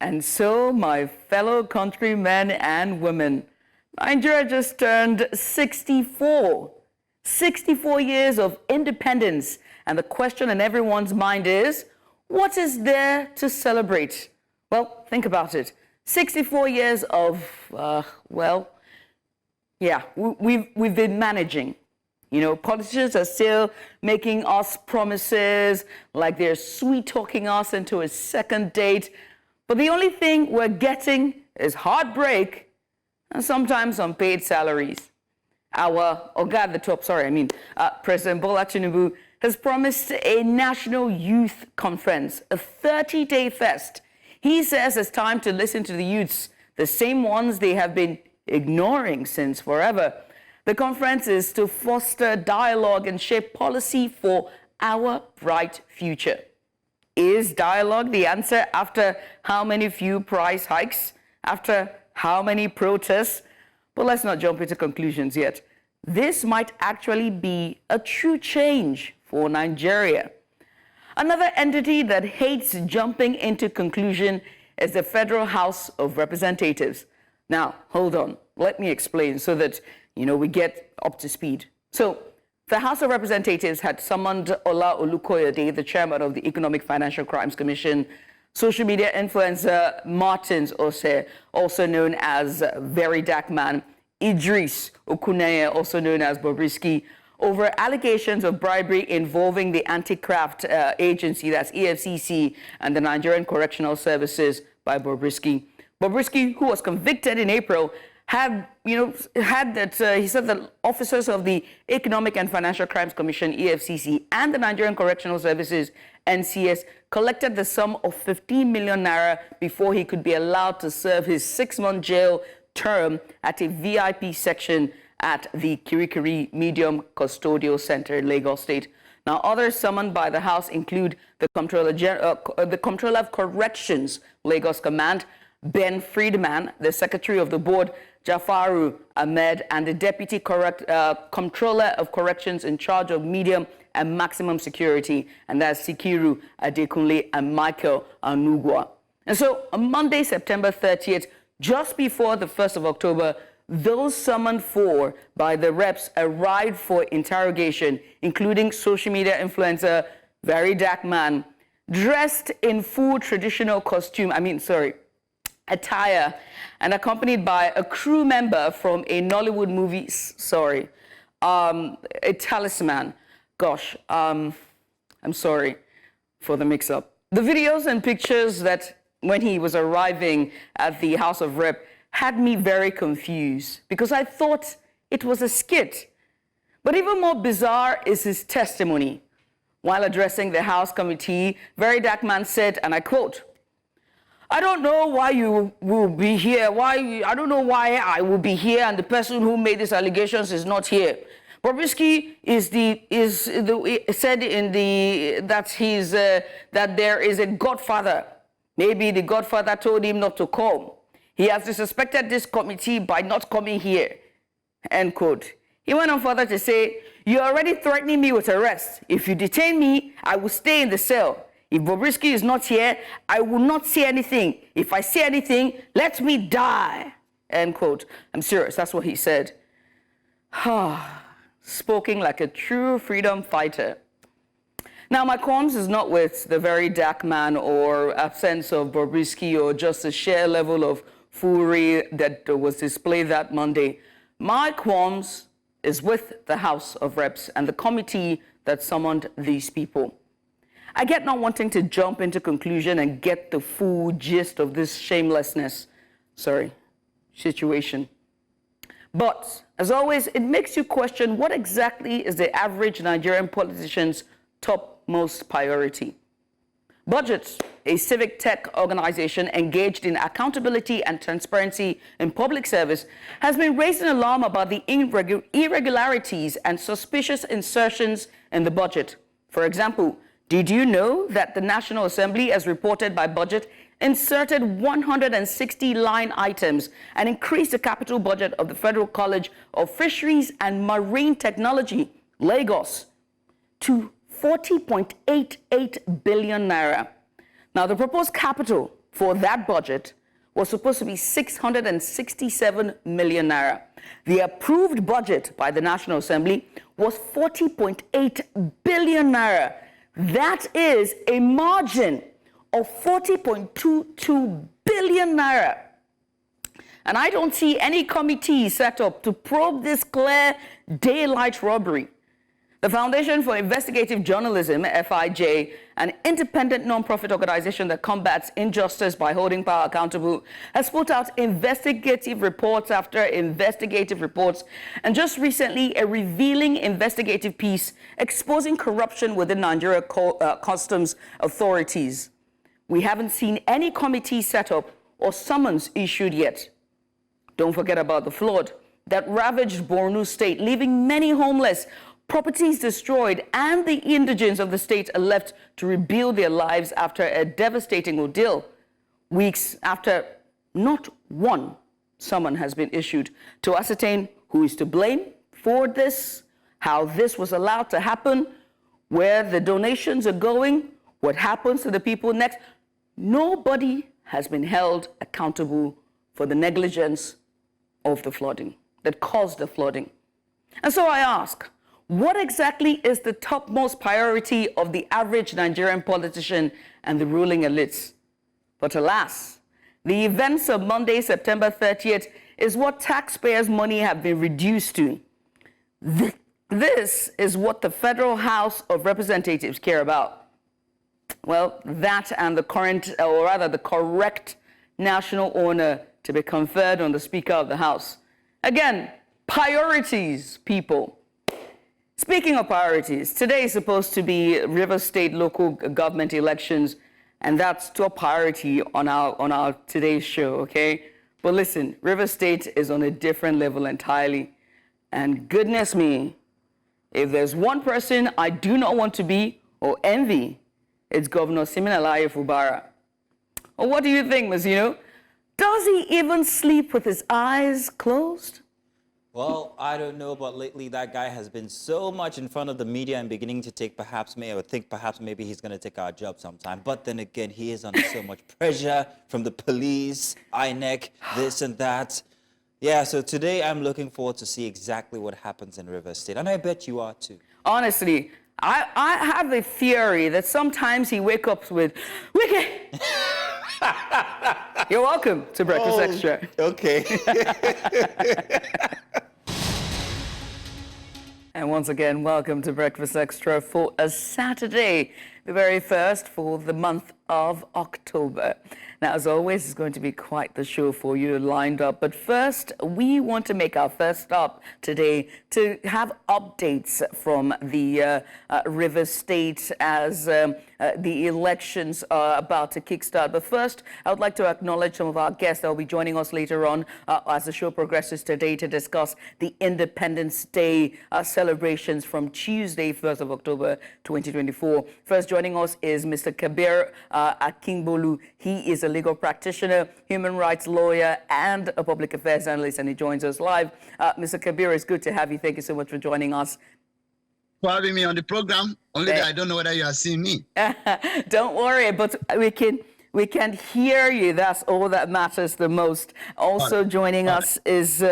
And so, my fellow countrymen and women, Nigeria just turned 64. 64 years of independence. And the question in everyone's mind is, what is there to celebrate? Well, think about it. 64 years of, we've been managing. You know, politicians are still making us promises like they're sweet-talking us into a second date. But the only thing we're getting is heartbreak and sometimes unpaid salaries. Our Oga at the top, President Bola Tinubu has promised a national youth conference, a 30-day fest. He says it's time to listen to the youths, the same ones they have been ignoring since forever. The conference is to foster dialogue and shape policy for our bright future. Is dialogue the answer after how many few price hikes? After how many protests? But let's not jump into conclusions yet. This might actually be a true change for Nigeria. Another entity that hates jumping into conclusion is the Federal House of Representatives. Now, hold on. Let me explain so that, we get up to speed. So, the House of Representatives had summoned Ola Olukoyede, the chairman of the Economic Financial Crimes Commission, social media influencer Martins Ose, also known as Very Dark Man, Idris Okuneye, also known as Bobrisky, over allegations of bribery involving the anti-graft agency, that's EFCC, and the Nigerian Correctional Services by Bobrisky. Bobrisky, who was convicted in April, he said that officers of the Economic and Financial Crimes Commission, EFCC, and the Nigerian Correctional Services, NCS, collected the sum of 15 million naira before he could be allowed to serve his 6-month jail term at a VIP section at the Kirikiri Medium Custodial Center in Lagos State. Now, others summoned by the House include the Comptroller of Corrections, Lagos Command, Ben Friedman, the Secretary of the Board, Jafaru Ahmed, and the Deputy Comptroller of Corrections in charge of medium and maximum security, and that's Sikiru Adekunle and Michael Anugwa. And so, on Monday, September 30th, just before the 1st of October, those summoned for by the reps arrived for interrogation, including social media influencer Very Dark Man, dressed in full traditional attire, and accompanied by a crew member from a Nollywood movie, a talisman. Gosh, I'm sorry for the mix-up. The videos and pictures that when he was arriving at the House of Rep had me very confused because I thought it was a skit. But even more bizarre is his testimony. While addressing the House committee, Very Dark Man said, and I quote, "I don't know why you will be here. I don't know why I will be here, and the person who made these allegations is not here. Bobrisky said that there is a godfather. Maybe the godfather told him not to come. He has disrespected this committee by not coming here." End quote. He went on further to say, "You're already threatening me with arrest. If you detain me, I will stay in the cell. If Bobrisky is not here, I will not say anything. If I say anything, let me die." End quote. I'm serious, that's what he said. Spoken like a true freedom fighter. Now, my qualms is not with the Very Dark Man or absence of Bobrisky or just the sheer level of foolery that was displayed that Monday. My qualms is with the House of Reps and the committee that summoned these people. I get not wanting to jump into conclusion and get the full gist of this situation. But, as always, it makes you question what exactly is the average Nigerian politician's topmost priority. Budgets, a civic tech organization engaged in accountability and transparency in public service, has been raising alarm about the irregularities and suspicious insertions in the budget. For example, did you know that the National Assembly, as reported by Budget, inserted 160 line items and increased the capital budget of the Federal College of Fisheries and Marine Technology, Lagos, to 40.88 billion naira. Now, the proposed capital for that budget was supposed to be 667 million naira. The approved budget by the National Assembly was 40.8 billion naira. That is a margin of 40.22 billion naira. And I don't see any committee set up to probe this clear daylight robbery. The Foundation for Investigative Journalism, FIJ, an independent non-profit organization that combats injustice by holding power accountable, has put out investigative reports after investigative reports, and just recently a revealing investigative piece exposing corruption within Nigeria customs authorities. We haven't seen any committee set up or summons issued yet. Don't forget about the flood that ravaged Borno State, leaving many homeless, properties destroyed, and the indigents of the state are left to rebuild their lives after a devastating ordeal. Weeks after not one summon has been issued to ascertain who is to blame for this, how this was allowed to happen, where the donations are going, what happens to the people next. Nobody has been held accountable for the negligence of the flooding that caused the flooding. And so I ask, what exactly is the topmost priority of the average Nigerian politician and the ruling elites? But alas, the events of Monday, September 30th, is what taxpayers' money have been reduced to. This is what the Federal House of Representatives care about. Well, that and the current, or rather the correct national honor to be conferred on the Speaker of the House. Again, priorities, people. Speaking of priorities, today is supposed to be Rivers State local government elections, and that's top priority on our today's show, okay? But listen, Rivers State is on a different level entirely. And goodness me, if there's one person I do not want to be or envy, it's Governor Siminalayi Fubara. Well, what do you think, Mazino? Does he even sleep with his eyes closed? Well, I don't know, but lately that guy has been so much in front of the media and beginning to take perhaps maybe he's going to take our job sometime. But then again, he is under so much pressure from the police, INEC, this and that. Yeah, so today I'm looking forward to see exactly what happens in Rivers State. And I bet you are too. Honestly, I have a theory that sometimes he wakes up with, Wiki! You're welcome to Breakfast Extra. Okay. And once again, welcome to Breakfast Extra for a Saturday, the very first for the month of October. Now, as always, it's going to be quite the show for you lined up. But first, we want to make our first stop today to have updates from the Rivers State as the elections are about to kickstart. But first, I would like to acknowledge some of our guests that will be joining us later on as the show progresses today to discuss the Independence Day celebrations from Tuesday, 1st of October, 2024. First joining us is Mr. Kabir Akingbolu. He is a legal practitioner, human rights lawyer, and a public affairs analyst, and he joins us live. Mr. Kabir, it's good to have you. Thank you so much for joining us. For having me on the program. Only that I don't know whether you are seeing me. Don't worry, but we can hear you. That's all that matters the most. Also joining us is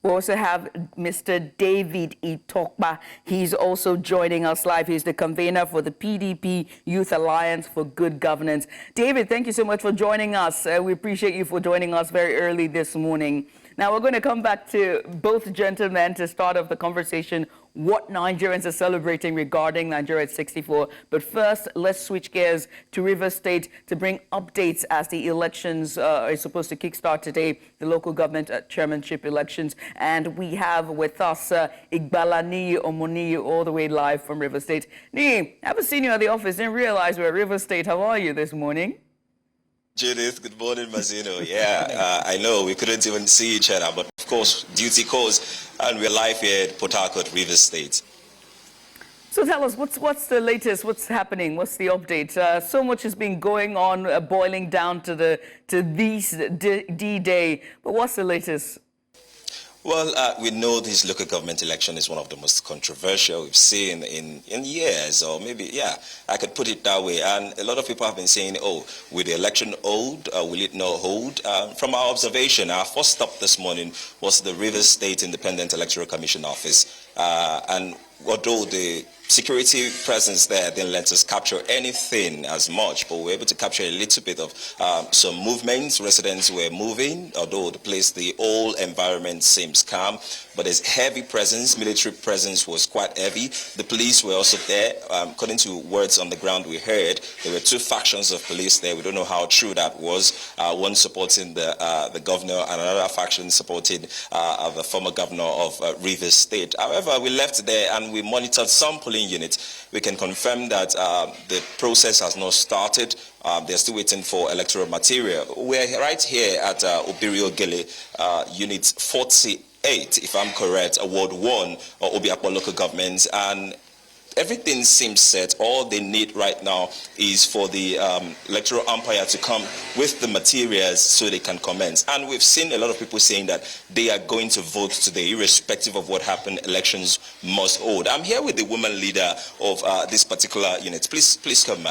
we also have Mr. David Itokba. He's also joining us live. He's the convener for the PDP Youth Alliance for Good Governance. David, thank you so much for joining us. We appreciate you for joining us very early this morning. Now, we're going to come back to both gentlemen to start off the conversation, what Nigerians are celebrating regarding Nigeria at 64. But first, let's switch gears to Rivers State to bring updates as the elections are supposed to kickstart today, the local government chairmanship elections. And we have with us Igbala Niyi Omoniyi all the way live from Rivers State. Niyi, I haven't seen you at the office, didn't realize we're at Rivers State. How are you this morning? Judith, good morning, Mazino. Yeah, I know we couldn't even see each other, but of course, duty calls, and we're live here at Port Harcourt, Rivers State. So tell us, what's the latest? What's happening? What's the update? So much has been going on, boiling down to this D-Day, but what's the latest? Well, we know this local government election is one of the most controversial we've seen in years, or maybe, yeah, I could put it that way. And a lot of people have been saying, oh, will the election hold? Will it not hold? From our observation, our first stop this morning was the Rivers State Independent Electoral Commission office. And although the security presence there didn't let us capture anything as much, but we were able to capture a little bit of some movements. Residents were moving, although the whole environment seems calm, but there's heavy presence. Military presence was quite heavy. The police were also there. According to words on the ground we heard, there were two factions of police there. We don't know how true that was. One supporting the governor and another faction supporting the former governor of Rivers State. However, we left there and we monitored some polling units. We can confirm that the process has not started. They're still waiting for electoral material. We're right here at Obiriogele, Unit 48, if I'm correct, Ward 1, Obiakpo local government, and everything seems set. All they need right now is for the electoral umpire to come with the materials so they can commence. And we've seen a lot of people saying that they are going to vote today, irrespective of what happened. Elections must hold. I'm here with the woman leader of this particular unit. Please come.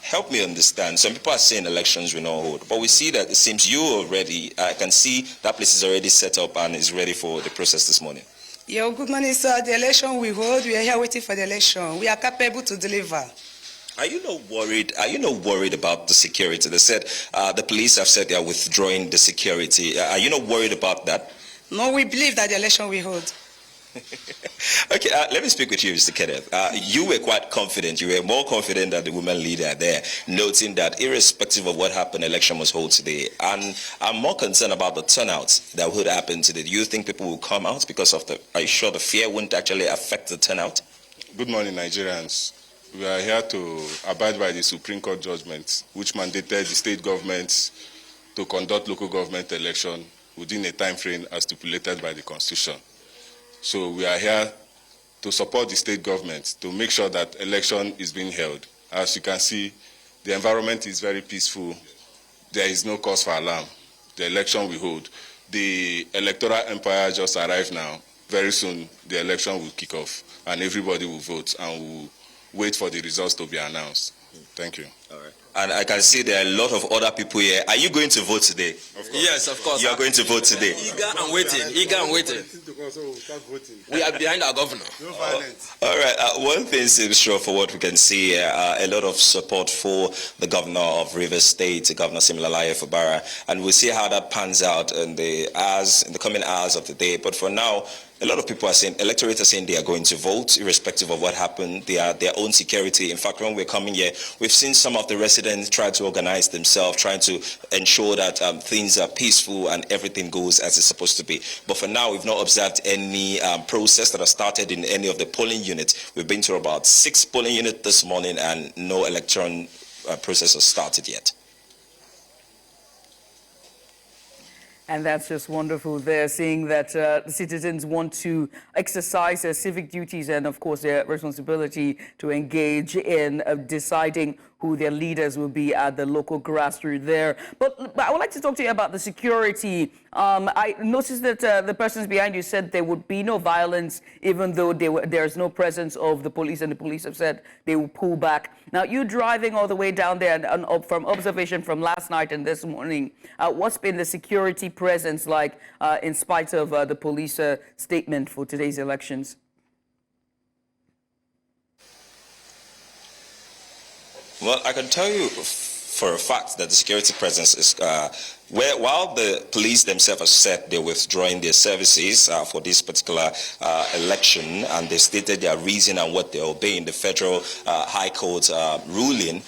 Help me understand. Some people are saying elections will not hold, but we see that it seems you already, I can see that place is already set up and is ready for the process this morning. Your good morning, sir. The election we hold. We are here waiting for the election. We are capable to deliver. Are you not worried? Are you not worried about the security? They said the police have said they are withdrawing the security. Are you not worried about that? No, we believe that the election we hold. Okay, let me speak with you, Mr. Kenneth. You were quite confident. You were more confident than the woman leader there, noting that irrespective of what happened, election must hold today. And I'm more concerned about the turnout that would happen today. Do you think people will come out because of are you sure the fear won't actually affect the turnout? Good morning, Nigerians. We are here to abide by the Supreme Court judgment, which mandated the state governments to conduct local government election within a time frame as stipulated by the Constitution. So we are here to support the state government to make sure that election is being held. As you can see, the environment is very peaceful. There is no cause for alarm. The election will hold. The electoral empire just arrived now. Very soon, the election will kick off, and everybody will vote, and will wait for the results to be announced. Thank you. All right. And I can see there are a lot of other people here. Are you going to vote today? Of course. Yes, of course. You are going to vote today? Eager and waiting. Eager and waiting. We are behind our governor. No violence. All right. One thing seems sure for what we can see here, a lot of support for the governor of Rivers State, Governor Siminalayi Fubara, and we'll see how that pans out in the coming hours of the day. But for now, a lot of people are saying, electorate are saying they are going to vote, irrespective of what happened. They are their own security. In fact, when we're coming here, we've seen some of the residents try to organize themselves, trying to ensure that things are peaceful and everything goes as it's supposed to be. But for now, we've not observed any process that has started in any of the polling units. We've been to about 6 polling units this morning, and no election process has started yet. And that's just wonderful. They're seeing that citizens want to exercise their civic duties and, of course, their responsibility to engage in deciding who their leaders will be at the local grassroots there. But I would like to talk to you about the security. I noticed that the persons behind you said there would be no violence, even though there's no presence of the police, and the police have said they will pull back. Now, you driving all the way down there, and from observation from last night and this morning, what's been the security presence like in spite of the police statement for today's elections? Well, I can tell you for a fact that the security presence is, while the police themselves have said they're withdrawing their services for this particular election, and they stated their reason and what they're obeying, the federal high court ruling,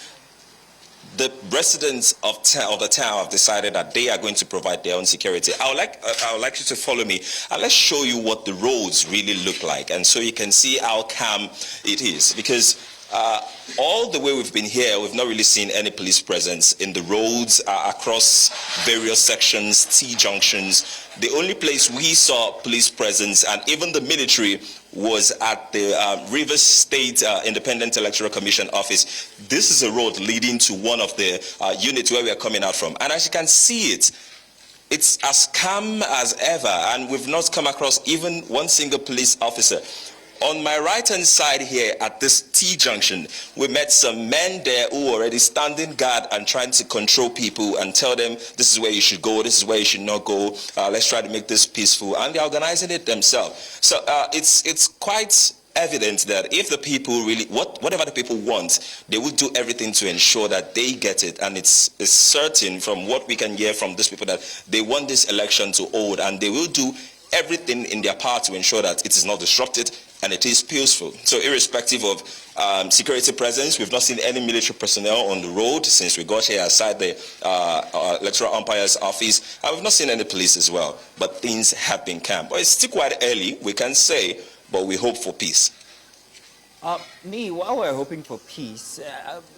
the residents of the town have decided that they are going to provide their own security. I would like you to follow me, and let's show you what the roads really look like, and so you can see how calm it is. Because all the way we've been here, we've not really seen any police presence in the roads across various sections, T-junctions. The only place we saw police presence, and even the military, was at the Rivers State Independent Electoral Commission office. This is a road leading to one of the units where we are coming out from. And as you can see it, it's as calm as ever, and we've not come across even one single police officer. On my right-hand side here at this T-junction, we met some men there who were already standing guard and trying to control people and tell them this is where you should go, this is where you should not go, let's try to make this peaceful, and they're organizing it themselves. So it's quite evident that if the people really, whatever the people want, they will do everything to ensure that they get it. And it's certain from what we can hear from these people that they want this election to hold, and they will do everything in their power to ensure that it is not disrupted and it is peaceful. So irrespective of security presence, we've not seen any military personnel on the road since we got here aside the electoral umpire's office, and we've not seen any police as well. But things have been calm. But it's still quite early, we can say, but we hope for peace. While we're hoping for peace,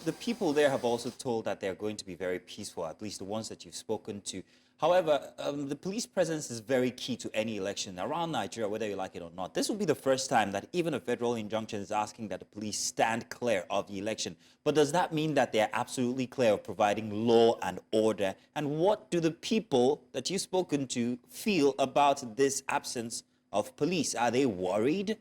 the people there have also told that they're going to be very peaceful, at least the ones that you've spoken to. However, the police presence is very key to any election around Nigeria, whether you like it or not. This will be the first time that even a federal injunction is asking that the police stand clear of the election. But does that mean that they're absolutely clear of providing law and order? And what do the people that you've spoken to feel about this absence of police? Are they worried?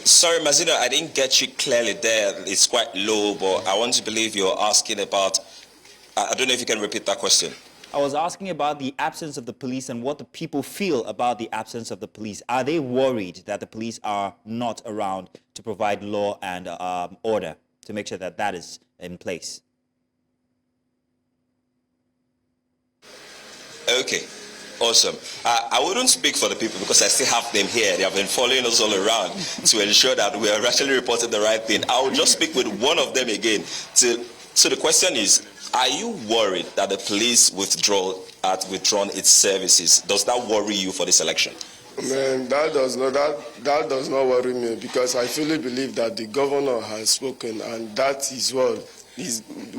Sorry, Mazino, I didn't get you clearly there. It's quite low, but I want to believe you're asking about, I don't know if you can repeat that question. I was asking about the absence of the police and what the people feel about the absence of the police. Are they worried that the police are not around to provide law and order, to make sure that that is in place? Okay, awesome. I wouldn't speak for the people because I still have them here. They have been following us all around to ensure that we are actually reporting the right thing. I will just speak with one of them again. So the question is, are you worried that the police withdrawn its services? Does that worry you for this election? Man, that does not worry me, because I fully believe that the governor has spoken, and that is what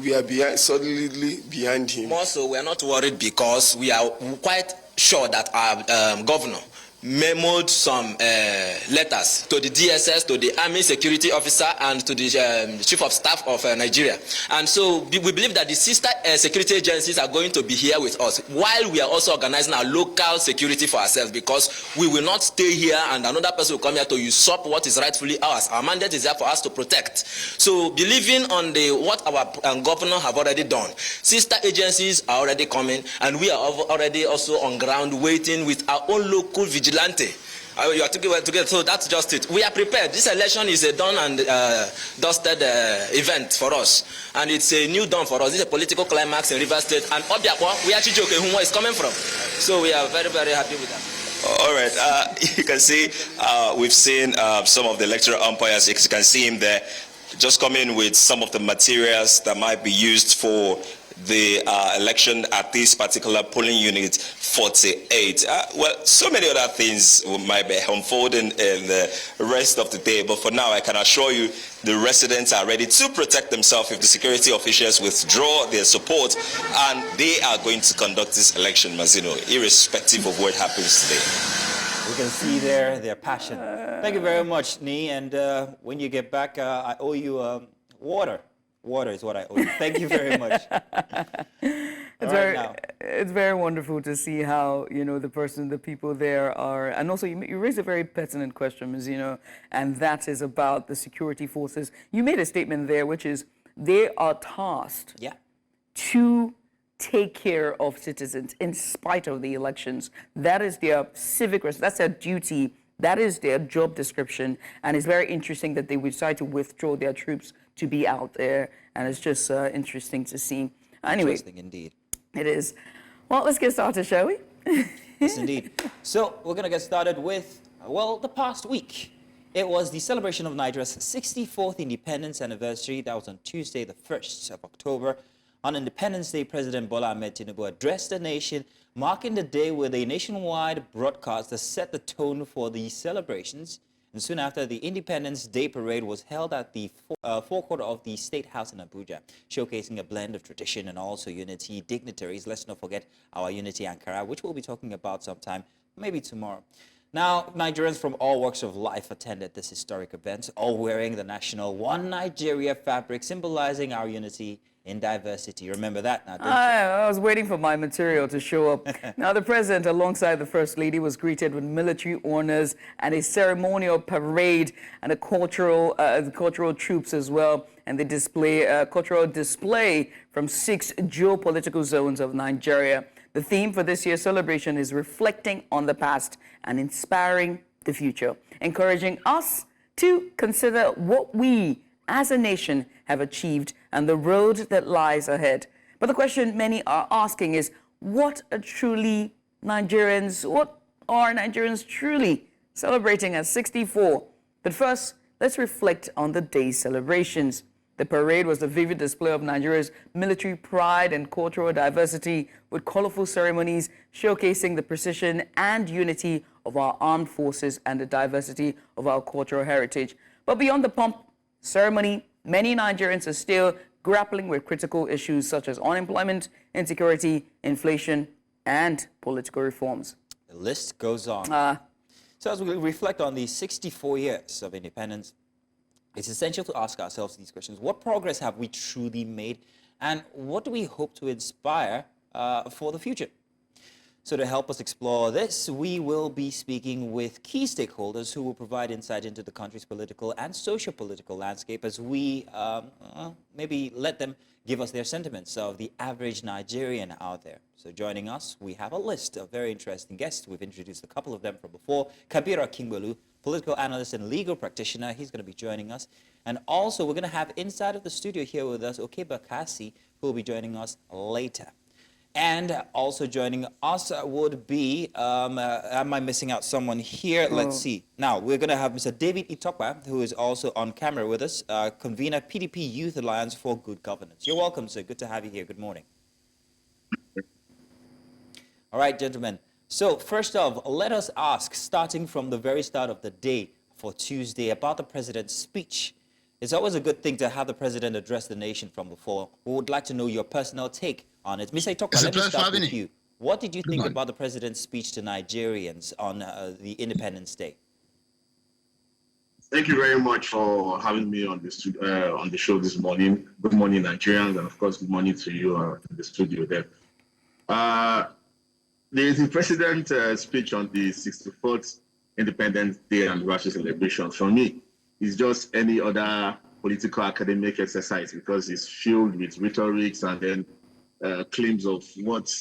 we are solidly behind him. More so, we are not worried because we are quite sure that our governor memoed some letters to the DSS, to the Army Security Officer, and to the Chief of Staff of Nigeria. And so we believe that the sister security agencies are going to be here with us, while we are also organizing our local security for ourselves, because we will not stay here and another person will come here to usurp what is rightfully ours. Our mandate is there for us to protect. So believing on what our governor have already done, sister agencies are already coming, and we are already also on ground waiting with our own local vigilante. You are together, so that's just it. We are prepared. This election is a done and dusted event for us, and it's a new dawn for us. This is a political climax in Rivers State, and Abia, we are Chijoke, who is coming from. So we are very, very happy with that. All right, you can see we've seen some of the electoral umpires. You can see him there, just coming with some of the materials that might be used for the election at this particular polling unit 48. Well, so many other things might be unfolding in the rest of the day, but for now I can assure you the residents are ready to protect themselves if the security officials withdraw their support, and they are going to conduct this election, Mazino, irrespective of what happens today. We can see there their passion. Thank you very much, Nee, and when you get back, I owe you water. Water is what I owe you. Thank you very much. It's very wonderful to see how, the people there are, and also you raised a very pertinent question, and that is about the security forces. You made a statement there, which is they are tasked to take care of citizens in spite of the elections. That is their civic, that's their duty. That is their job description, and it's very interesting that they decide to withdraw their troops to be out there, and it's just interesting to see. Anyway, interesting indeed. It is. Well, let's get started, shall we? Yes, indeed. So we're going to get started with, the past week. It was the celebration of Nigeria's 64th independence anniversary. That was on Tuesday, the 1st of October. On Independence Day, President Bola Ahmed Tinubu addressed the nation, marking the day with a nationwide broadcast that set the tone for the celebrations. And soon after, the Independence Day Parade was held at the forecourt of the State House in Abuja, showcasing a blend of tradition and also unity dignitaries. Let's not forget our Unity Ankara, which we'll be talking about sometime, maybe tomorrow. Now, Nigerians from all walks of life attended this historic event, all wearing the national One Nigeria fabric, symbolizing our unity in diversity. Remember that now, didn't you? I was waiting for my material to show up. Now, the president, alongside the first lady, was greeted with military honors and a ceremonial parade and a cultural troops as well, and the cultural display from 6 geopolitical zones of Nigeria. The theme for this year's celebration is reflecting on the past and inspiring the future, encouraging us to consider what we as a nation have achieved and the road that lies ahead. But the question many are asking is, what are Nigerians truly celebrating at 64? But first, let's reflect on the day's celebrations. The parade was a vivid display of Nigeria's military pride and cultural diversity, with colorful ceremonies showcasing the precision and unity of our armed forces and the diversity of our cultural heritage. But beyond the pomp ceremony, many Nigerians are still grappling with critical issues such as unemployment, insecurity, inflation, and political reforms. The list goes on. So as we reflect on these 64 years of independence, it's essential to ask ourselves these questions. What progress have we truly made? And what do we hope to inspire for the future? So to help us explore this, we will be speaking with key stakeholders who will provide insight into the country's political and socio-political landscape as we maybe let them give us their sentiments of the average Nigerian out there. So joining us, we have a list of very interesting guests. We've introduced a couple of them from before. Kabir Akingbolu, political analyst and legal practitioner. He's going to be joining us. And also, we're going to have inside of the studio here with us, Oke Bakassi, who will be joining us later. And also joining us would be, am I missing out someone here? Let's see. Now, we're going to have Mr. David Itokwa, who is also on camera with us, convener, PDP Youth Alliance for Good Governance. You're welcome, sir. Good to have you here. Good morning. All right, gentlemen. So first off, let us ask, starting from the very start of the day for Tuesday, about the president's speech. It's always a good thing to have the president address the nation from before. We would like to know your personal take on it. Mr. Itokwa, let me start with you. What did you think about the president's speech to Nigerians on the Independence Day? Thank you very much for having me on the show this morning. Good morning, Nigerians, and of course, good morning to you in the studio there. The president's speech on the 64th Independence Day anniversary celebration, for me, is just any other political academic exercise because it's filled with rhetorics and then claims of what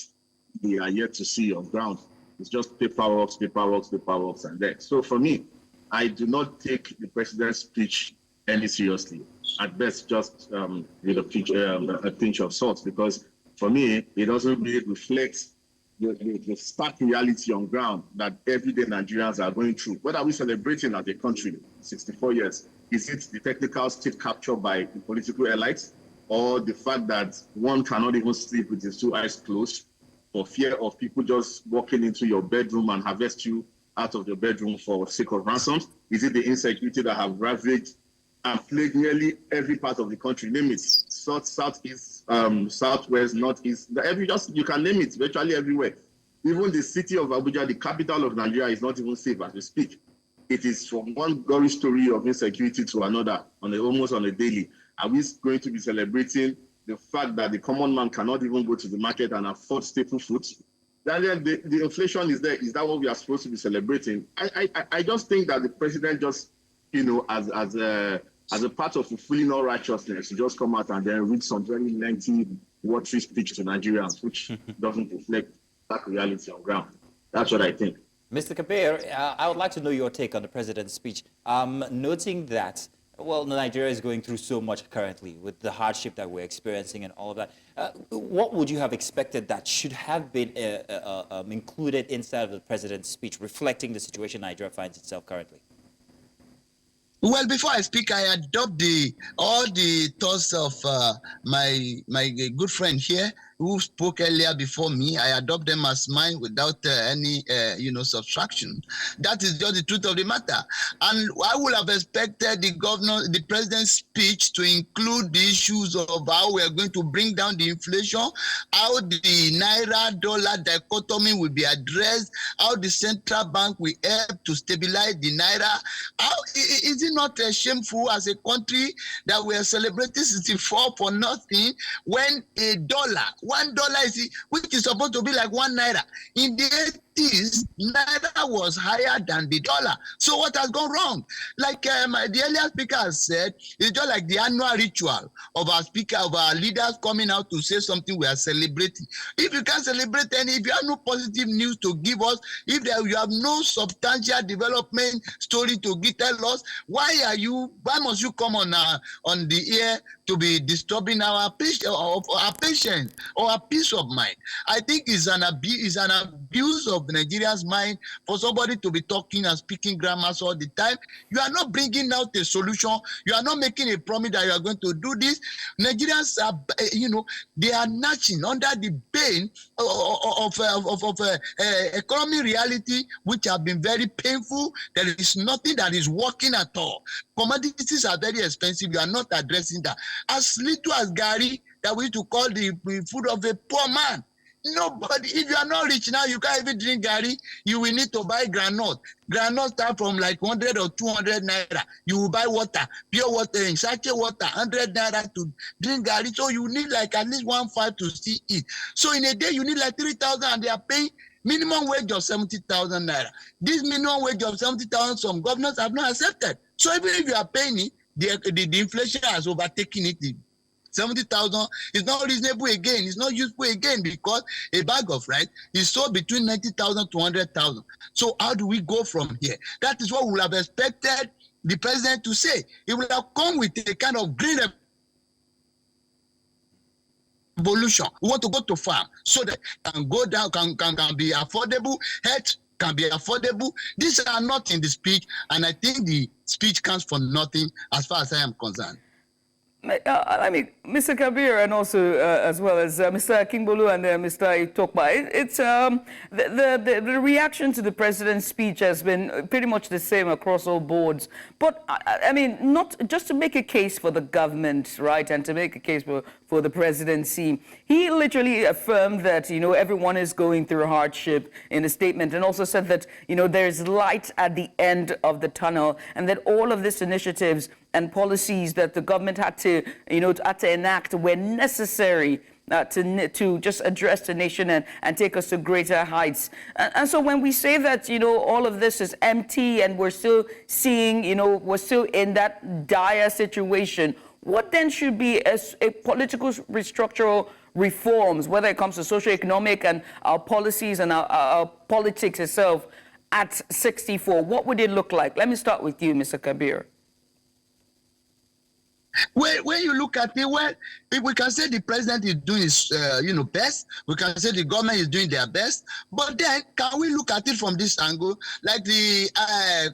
they are yet to see on ground. It's just paperwork, and that. So for me, I do not take the president's speech any seriously. At best, just with a pinch of salt, because for me, it doesn't really reflect the stark reality on ground that everyday Nigerians are going through. What are we celebrating as a country, 64 years? Is it the technical state capture by the political elites, or the fact that one cannot even sleep with his 2 eyes closed for fear of people just walking into your bedroom and harvest you out of your bedroom for sake of ransoms? Is it the insecurity that have ravaged and plagued nearly every part of the country? Name it, southeast, southwest, northeast, you can name it, virtually everywhere. Even the city of Abuja, the capital of Nigeria, is not even safe as we speak. It is from one gory story of insecurity to another, almost on a daily. Are we going to be celebrating the fact that the common man cannot even go to the market and afford staple foods? Then the inflation is there. Is that what we are supposed to be celebrating? I just think that the president just, as a part of fulfilling all righteousness, to just come out and then read some very lengthy, watery speech to Nigerians, which doesn't reflect that reality on ground. That's what I think. Mr. Kabir, I would like to know your take on the president's speech. Noting that, well, Nigeria is going through so much currently with the hardship that we're experiencing and all of that. What would you have expected that should have been included inside of the president's speech, reflecting the situation Nigeria finds itself currently? Well, before I speak, I adopt all the thoughts of my good friend here. who spoke earlier before me. I adopt them as mine without any, subtraction. That is just the truth of the matter. And I would have expected the president's speech to include the issues of how we are going to bring down the inflation, how the naira-dollar dichotomy will be addressed, how the central bank will help to stabilize the naira. How is it not shameful as a country that we are celebrating 64 for nothing when $1 which is supposed to be like 1 naira in the 80s, naira was higher than the dollar. So what has gone wrong? Like the earlier speaker has said, it's just like the annual ritual of our leaders coming out to say something we are celebrating. If you can't celebrate if you have no positive news to give us, if you have no substantial development story to tell us, why must you come on the air to be disturbing our patience or our peace of mind? I think it's an abuse of Nigerians' mind for somebody to be talking and speaking grammars all the time. You are not bringing out a solution. You are not making a promise that you are going to do this. Nigerians are, they are natching under the pain of economic reality, which have been very painful. There is nothing that is working at all. Commodities are very expensive. You are not addressing that. As little as Gary, that we used to call the food of a poor man. Nobody, if you are not rich now, you can't even drink Gary. You will need to buy granite. Granite start from like 100 or 200 naira. You will buy water, pure water, in sachet water, 100 naira to drink Gary. So you need like at least 1.5 to still eat. So in a day, you need like 3,000 and they are paying minimum wage of 70,000 naira. This minimum wage of 70,000, some governors have not accepted. So even if you are paying it, the inflation has overtaken it. 70,000 is not reasonable again. It's not useful again because a bag of rice is sold between 90,000 to 100,000. So how do we go from here? That is what we would have expected the president to say. He would have come with a kind of green revolution. We want to go to farm so that can go down, can be affordable. Health can be affordable. These are not in the speech, and I think the speech counts for nothing as far as I am concerned. Mr. Kabir, and also as well as Mr. Kingbolu and Mr. Itokba, it's the reaction to the president's speech has been pretty much the same across all boards. But not just to make a case for the government, right, and to make a case for the presidency. He literally affirmed that everyone is going through hardship in a statement, and also said that there's light at the end of the tunnel, and that all of these initiatives and policies that the government had to enact were necessary to just address the nation and take us to greater heights. And so when we say that, all of this is empty and we're still seeing, we're still in that dire situation, what then should be a political structural reforms, whether it comes to socio-economic and our policies and our politics itself at 64? What would it look like? Let me start with you, Mr. Kabir. When you look at it, well, we can say the president is doing his, best. We can say the government is doing their best. But then, can we look at it from this angle? Like the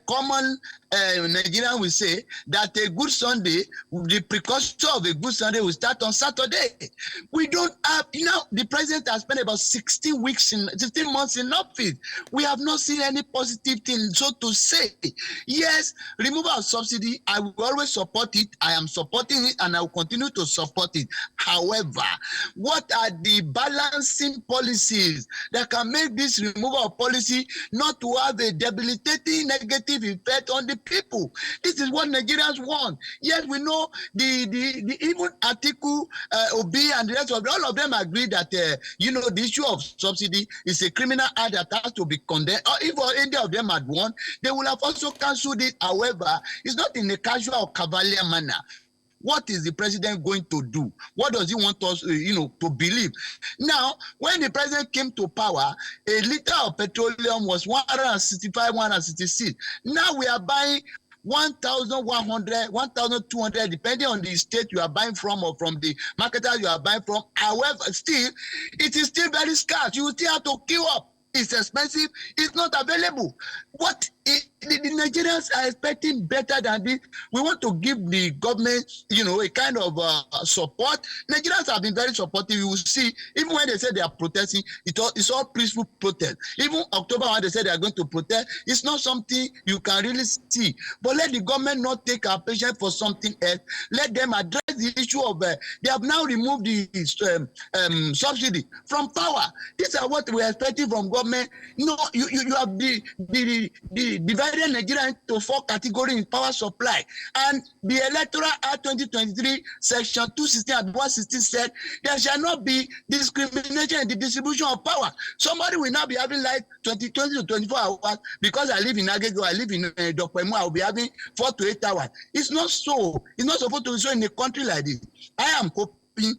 common Nigerian will say that a good Sunday, the precursor of a good Sunday will start on Saturday. We don't have, the president has spent about 16 months in office. We have not seen any positive thing, so to say. Yes, removal of subsidy, I will always support it. I am supporting it and I will continue to support it. However, what are the balancing policies that can make this removal of policy not to have a debilitating negative effect on the people? This is what Nigerians want. Yet we know the even Atiku, Obi, and the rest of all of them agree that the issue of subsidy is a criminal act that has to be condemned. Or if any of them had won, they would have also cancelled it. However, it's not in a casual or cavalier manner. What is the president going to do? What does he want us, to believe? Now, when the president came to power, a liter of petroleum was 165, 166. Now we are buying 1,100, 1,200, depending on the state you are buying from or from the marketer you are buying from. However, still, it is still very scarce. You still have to queue up. It's expensive. It's not available. What The Nigerians are expecting better than this. We want to give the government, a kind of support. Nigerians have been very supportive. You will see, even when they say they are protesting, it's all peaceful protest. Even October, when they say they are going to protest, it's not something you can really see. But let the government not take our patience for something else. Let them address the issue of, they have now removed the subsidy from power. These are what we are expecting from government. You have the divided Nigeria into 4 categories in power supply. And the Electoral Act 2023, Section 216 and 116 said there shall not be discrimination in the distribution of power. Somebody will not be having like 20 to 24 hours because I live in Agege, I live in Dokpemu, I will be having 4 to 8 hours. It's not so. It's not supposed to be so in a country like this. I am hoping,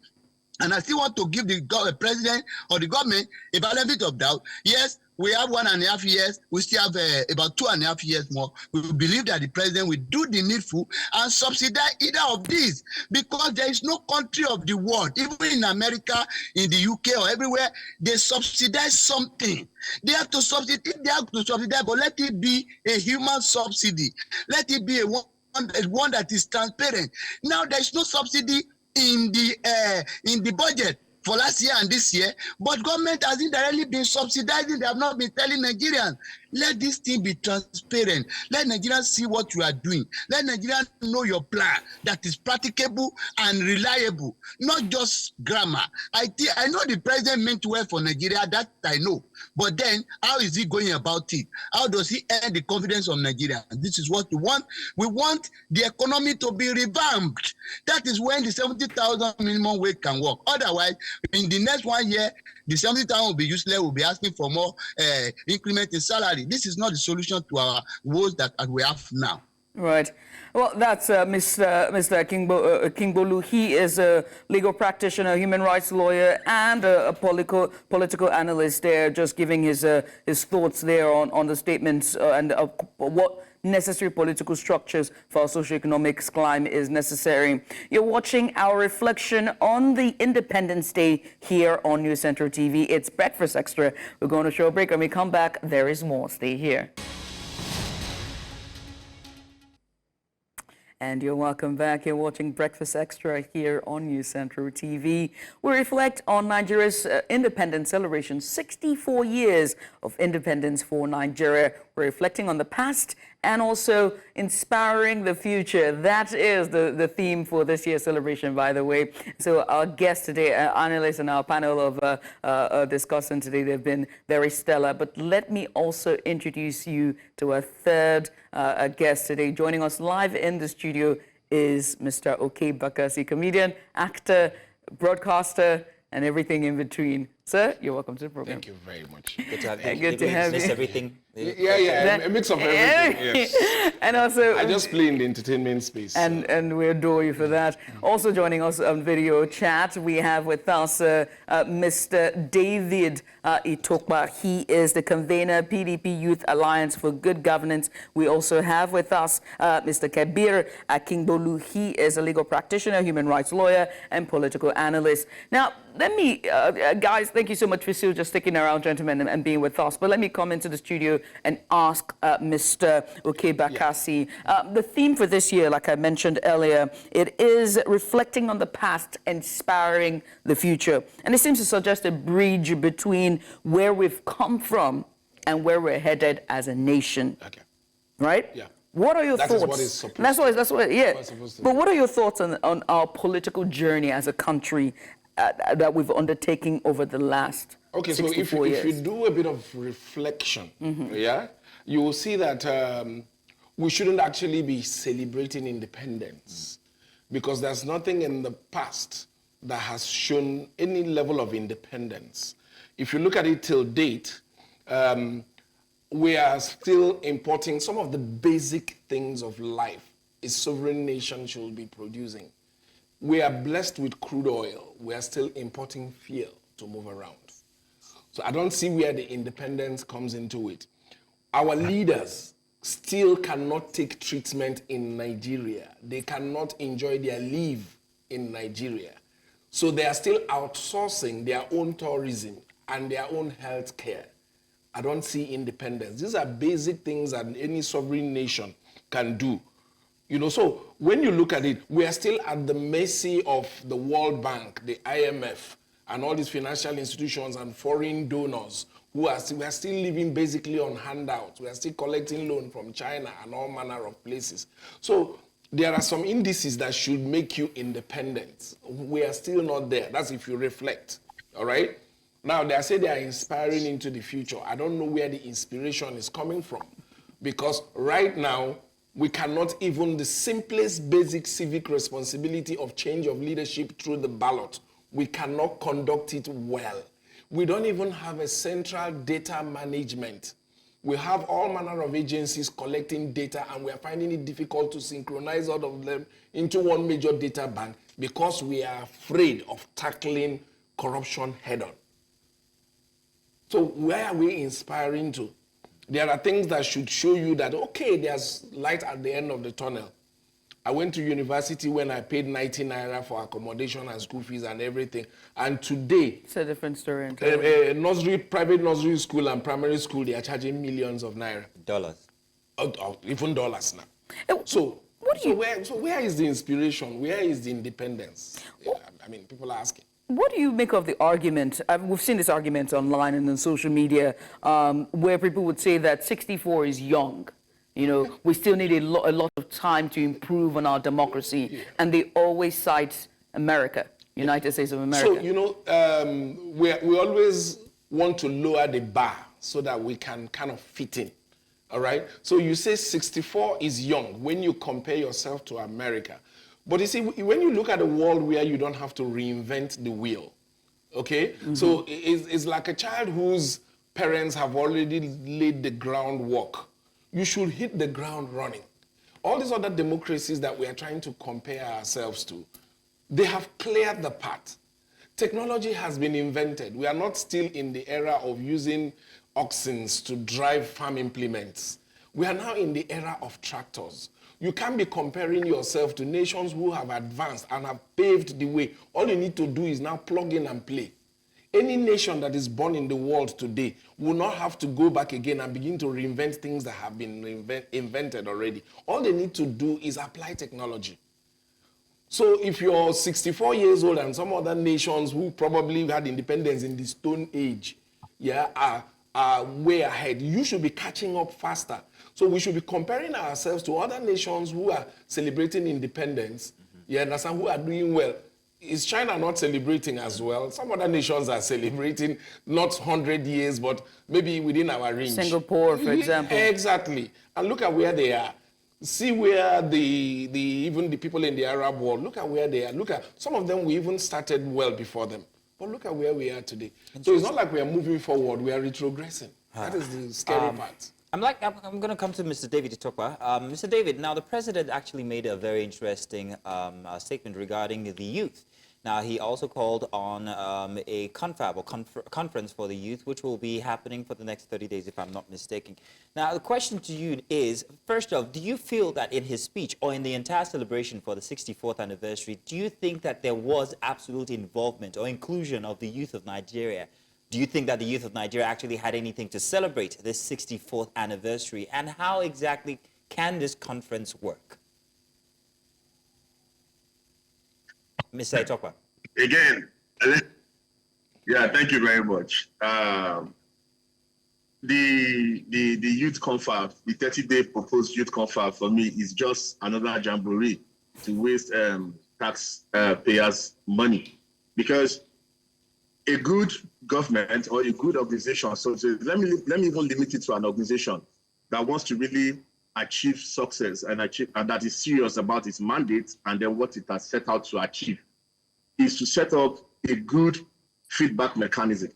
and I still want to give the president or the government a benefit of doubt. Yes, we have 1.5 years. We still have about 2.5 years more. We believe that the president will do the needful and subsidize either of these, because there is no country of the world, even in America, in the UK or everywhere, they subsidize something. They have to subsidize. They have to subsidize, but let it be a human subsidy. Let it be a one that is transparent. Now there is no subsidy in the budget for last year and this year, but government has indirectly been subsidizing. They have not been telling Nigerians. Let this thing be transparent. Let Nigerians see what you are doing. Let Nigerians know your plan that is practicable and reliable, not just grammar. I know the president meant well for Nigeria, that I know. But then, how is he going about it? How does he earn the confidence of Nigerians? This is what we want. We want the economy to be revamped. That is when the 70,000 minimum wage can work. Otherwise, in the next 1 year, the 70,000 will be useless. We'll be asking for more increment in salary. This is not the solution to our woes that we have now. Right. Well, that's Mr. Kingbolu. He is a legal practitioner, human rights lawyer, and a political analyst there, just giving his thoughts there on the statements and what necessary political structures for our socio-economic climate is necessary. You're watching our reflection on the Independence Day here on News Central TV. It's Breakfast Extra. We're going to show a break. When we come back, there is more. Stay here. And you're welcome back. You're watching Breakfast Extra here on News Central TV. We reflect on Nigeria's independence celebration, 64 years of independence for Nigeria. We're reflecting on the past and also inspiring the future. That is the theme for this year's celebration, by the way. So our guests today, analysts and our panel of discussants today, they've been very stellar. But let me also introduce you to a third guest today. Joining us live in the studio is Mr. Oke Bakassi, comedian, actor, broadcaster, and everything in between. Sir, you're welcome to the program. Thank you very much. Good to have you. Good to have you. Everything. Yeah, a mix of everything. Yes. And also, I just play in the entertainment space. And we adore you for that. Also joining us on video chat, we have with us Mr. David Itokba. He is the convener, PDP Youth Alliance for Good Governance. We also have with us Mr. Kabir Kingbolu. He is a legal practitioner, human rights lawyer, and political analyst. Now, let me, guys, thank you so much for still just sticking around, gentlemen, and being with us. But let me come into the studio and ask Mr. Oke Bakassi. The theme for this year, like I mentioned earlier, it is reflecting on the past, inspiring the future. And it seems to suggest a bridge between where we've come from and where we're headed as a nation. Okay. Right? Yeah. What are your thoughts? That is what is supposed to. That's what, yeah. But what are your thoughts on our political journey as a country that we've undertaken over the last 64 years? If you do a bit of reflection, yeah, you will see that we shouldn't actually be celebrating independence because there's nothing in the past that has shown any level of independence. If you look at it till date, we are still importing some of the basic things of life a sovereign nation should be producing. We are blessed with crude oil. We are still importing fuel to move around. So I don't see where the independence comes into it. Our leaders still cannot take treatment in Nigeria. They cannot enjoy their leave in Nigeria. So they are still outsourcing their own tourism and their own health care I don't see independence. These are basic things that any sovereign nation can do. You know, so when you look at it, we are still at the mercy of the World Bank, the IMF, and all these financial institutions and foreign donors we are still living basically on handouts. We are still collecting loan from China and all manner of places. So there are some indices that should make you independent. We are still not there. That's if you reflect, all right? Now, they say they are inspiring into the future. I don't know where the inspiration is coming from, because right now, we cannot even the simplest basic civic responsibility of change of leadership through the ballot. We cannot conduct it well. We don't even have a central data management. We have all manner of agencies collecting data, and we are finding it difficult to synchronize all of them into one major data bank because we are afraid of tackling corruption head-on. So where are we inspiring to? There are things that should show you that, okay, there's light at the end of the tunnel. I went to university when I paid 90 naira for accommodation and school fees and everything. And today, it's a different story. Private nursery school and primary school, they are charging millions of naira. Dollars. Even dollars now. So where is the inspiration? Where is the independence? I mean, people are asking. What do you make of the argument? We've seen this argument online and on social media where people would say that 64 is young. You know, we still need a lot of time to improve on our democracy. Yeah. And they always cite America, United States of America. So, you know, we always want to lower the bar so that we can kind of fit in. All right? So you say 64 is young when you compare yourself to America. But you see, when you look at a world where you don't have to reinvent the wheel, okay? Mm-hmm. So it's like a child whose parents have already laid the groundwork. You should hit the ground running. All these other democracies that we are trying to compare ourselves to, they have cleared the path. Technology has been invented. We are not still in the era of using oxen to drive farm implements. We are now in the era of tractors. You can't be comparing yourself to nations who have advanced and have paved the way. All you need to do is now plug in and play. Any nation that is born in the world today will not have to go back again and begin to reinvent things that have been invented already. All they need to do is apply technology. So if you're 64 years old and some other nations who probably had independence in the Stone Age, are way ahead, you should be catching up faster. So we should be comparing ourselves to other nations who are celebrating independence, who are doing well. Is China not celebrating as well? Some other nations are celebrating not 100 years, but maybe within our range. Singapore, for example. Exactly. And look at where they are. See where even the people in the Arab world, look at where they are. Look at, some of them, we even started well before them. But look at where we are today. So it's not like we are moving forward, we are retrogressing. That is the scary part. I'm going to come to Mr. David to talk about. Mr. David, now the president actually made a very interesting statement regarding the youth. Now, he also called on a conference for the youth, which will be happening for the next 30 days, if I'm not mistaken. Now, the question to you is, first off, do you feel that in his speech or in the entire celebration for the 64th anniversary, do you think that there was absolute involvement or inclusion of the youth of Nigeria? Do you think that the youth of Nigeria actually had anything to celebrate this 64th anniversary? And how exactly can this conference work? Mr. Itokwa. Again, yeah, thank you very much. The youth conference, the 30-day proposed youth conference for me is just another jamboree to waste taxpayers' money, because a good government or a good organization, so let me even limit it to an organization that wants to really achieve success and that is serious about its mandate and then what it has set out to achieve, is to set up a good feedback mechanism.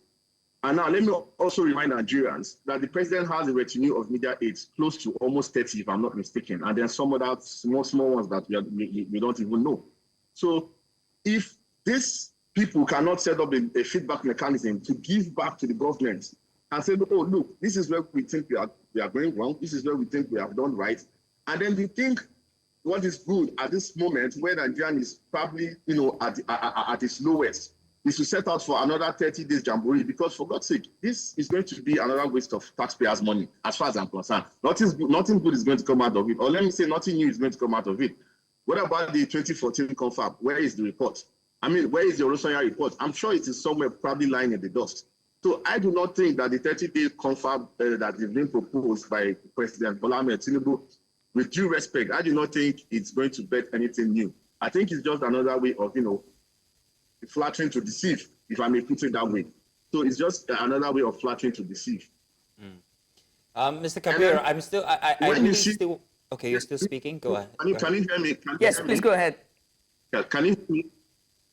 And now let me also remind Nigerians that the president has a retinue of media aides, close to almost 30, if I'm not mistaken, and then some other small ones that we don't even know. So if these people cannot set up a feedback mechanism to give back to the government and say, oh, look, this is where we think we are going wrong, this is where we think we have done right, and then we think what is good at this moment where Nigerian is probably, at its lowest, is to set out for another 30 days jamboree, because for God's sake, this is going to be another waste of taxpayers' money, as far as I'm concerned. Nothing good is going to come out of it, or let me say nothing new is going to come out of it. What about the 2014 confab? Where is the report? I mean, where is the Orosonya report? I'm sure it is somewhere probably lying in the dust. So I do not think that the 30-day confab that is being proposed by President Bola Ahmed Tinubu, with due respect, I do not think it's going to bet anything new. I think it's just another way of, flattering to deceive, if I may put it that way. So it's just another way of flattering to deceive. Mr. Kabir, I'm still, okay, you're still speaking? Go ahead. Can you hear me? Yes, please go ahead. Can you hear me?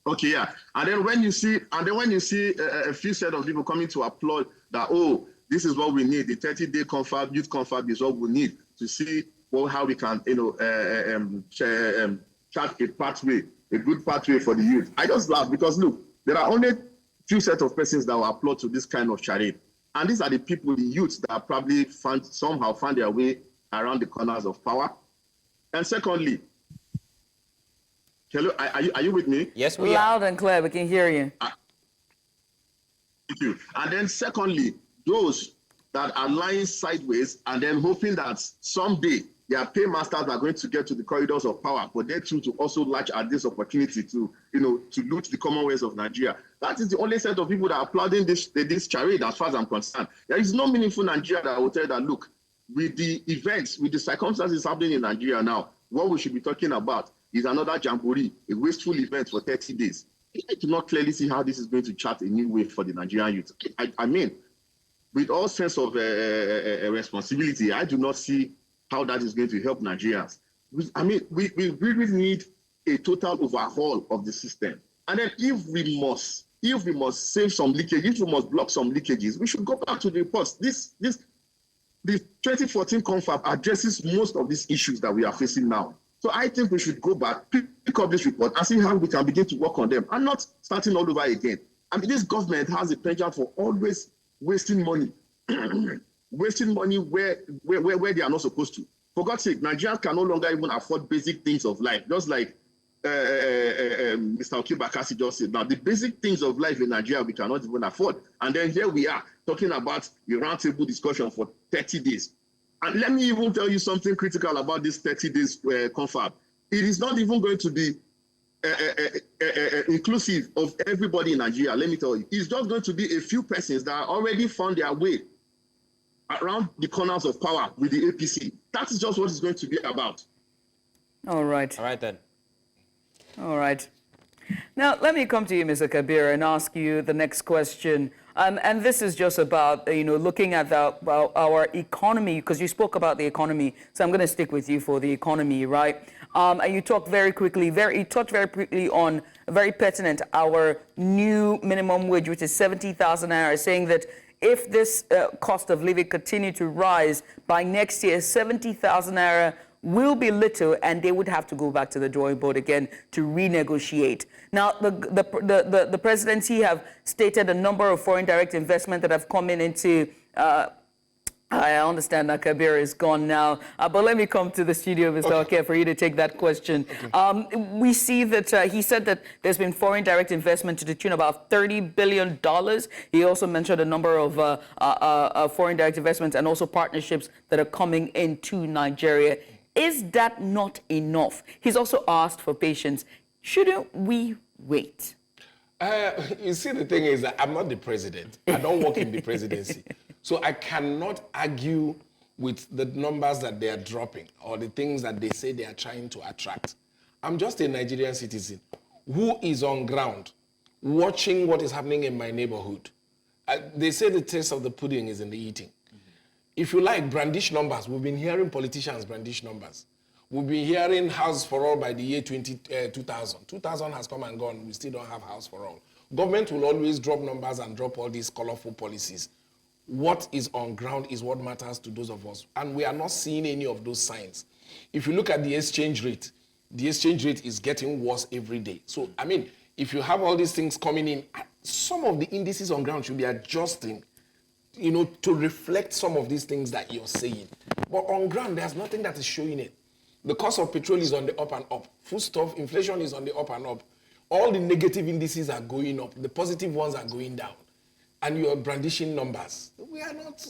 Okay, yeah. And then when you see a few set of people coming to applaud that, oh, this is what we need, the 30-day confab, youth confab is what we need to see how we can, chart a pathway, a good pathway for the youth. I just laugh because, look, there are only few set of persons that will applaud to this kind of charade. And these are the people, the youths, that probably somehow found their way around the corners of power. And secondly, hello, are you with me? Yes, we Loud are. and clear, we can hear you. Thank you. And then secondly, those that are lying sideways and then hoping that someday their paymasters are going to get to the corridors of power, but they too to also latch at this opportunity to, to loot the commonwealth of Nigeria. That is the only set of people that are applauding this charade, as far as I'm concerned. There is no meaningful Nigeria that will tell you that, look, with the events, with the circumstances happening in Nigeria now, what we should be talking about is another jamboree, a wasteful event for 30 days. I do not clearly see how this is going to chart a new way for the Nigerian youth. I mean, with all sense of responsibility, I do not see how that is going to help Nigerians. I mean, we really need a total overhaul of the system. And then if we must save some leakage, if we must block some leakages, we should go back to the reports. The 2014 confab addresses most of these issues that we are facing now. So I think we should go back, pick up this report and see how we can begin to work on them and not starting all over again. I mean, this government has a penchant for always wasting money, wasting money where they are not supposed to. For God's sake, Nigerians can no longer even afford basic things of life, just like Mr. Okibakasi just said. Now, the basic things of life in Nigeria, we cannot even afford. And then here we are talking about a roundtable discussion for 30 days. And let me even tell you something critical about this 30 days confab. It is not even going to be inclusive of everybody in Nigeria, let me tell you. It's just going to be a few persons that already found their way around the corners of power with the APC. That is just what it's going to be about. All right. All right, then. All right. Now, let me come to you, Mr. Kabir, and ask you the next question. And this is just about, looking at our economy, because you spoke about the economy. So I'm going to stick with you for the economy, right? And you talked very quickly on, very pertinent, our new minimum wage, which is 70,000 naira, saying that if this cost of living continue to rise by next year, 70,000 naira will be little, and they would have to go back to the drawing board again to renegotiate. Now, the presidency have stated a number of foreign direct investment that have come into. I understand that Kabir is gone now, but let me come to the studio, Mr. Oke, for you to take that question. Okay. We see that he said that there's been foreign direct investment to the tune of about $30 billion. He also mentioned a number of foreign direct investments and also partnerships that are coming into Nigeria. Is that not enough? He's also asked for patience. Shouldn't we wait? You see, the thing is that I'm not the president. I don't work in the presidency. So I cannot argue with the numbers that they are dropping or the things that they say they are trying to attract. I'm just a Nigerian citizen who is on ground watching what is happening in my neighborhood. They say the taste of the pudding is in the eating. If you like, brandish numbers. We've been hearing politicians brandish numbers. We've been hearing house for all by the year 2000. 2000 has come and gone. We still don't have house for all. Government will always drop numbers and drop all these colorful policies. What is on ground is what matters to those of us. And we are not seeing any of those signs. If you look at the exchange rate is getting worse every day. So, I mean, if you have all these things coming in, some of the indices on ground should be adjusting, to reflect some of these things that you're saying. But on ground, there's nothing that is showing it. The cost of petrol is on the up and up. Foodstuff, inflation is on the up and up. all the negative indices are going up, the positive ones are going down, and you are brandishing numbers. We are not,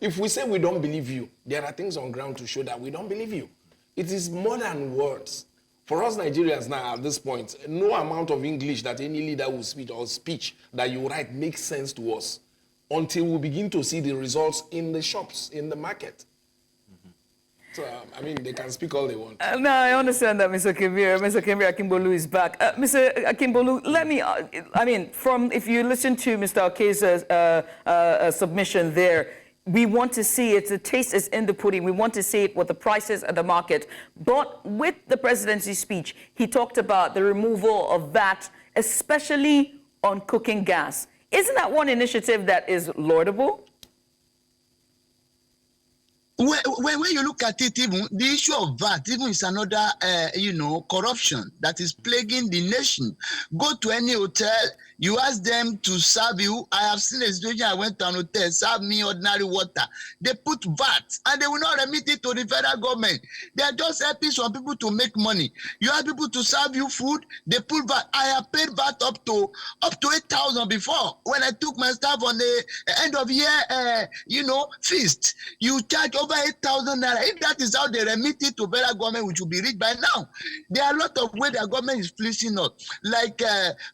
if we say we don't believe you, there are things on ground to show that we don't believe you. It is more than words. For us Nigerians now at this point, no amount of English that any leader will speak or speech that you write makes sense to us until we begin to see the results in the shops, in the market. So, they can speak all they want. No, I understand that, Mr. Kivir. Mr. Kivir Akimbolu is back. Mr. Akimbolu, let me, if you listen to Mr. Oke's submission there, we want to see it, the taste is in the pudding. We want to see it with the prices at the market. But with the presidency speech, he talked about the removal of VAT, especially on cooking gas. Isn't that one initiative that is laudable? When you look at it, even the issue of VAT, even is another, corruption that is plaguing the nation. Go to any hotel, you ask them to serve you. I have seen a situation, I went to an hotel, serve me ordinary water. They put VAT and they will not remit it to the federal government. They are just helping some people to make money. You ask people to serve you food, they put VAT. I have paid VAT up to 8,000 before. When I took my staff on the end of year, feast, you charge over 8,000 naira. If that is how they remit it to federal government, which will be rich by now. There are a lot of ways the government is fleecing us. Like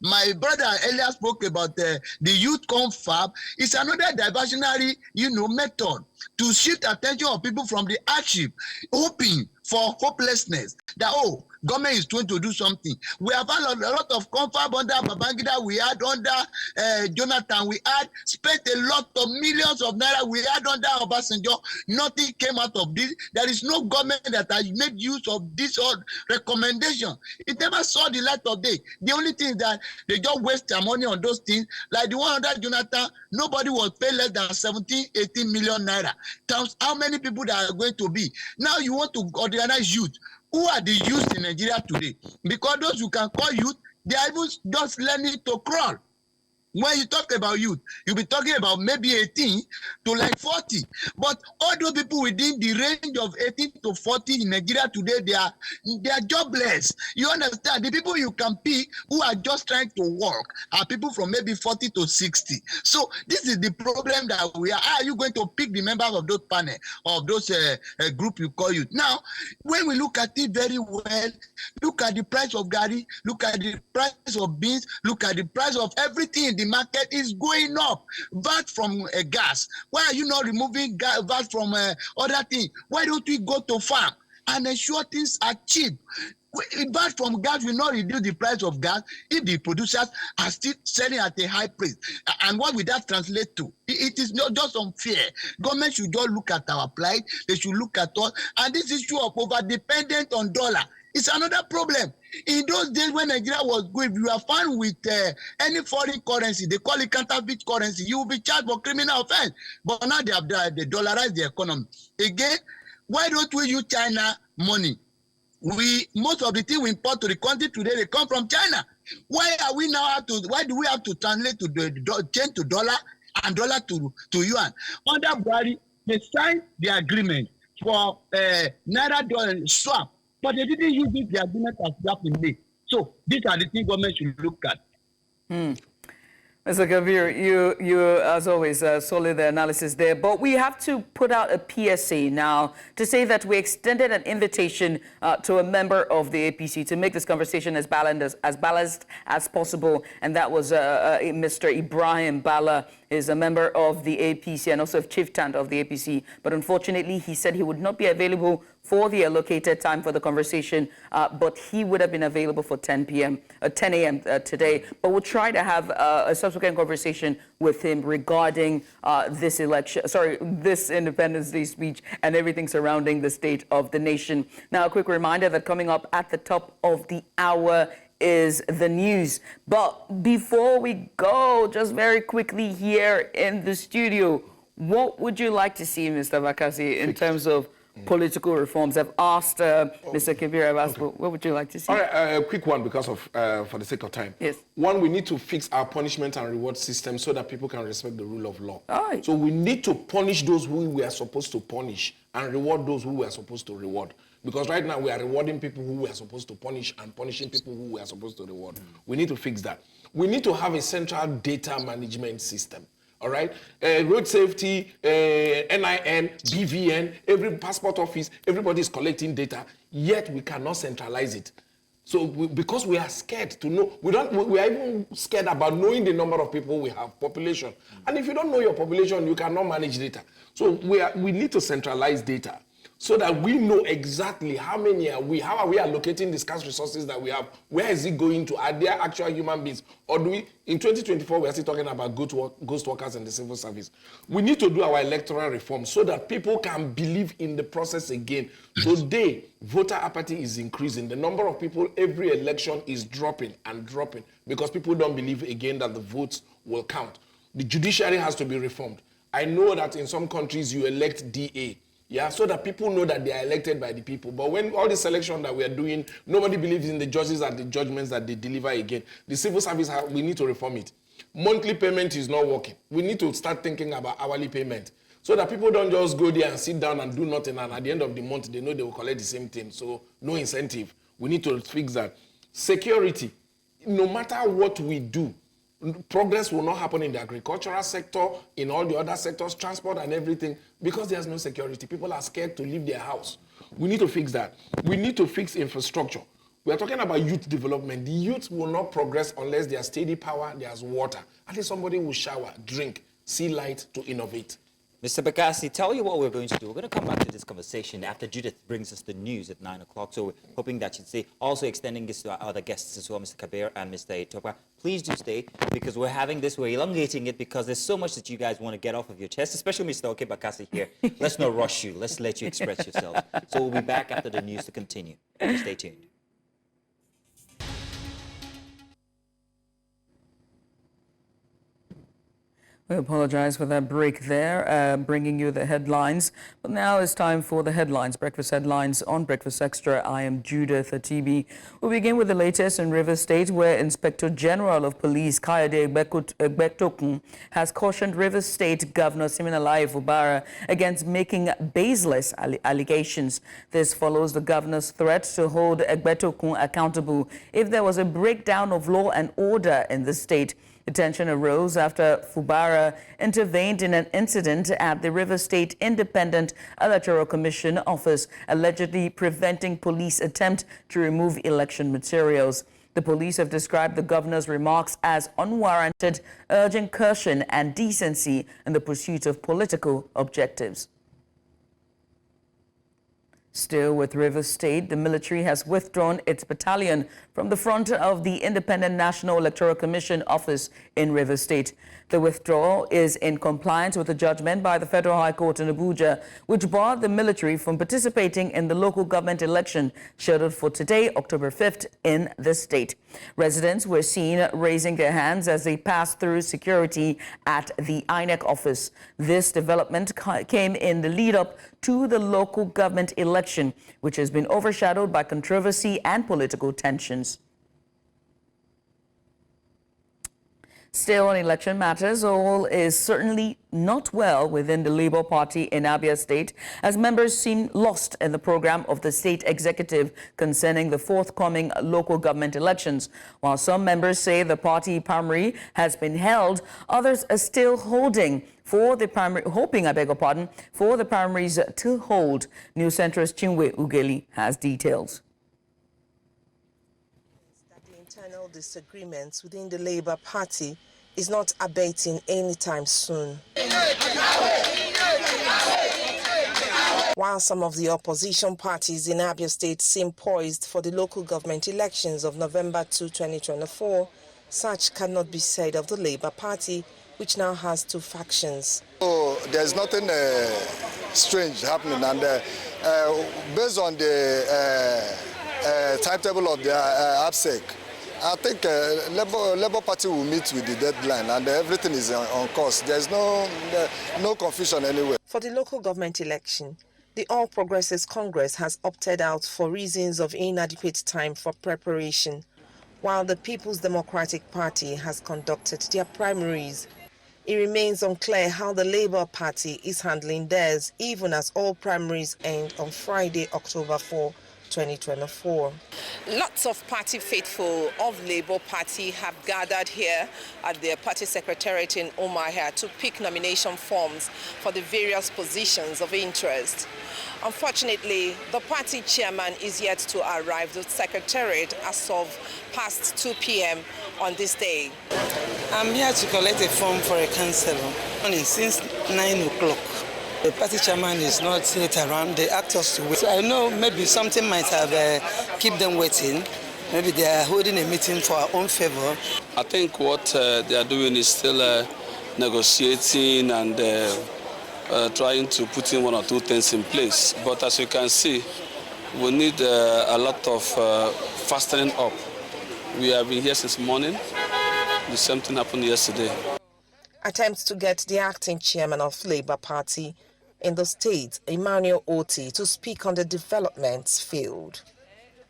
my brother earlier spoke about the youth confab. It's another diversionary, method to shift attention of people from the hardship, hoping for hopelessness. That, government is trying to do something. We have had a lot of confab under Babangida, we had under Jonathan, we had spent a lot of millions of naira, we had under Obasanjo. Nothing came out of this. There is no government that has made use of this recommendation. It never saw the light of day. The only thing is that they just waste their money on those things. Like the one under Jonathan, nobody was paid less than 17, 18 million naira. Times how many people that are going to be. Now you want to organize youth. Who are the youth in Nigeria today? Because those who can call youth, they are even just learning to crawl. When you talk about youth, you'll be talking about maybe 18 to like 40. But all those people within the range of 18 to 40 in Nigeria today, they are jobless. You understand? The people you can pick who are just trying to work are people from maybe 40 to 60. So this is the problem that we are. How are you going to pick the members of those panel, of those group you call youth? Now, when we look at it very well, look at the price of Gari, look at the price of beans, look at the price of everything. The market is going up. VAT from gas. Why are you not removing VAT from other things? Why don't we go to farm and ensure things are cheap? VAT from gas will not reduce the price of gas if the producers are still selling at a high price. And what will that translate to? It is not just unfair. Government should just look at our plight. They should look at us. And this issue of over-dependent on dollar is another problem. In those days when Nigeria was good, if you are found with any foreign currency, they call it counterfeit currency, you will be charged for criminal offense. But now they dollarized the economy. Again, why don't we use China money? Most of the things we import to the country today, they come from China. Why do we have to translate to change to dollar and dollar to yuan? Under Buhari, they signed the agreement for naira dollar swap. But they didn't use the agreement as swap in May. So these are the things government should look at. Mr. Kavir, you as always, solid analysis there. But we have to put out a PSA now to say that we extended an invitation to a member of the APC to make this conversation as balanced as possible. And that was Mr. Ibrahim Bala, is a member of the APC and also chieftain of the APC. But unfortunately, he said he would not be available for the allocated time for the conversation, but he would have been available for 10 a.m. Today. But we'll try to have a subsequent conversation with him regarding this Independence Day speech and everything surrounding the state of the nation. Now, a quick reminder that coming up at the top of the hour is the news. But before we go, just very quickly here in the studio, what would you like to see, Mr. Vakasi, in terms of political reforms? I've asked Mr. Kibir, I've asked, what would you like to see? All right, a quick one because of, for the sake of time. Yes. One, we need to fix our punishment and reward system so that people can respect the rule of law. Aye. So we need to punish those who we are supposed to punish and reward those who we are supposed to reward. Because right now we are rewarding people who we are supposed to punish and punishing people who we are supposed to reward. We need to fix that. We need to have a central data management system. All right, road safety, NIN, BVN, every passport office, everybody is collecting data, yet we cannot centralize it. So because we are scared to know, we are even scared about knowing the number of people we have, population. And if you don't know your population, you cannot manage data. So we need to centralize data so that we know exactly how many are we, how are we allocating the scarce resources that we have, where is it going to, are there actual human beings, or do we, in 2024, we are still talking about ghost workers in the civil service. We need to do our electoral reform so that people can believe in the process again. Today, voter apathy is increasing. The number of people every election is dropping and dropping because people don't believe again that the votes will count. The judiciary has to be reformed. I know that in some countries you elect DA, yeah, so that people know that they are elected by the people. But when all the selection that we are doing, nobody believes in the judges and the judgments that they deliver again. The civil service, we need to reform it. Monthly payment is not working. We need to start thinking about hourly payment so that people don't just go there and sit down and do nothing, and at the end of the month, they know they will collect the same thing. So no incentive. We need to fix that. Security. No matter what we do, progress will not happen in the agricultural sector, in all the other sectors, transport and everything, because there's no security. People are scared to leave their house. We need to fix that. We need to fix infrastructure. We are talking about youth development. The youth will not progress unless there's steady power, there's water. At least somebody will shower, drink, see light to innovate. Mr. Bakassi, tell you what we're going to do. We're going to come back to this conversation after Judith brings us the news at 9 o'clock. So we're hoping that you'd stay. Also extending this to our other guests as well, Mr. Kabir and Mr. Etopa. Please do stay because we're having this, we're elongating it because there's so much that you guys want to get off of your chest, especially Mr. Oke Bakassi here. Let's not rush you. Let's let you express yourself. So we'll be back after the news to continue. Stay tuned. We apologize for that break there, bringing you the headlines. But now it's time for the headlines, breakfast headlines on Breakfast Extra. I am Judith Atibi. We'll begin with the latest in Rivers State, where Inspector General of Police Kayode Egbetokun has cautioned Rivers State Governor Siminalayi Fubara against making baseless allegations. This follows the governor's threat to hold Egbetokun accountable if there was a breakdown of law and order in the state. The tension arose after Fubara intervened in an incident at the Rivers State Independent Electoral Commission office, allegedly preventing police attempt to remove election materials. The police have described the governor's remarks as unwarranted, urging caution and decency in the pursuit of political objectives. Still with Rivers State, the military has withdrawn its battalion from the front of the Independent National Electoral Commission office in Rivers State. The withdrawal is in compliance with a judgment by the Federal High Court in Abuja, which barred the military from participating in the local government election scheduled for today, October 5th, in the state. Residents were seen raising their hands as they passed through security at the INEC office. This development came in the lead-up to the local government election, which has been overshadowed by controversy and political tensions. Still on election matters, all is certainly not well within the Labour Party in Abia State, as members seem lost in the program of the state executive concerning the forthcoming local government elections. While some members say the party primary has been held, others are still hoping for the primaries to hold. News centrist Chinwe Ugeli has details. The internal disagreements within the Labour Party is not abating anytime soon. While some of the opposition parties in Abia State seem poised for the local government elections of November 2, 2024, such cannot be said of the Labour Party, which now has two factions. So there's nothing strange happening, and based on the timetable of the APSEC, I think Labour Party will meet with the deadline, and everything is on course. There's no confusion anywhere. For the local government election, the All Progressives Congress has opted out for reasons of inadequate time for preparation, while the People's Democratic Party has conducted their primaries. It remains unclear how the Labour Party is handling theirs, even as all primaries end on Friday, October 4, 2024. Lots of party faithful of Labour Party have gathered here at their party secretariat in Umuahia to pick nomination forms for the various positions of interest. Unfortunately, the party chairman is yet to arrive at the secretariat as of past 2 p.m. on this day. I'm here to collect a form for a councillor since 9 o'clock. The party chairman is not yet around. They asked us to wait. So I know maybe something might have kept them waiting. Maybe they are holding a meeting for our own favor. I think what they are doing is still negotiating and trying to put in one or two things in place. But as you can see, we need a lot of fastening up. We have been here since morning. The same thing happened yesterday. Attempts to get the acting chairman of Labour Party in the state, Emmanuel Oti, to speak on the developments failed.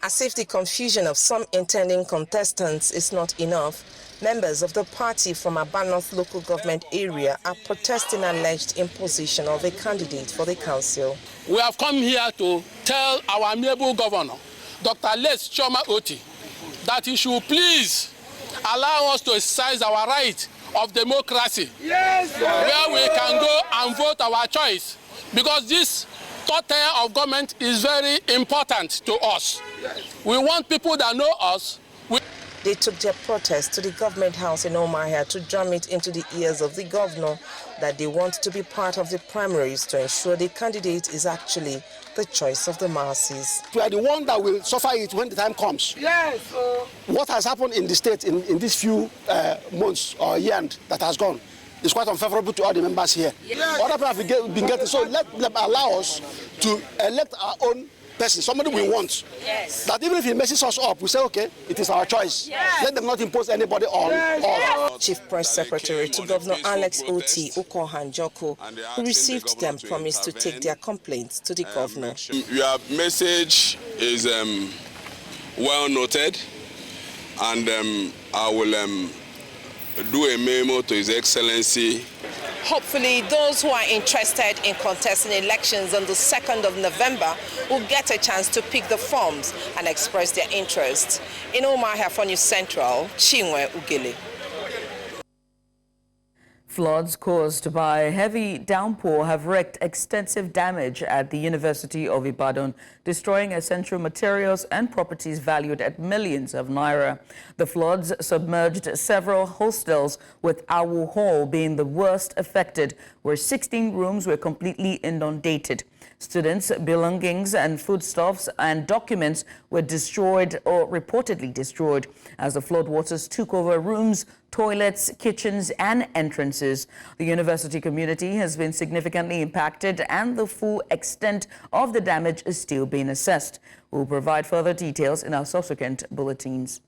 As if the confusion of some intending contestants is not enough, members of the party from Abia North local government area are protesting alleged imposition of a candidate for the council. We have come here to tell our amiable governor, Dr. Les Choma Oti, that he should please allow us to exercise our right of democracy, where we can go and vote our choice, because this third tier of government is very important to us. We want people that know us. They took their protest to the government house in Umuahia to drum it into the ears of the governor that they want to be part of the primaries to ensure the candidate is actually the choice of the masses. We are the one that will suffer it when the time comes. Yes. What has happened in the state in these few months or year that has gone is quite unfavorable to all the members here. Yes. Other people have been getting, so let them allow us to elect our own person, somebody we want. Yes. That even if he messes us up, we say, okay, it is our choice. Yes. Let them not impose anybody on us. Chief Press Secretary to Governor Alex Oti Ukohanjoko, who received them, promised to take their complaints to the governor. Your message is well noted, and I will do a memo to His Excellency. Hopefully, those who are interested in contesting elections on the 2nd of November will get a chance to pick the forms and express their interest. In Umuahia for News Central, Chinwe Ugele. Floods caused by heavy downpour have wreaked extensive damage at the University of Ibadan, destroying essential materials and properties valued at millions of naira. The floods submerged several hostels, with Awu Hall being the worst affected, where 16 rooms were completely inundated. Students' belongings and foodstuffs and documents were destroyed or reportedly destroyed as the floodwaters took over rooms, toilets, kitchens, and entrances. The university community has been significantly impacted, and the full extent of the damage is still being assessed. We'll provide further details in our subsequent bulletins.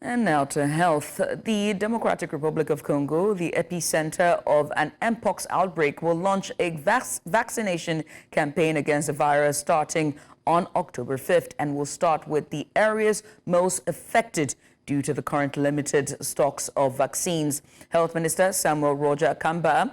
And now to health. The Democratic Republic of Congo, the epicenter of an mpox outbreak, will launch a vaccination campaign against the virus starting on October 5th and will start with the areas most affected due to the current limited stocks of vaccines. Health Minister Samuel Roger Kamba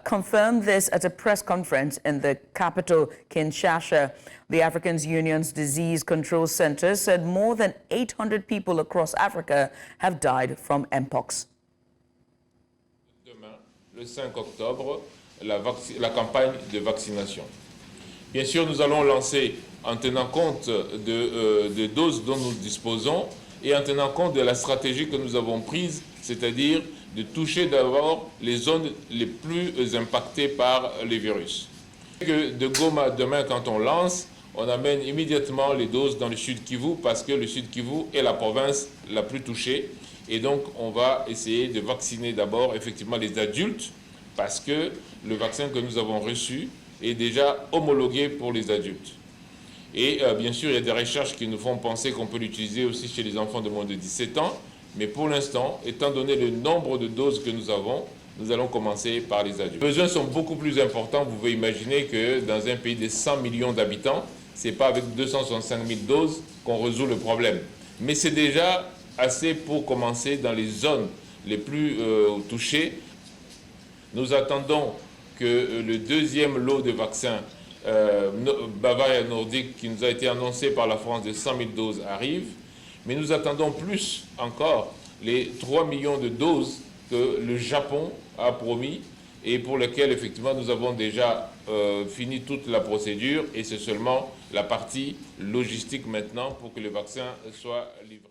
confirmed this at a press conference in the capital, Kinshasa. The African Union's Disease Control Center said more than 800 people across Africa have died from mpox. Demain, le 5 octobre, la campagne de vaccination. Bien sûr, nous allons lancer en tenant compte de doses dont nous disposons et en tenant compte de la stratégie que nous avons prise, c'est-à-dire de toucher d'abord les zones les plus impactées par les virus. De Goma, demain, quand on lance, on amène immédiatement les doses dans le Sud Kivu parce que le Sud Kivu est la province la plus touchée. Et donc, on va essayer de vacciner d'abord effectivement les adultes parce que le vaccin que nous avons reçu est déjà homologué pour les adultes. Et bien sûr, il y a des recherches qui nous font penser qu'on peut l'utiliser aussi chez les enfants de moins de 17 ans. Mais pour l'instant, étant donné le nombre de doses que nous avons, nous allons commencer par les adultes. Les besoins sont beaucoup plus importants. Vous pouvez imaginer que dans un pays de 100 millions d'habitants, ce n'est pas avec 265 000 doses qu'on résout le problème. Mais c'est déjà assez pour commencer dans les zones les plus touchées. Nous attendons que le deuxième lot de vaccins Bavaria nordique qui nous a été annoncé par la France de 100 000 doses arrive. Mais nous attendons plus encore les 3 millions de doses que le Japon a promis et pour lesquelles effectivement nous avons déjà fini toute la procédure et c'est seulement la partie logistique maintenant pour que le vaccin soit livré.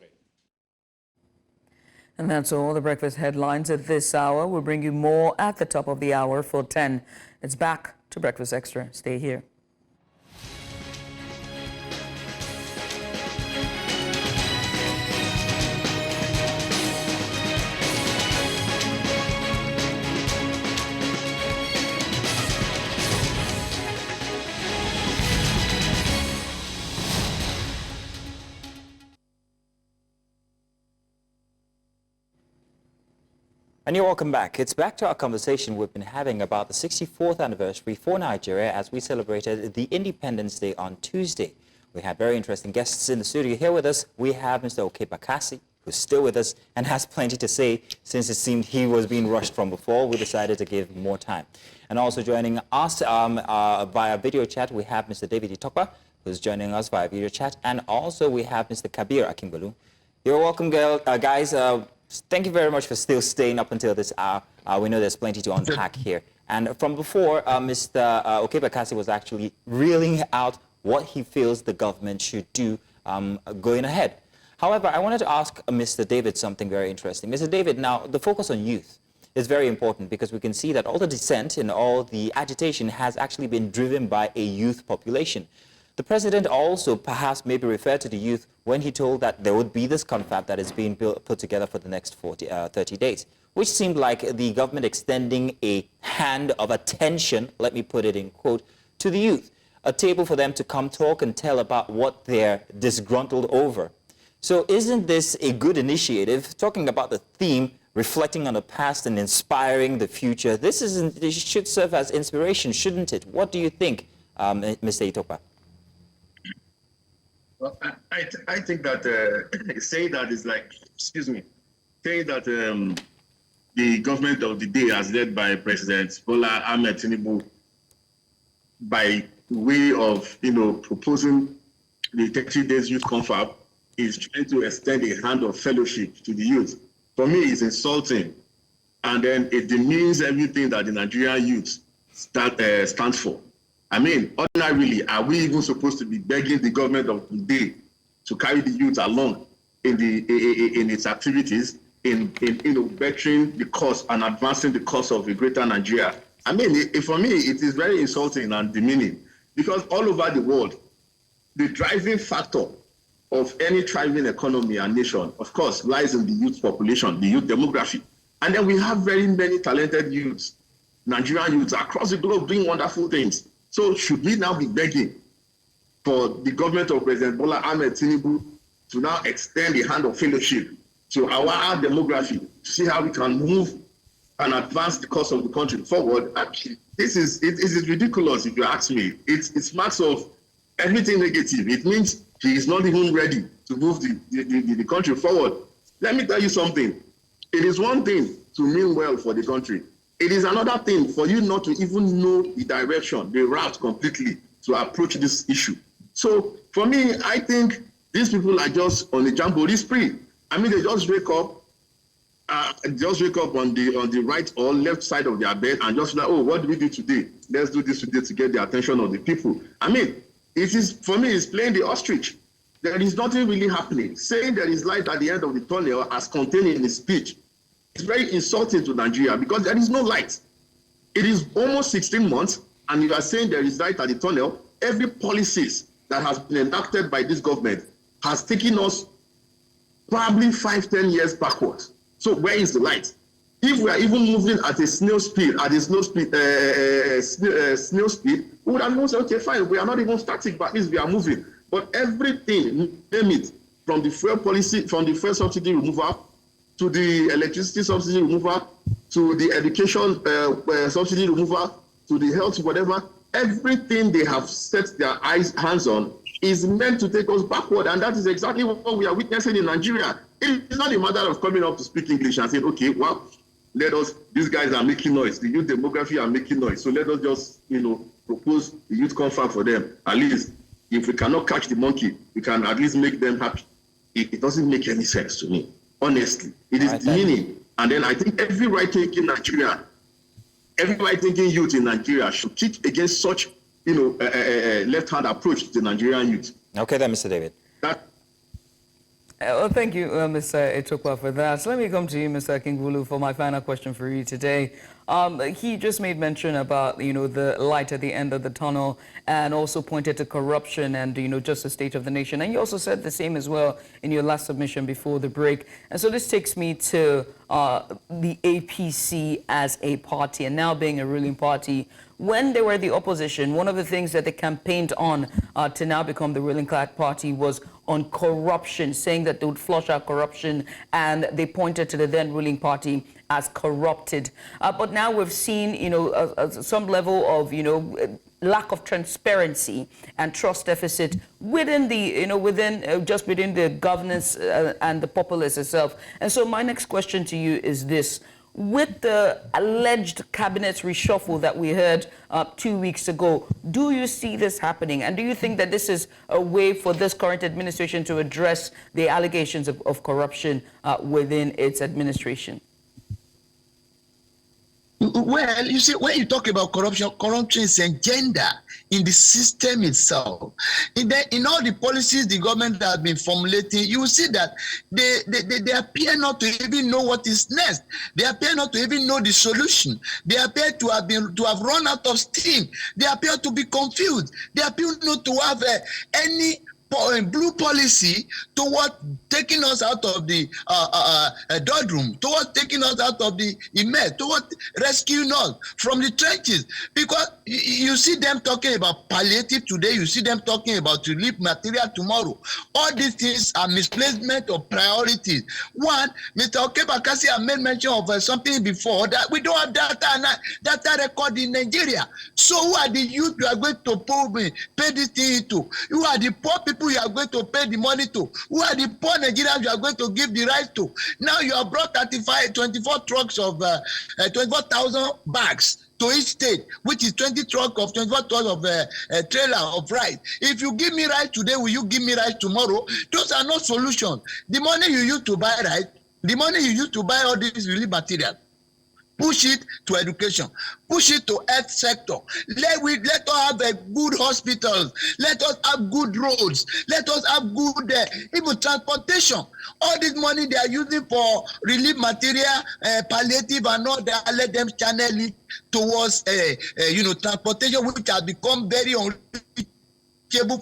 And that's all the breakfast headlines at this hour. We'll bring you more at the top of the hour for 10. It's back to Breakfast Extra. Stay here. And you're welcome back. It's back to our conversation we've been having about the 64th anniversary for Nigeria as we celebrated the Independence Day on Tuesday. We have very interesting guests in the studio here with us. We have Mr. Okebakasi, who's still with us and has plenty to say. Since it seemed he was being rushed from before, we decided to give more time. And also joining us via video chat, we have Mr. David Itokpa, who's joining us via video chat. And also we have Mr. Kabir Akingbalu. You're welcome, guys. Thank you very much for still staying up until this hour. We know there's plenty to unpack here. And from before, Mr. Okebakasi was actually reeling out what he feels the government should do going ahead. However, I wanted to ask Mr. David something very interesting. Mr. David, now the focus on youth is very important because we can see that all the dissent and all the agitation has actually been driven by a youth population. The president also perhaps maybe referred to the youth when he told that there would be this confab that is being put together for the next 30 days, which seemed like the government extending a hand of attention, let me put it in quote, to the youth, a table for them to come talk and tell about what they're disgruntled over. So isn't this a good initiative, talking about the theme, reflecting on the past and inspiring the future? This should serve as inspiration, shouldn't it? What do you think, Mr. Itopa? Well, I think that saying that is like, saying that the government of the day as led by President Bola Ahmed Tinubu by way of, proposing the 30 days youth confab is trying to extend a hand of fellowship to the youth. For me, it's insulting. And then it demeans everything that the Nigerian youth stands for. I mean, ordinarily, are we even supposed to be begging the government of today to carry the youth along in its activities, in bettering the cause and advancing the cause of a greater Nigeria? I mean, for me, it is very insulting and demeaning because all over the world, the driving factor of any thriving economy and nation, of course, lies in the youth population, the youth demography. And then we have very many talented youths, Nigerian youths across the globe doing wonderful things. So should we now be begging for the government of President Bola Ahmed Tinubu to now extend the hand of fellowship to our demography to see how we can move and advance the cause of the country forward? This is ridiculous if you ask me. It's marks of everything negative. It means he is not even ready to move the country forward. Let me tell you something. It is one thing to mean well for the country. It is another thing for you not to even know the direction, the route completely to approach this issue. So for me, I think these people are just on a jamboree spree. I mean, they just wake up on the right or left side of their bed and just like, oh, what do we do today? Let's do this today to get the attention of the people. I mean, it is, for me, it's playing the ostrich. There is nothing really happening. Saying there is light at the end of the tunnel as contained in his speech, it's very insulting to Nigeria because there is no light. It is almost 16 months, and you are saying there is light at the tunnel. Every policies that has been enacted by this government has taken us probably 5-10 years backwards. So where is the light? If we are even moving at a snail speed, we would have even said, okay, fine, we are not even static, but at least we are moving. But everything, name it, from the fuel policy, from the fuel subsidy removal, to the electricity subsidy removal, to the education subsidy removal, to the health, whatever, everything they have set their hands on is meant to take us backward. And that is exactly what we are witnessing in Nigeria. It's not a matter of coming up to speak English and saying, okay, well, these guys are making noise. The youth demography are making noise. So let us just, propose the youth confab for them. At least, if we cannot catch the monkey, we can at least make them happy. It doesn't make any sense to me, honestly. It is demeaning. And then I think every right-thinking Nigerian, every right-thinking youth in Nigeria should kick against such, left-hand approach to the Nigerian youth. Okay, then, Mr. David. Well, thank you, Mr. Etokwa, for that. So let me come to you, Mr. Kingbulu, for my final question for you today. He just made mention about, the light at the end of the tunnel, and also pointed to corruption and, just the state of the nation. And you also said the same as well in your last submission before the break. And so this takes me to the APC as a party, and now being a ruling party. When they were the opposition, one of the things that they campaigned on to now become the ruling party was on corruption, saying that they would flush out corruption, and they pointed to the then ruling party as corrupted. But now we've seen, some level of, lack of transparency and trust deficit within the, within the governance and the populace itself. And so my next question to you is this. With the alleged cabinet reshuffle that we heard 2 weeks ago, do you see this happening? And do you think that this is a way for this current administration to address the allegations of corruption within its administration? Well, you see, when you talk about corruption, corruption is agenda in the system itself. In all the policies the government has been formulating, you will see that they appear not to even know what is next. They appear not to even know the solution. They appear to have run out of steam. They appear to be confused. They appear not to have any blue policy toward taking us out of the doldrum, toward taking us out of the INEC, toward rescuing us from the trenches. Because you see them talking about palliative today, you see them talking about relief material tomorrow. All these things are misplacement of priorities. One, Mr. Okebakasi had made mention of something before, that we don't have data record in Nigeria. So who are the youth you are going to pay this thing to? Who are the poor people you are going to pay the money to? Who are the poor Nigerians you are going to give the right to? Now you have brought 24 trucks of 24,000 bags to each state, which is 20 trucks of 24 tons of trailer of rice. If you give me rice today, will you give me rice tomorrow? Those are not solutions. The money you use to buy rice, the money you use to buy all these relief materials, push it to education, push it to health sector. Let us have good hospitals. Let us have good roads. Let us have good even transportation. All this money they are using for relief material, palliative and all that, let them channel it towards transportation, which has become very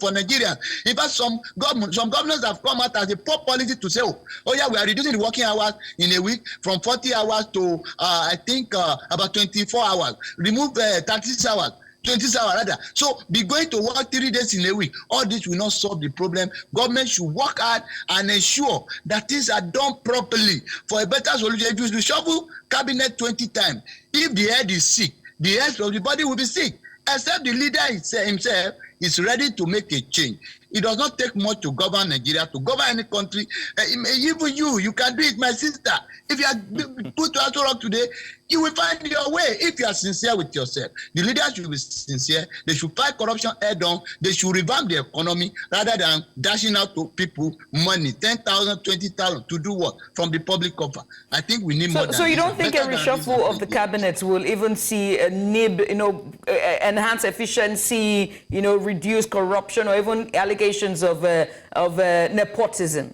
for Nigerians. In fact, some governors have come out as a poor policy to say, oh yeah, we are reducing the working hours in a week from 40 hours to I think about 24 hours. Remove 36 hours. 26 hours rather. So be going to work 3 days in a week. All this will not solve the problem. Government should work hard and ensure that things are done properly for a better solution. If you reshuffle cabinet 20 times, if the head is sick, the rest of the body will be sick. Except the leader himself is ready to make a change. It does not take much to govern Nigeria, to govern any country. Even you can do it, my sister. If you are put to Aso Rock today, you will find your way if you are sincere with yourself. The leaders should be sincere. They should fight corruption head on. They should revamp the economy rather than dashing out to people money, 10,000, 20,000 to do what? From the public cover. I think we need more than So you this. don't think a reshuffle of the cabinet will even see a NIB, enhance efficiency, reduce corruption, or even allegations of nepotism?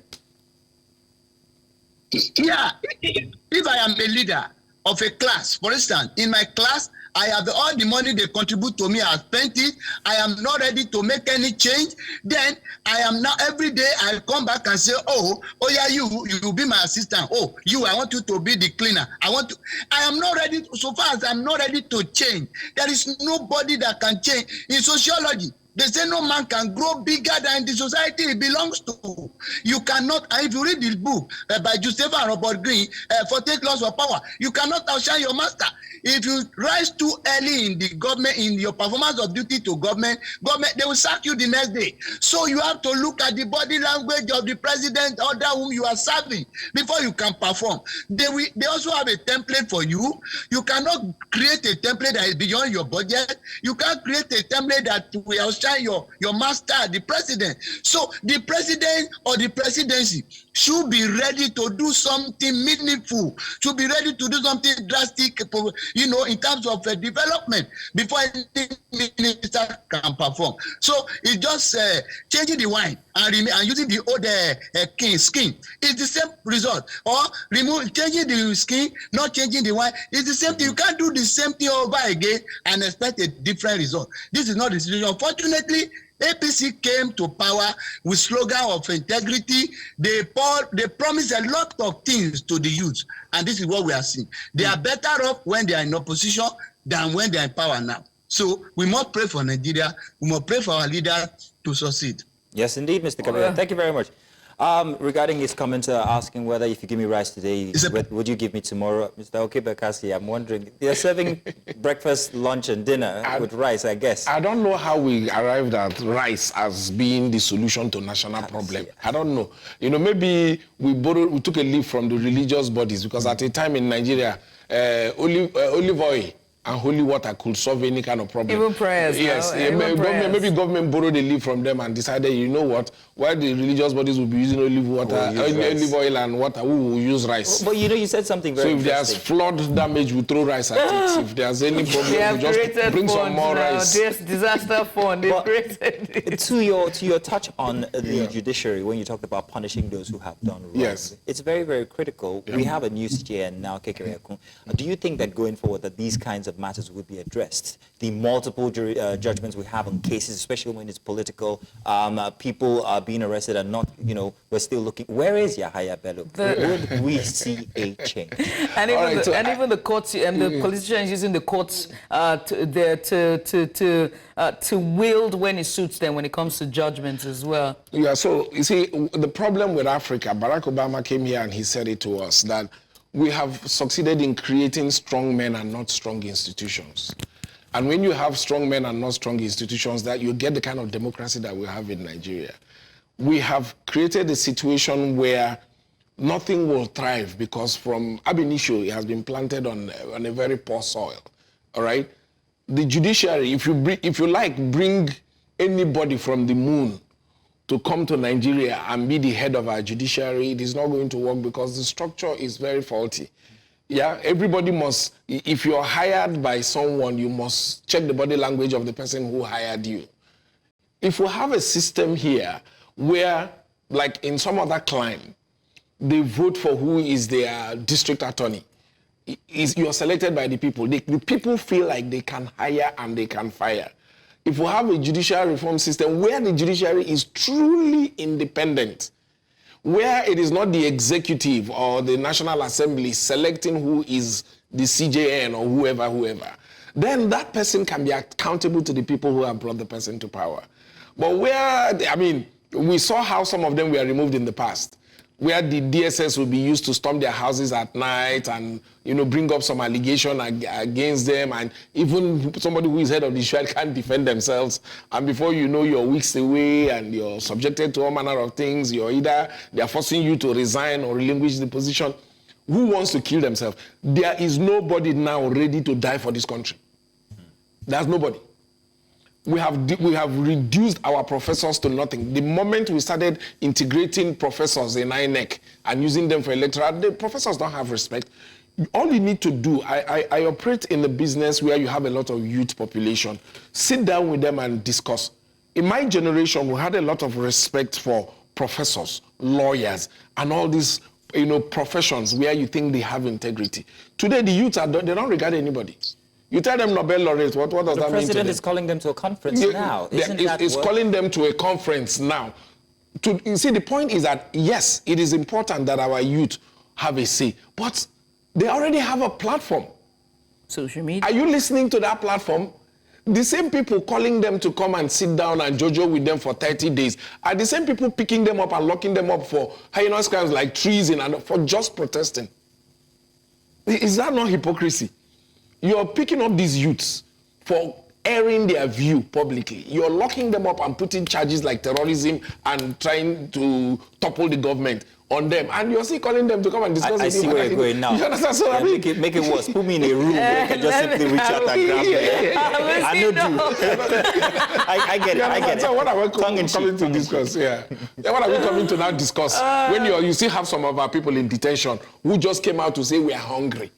Yeah, if I am a leader of a class, for instance, in my class, I have all the money they contribute to me, I spent it, I am not ready to make any change, then I am now, every day I come back and say, oh yeah, you be my assistant, I want you to be the cleaner, I am not ready, so far as I'm not ready to change, there is nobody that can change. In sociology, They say no man can grow bigger than the society he belongs to. You cannot, and if you read this book by Joseph and Robert Greene, 48 Laws of Power, you cannot outshine your master. If you rise too early in the government, in your performance of duty to government, they will sack you the next day. So you have to look at the body language of the president or that whom you are serving before you can perform. They also have a template for you. You cannot create a template that is beyond your budget. You can't create a template that will outshine your master, the president. So the president or the presidency should be ready to do something meaningful, should be ready to do something drastic, in terms of development before any minister can perform. So it's just changing the wine and using the old skin. It's the same result. Or changing the skin, not changing the wine. It's the same thing. You can't do the same thing over again and expect a different result. This is not the situation. Unfortunately, APC came to power with slogan of integrity. They promise a lot of things to the youth, and this is what we are seeing. They are better off when they are in opposition than when they are in power now. So we must pray for Nigeria. We must pray for our leaders to succeed. Yes, indeed, Mr. Kabila. Thank you very much. Regarding his comments asking whether if you give me rice today, would you give me tomorrow? Mr. Okebekasi, I'm wondering, they're serving breakfast, lunch, and dinner with rice, I guess. I don't know how we arrived at rice as being the solution to national problem. I don't know. Maybe we took a leaf from the religious bodies, because at a time in Nigeria, olive oil and holy water could solve any kind of problem. Even prayers. Yes, maybe government borrowed a leaf from them and decided, you know what, why the religious bodies will be using olive oil and water, we will use rice. But you said something very interesting. So if there's flood damage, we throw rice at it. If there's any problem, we just bring some more rice. There's disaster fund. To your touch on the judiciary, when you talked about punishing those who have done wrong, it's very, very critical. We have a new CJN now, Kekere Akun. Do you think that going forward that these kinds of matters would be addressed? The multiple judgments we have on cases, especially when it's political, people are being arrested and not, we're still looking. Where is Yahaya Bello? Would we see a change? And even the courts and the politicians using the courts to wield when it suits them when it comes to judgments as well. Yeah, so you see, the problem with Africa, Barack Obama came here and he said it to us, that we have succeeded in creating strong men and not strong institutions. And when you have strong men and not strong institutions, that you get the kind of democracy that we have in Nigeria. We have created a situation where nothing will thrive because from ab initio, it has been planted on a very poor soil, all right? The judiciary, if you like, bring anybody from the moon to come to Nigeria and be the head of our judiciary, it is not going to work because the structure is very faulty. Yeah, everybody must, if you're hired by someone, you must check the body language of the person who hired you. If we have a system here where, like in some other clime, they vote for who is their district attorney, you're selected by the people. The people feel like they can hire and they can fire. If we have a judicial reform system where the judiciary is truly independent, where it is not the executive or the National Assembly selecting who is the CJN or whoever, then that person can be accountable to the people who have brought the person to power. But we saw how some of them were removed in the past, where the DSS will be used to storm their houses at night and, bring up some allegation against them, and even somebody who is head of the judiciary can't defend themselves. And before you know, you're weeks away and you're subjected to all manner of things. They're forcing you to resign or relinquish the position. Who wants to kill themselves? There is nobody now ready to die for this country. There's nobody. We have reduced our professors to nothing. The moment we started integrating professors in INEC and using them for electoral, the professors don't have respect. All you need to do, I operate in the business where you have a lot of youth population. Sit down with them and discuss. In my generation, we had a lot of respect for professors, lawyers, and all these professions where you think they have integrity. Today, the youth, they don't regard anybody. You tell them Nobel laureates, what does that mean to them? The president is calling them to a conference now. He's calling them to a conference now. You see, the point is that, yes, it is important that our youth have a say, but they already have a platform. Social media. Are you listening to that platform? The same people calling them to come and sit down and jojo with them for 30 days are the same people picking them up and locking them up for heinous crimes like treason and for just protesting. Is that not hypocrisy? You're picking up these youths for airing their view publicly. You're locking them up and putting charges like terrorism and trying to topple the government on them, and you're still calling them to come and discuss. I see where you're going now. You understand? So I mean, make it worse. Put me in a room where I can just simply reach out and grab me. I know you. I get it. I get it. So what are we coming to discuss? Yeah. What are we coming to now discuss? When you still have some of our people in detention who just came out to say we are hungry.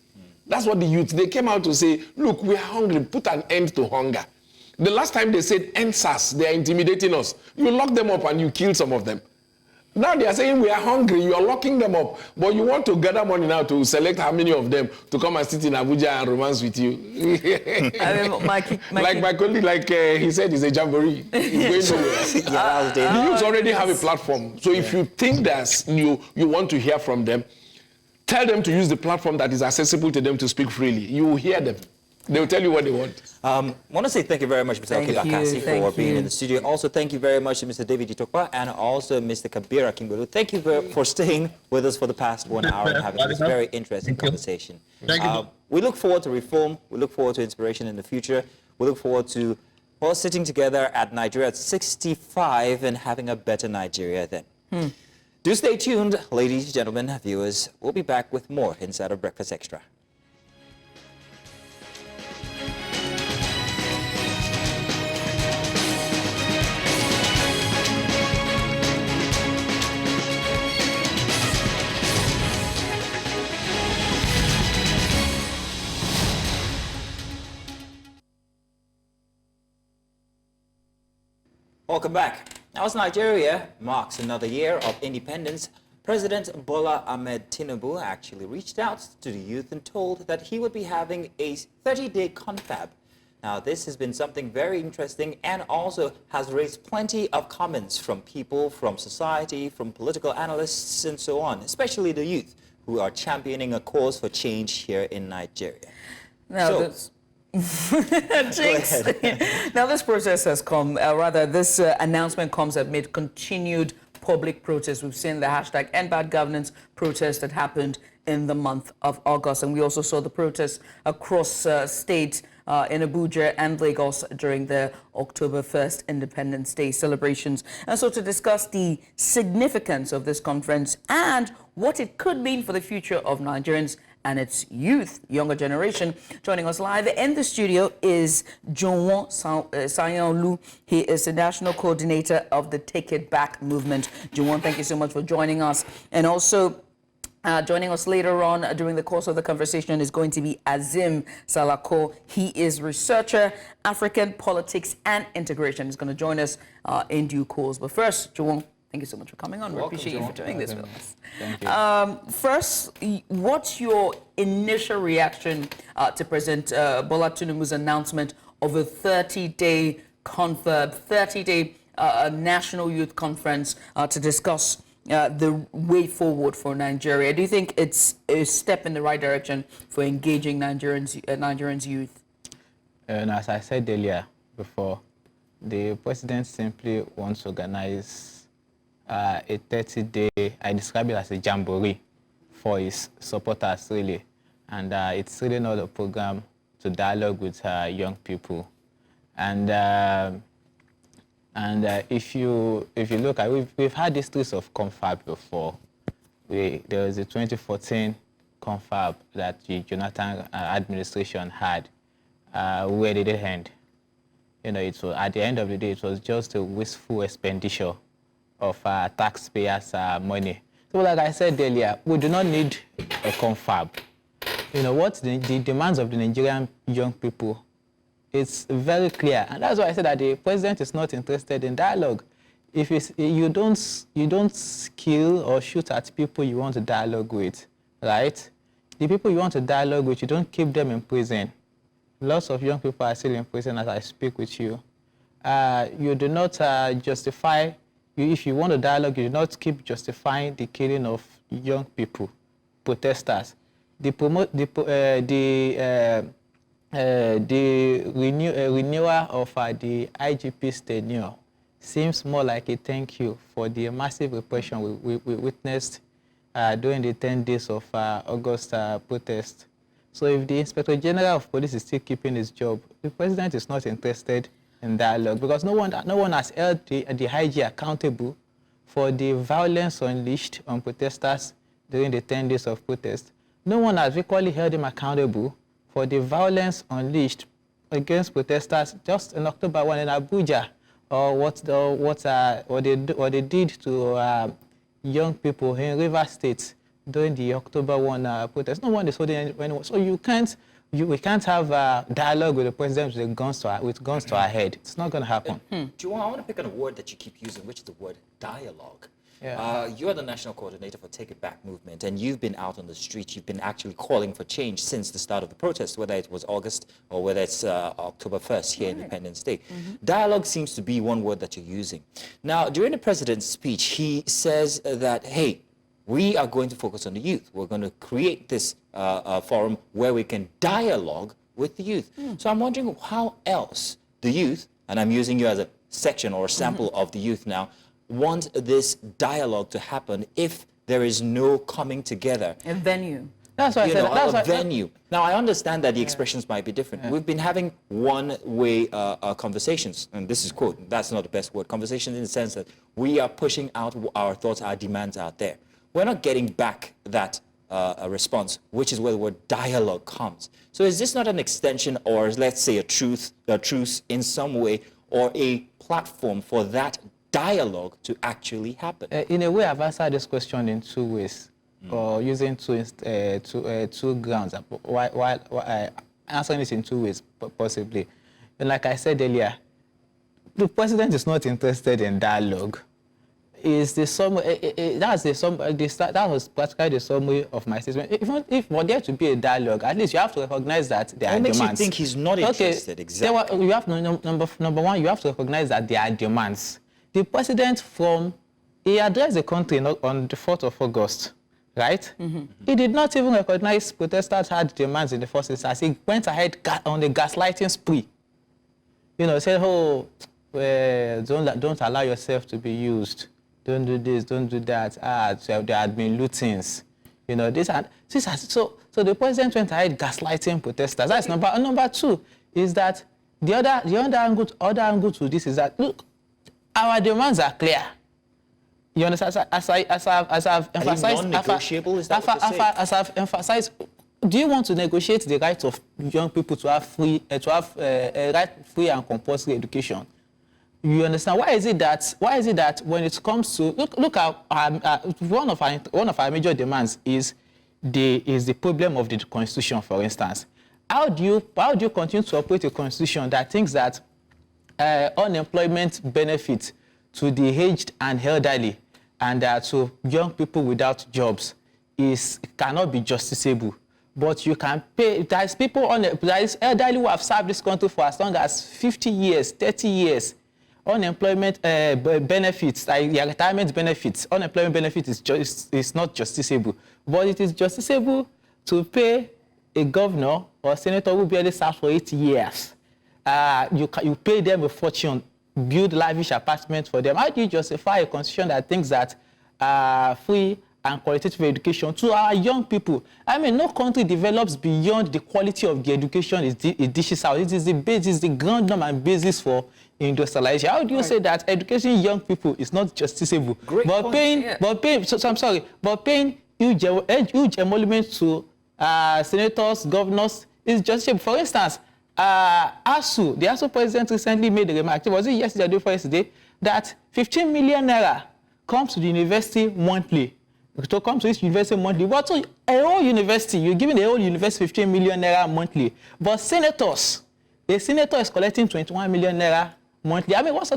That's what the youth, they came out to say, look, we are hungry, put an end to hunger. The last time they said end SARS, they are intimidating us. You lock them up and you kill some of them. Now they are saying we are hungry, you are locking them up, but you want to gather money now to select how many of them to come and sit in Abuja and romance with you. I mean, my colleague, he said, it's a jamboree. It's going nowhere. The youths already have a platform. So if you think that you want to hear from them, tell them to use the platform that is accessible to them to speak freely. You will hear them. They will tell you what they want. I want to say thank you very much, Mr. Okibakasi, for being in the studio. Also, thank you very much to Mr. David Itokwa and also Mr. Kabira Kimbulu. Thank you for staying with us for the past 1 hour and having this very interesting conversation. Thank you. We look forward to reform. We look forward to inspiration in the future. We look forward to sitting together at Nigeria at 65 and having a better Nigeria then. Do stay tuned, ladies, gentlemen, viewers. We'll be back with more inside of Breakfast Extra. Welcome back. Now, as Nigeria marks another year of independence, President Bola Ahmed Tinubu actually reached out to the youth and told that he would be having a 30-day confab. Now, this has been something very interesting and also has raised plenty of comments from people, from society, from political analysts, and so on, especially the youth who are championing a cause for change here in Nigeria. Now, Jinx. Now this process has come, this announcement comes amid continued public protests. We've seen the hashtag End Bad Governance protest that happened in the month of August, and we also saw the protests across states in Abuja and Lagos during the October 1st Independence Day celebrations. And so to discuss the significance of this conference and what it could mean for the future of Nigerians and its youth, younger generation, joining us live in the studio is Juwon Sanyaolu. He is the national coordinator of the Take It Back movement. Juwon, thank you so much for joining us. And also joining us later on during the course of the conversation is going to be Azim Salako. He is researcher, African politics and integration. He's going to join us in due course. But first, Juwon, thank you so much for coming on. We appreciate you for doing this with us. Thank you. First, what's your initial reaction to President Bola Tinubu's announcement of a 30-day confab, 30-day national youth conference to discuss the way forward for Nigeria? Do you think it's a step in the right direction for engaging Nigerians youth? And as I said earlier before, the president simply wants to organize a 30-day, I describe it as a jamboree for his supporters, really. And it's really not a program to dialogue with young people. And if you look at, we've had histories of confab before. There was a 2014 confab that the Jonathan administration had, where did it end? You know, it was, at the end of the day, it was just a wasteful expenditure of taxpayers' money. So like I said earlier, we do not need a confab. You know, what the demands of the Nigerian young people, it's very clear. And that's why I said that the president is not interested in dialogue. If you don't kill or shoot at people you want to dialogue with, right? The people you want to dialogue with, you don't keep them in prison. Lots of young people are still in prison as I speak with you. You do not justify. If you want a dialogue, you do not keep justifying the killing of young people, protesters. The the renewal of the IGP's tenure seems more like a thank you for the massive repression we witnessed during the 10 days of August protest. So if the Inspector General of Police is still keeping his job, the president is not interested in dialogue because no one has held the IG accountable for the violence unleashed on protesters during the 10 days of protest. No one has equally held him accountable for the violence unleashed against protesters just in October 1 in Abuja, or what they did to young people in River State during the October 1 protest. No one is holding anyone. So we can't have a dialogue with the president with guns to our head. It's not going to happen. Juwan, I want to pick on a word that you keep using, which is the word dialogue. Yeah. You're the national coordinator for Take It Back movement, and you've been out on the street. You've been actually calling for change since the start of the protest, whether it was August or whether it's October 1st here in Independence Day. Dialogue seems to be one word that you're using. Now, during the president's speech, he says that, hey, we are going to focus on the youth. We're going to create this forum where we can dialogue with the youth. So I'm wondering how else the youth, and I'm using you as a section or a sample of the youth now, want this dialogue to happen if there is no coming together. A venue. That's why I said a venue. Now, I understand that the expressions might be different. We've been having one-way conversations, and this is quote, that's not the best word, conversations in the sense that we are pushing out our thoughts, our demands out there. We're not getting back that response, which is where the word dialogue comes. So is this not an extension or, let's say, a truce in some way, or a platform for that dialogue to actually happen? In a way, I've answered this question in two ways, or using two grounds, while answering it in two ways, possibly. And like I said earlier, the president is not interested in dialogue. That was practically the summary of my statement. If for there to be a dialogue, at least you have to recognize that there are demands. What makes you think he's not interested? Exactly. You have number one, you have to recognize that there are demands. The president he addressed the country on the 4th of August, right? He did not even recognize protesters had demands in the first instance. He went ahead on the gaslighting spree. Said, oh, don't allow yourself to be used. Don't do this, don't do that. There had been lootings. So the president went ahead gaslighting protesters. That's number two, is that the other angle to this is that, look, our demands are clear. You understand? As I've emphasized, non-negotiable, is that what you're saying? As I've emphasized, do you want to negotiate the right of young people to have free and compulsory education? You understand? Why is it that when it comes to look at one of our major demands is the problem of the constitution, for instance. How do you continue to operate a constitution that thinks that unemployment benefit to the aged and elderly and to young people without jobs cannot be justiciable? But you can pay. There is elderly who have served this country for as long as 50 years, 30 years. Unemployment benefits, like retirement benefits, unemployment benefits is not justiciable. But it is justiciable to pay a governor or senator who barely served for 8 years. You pay them a fortune, build lavish apartments for them. How do you justify a constitution that thinks that free and qualitative education to our young people? I mean, no country develops beyond the quality of the education it dishes out. It is the basis, the ground norm and basis for industrialization. How do you say that educating young people is not justiciable? But paying huge emoluments to senators, governors is justiciable. For instance, ASU, the ASU president recently made a remark, was it yesterday or the day before yesterday, that 15 million naira comes to the university monthly. To come to this university monthly, but to a whole university, you're giving the whole university 15 million naira monthly. But senators, a senator is collecting 21 million naira monthly. I mean, what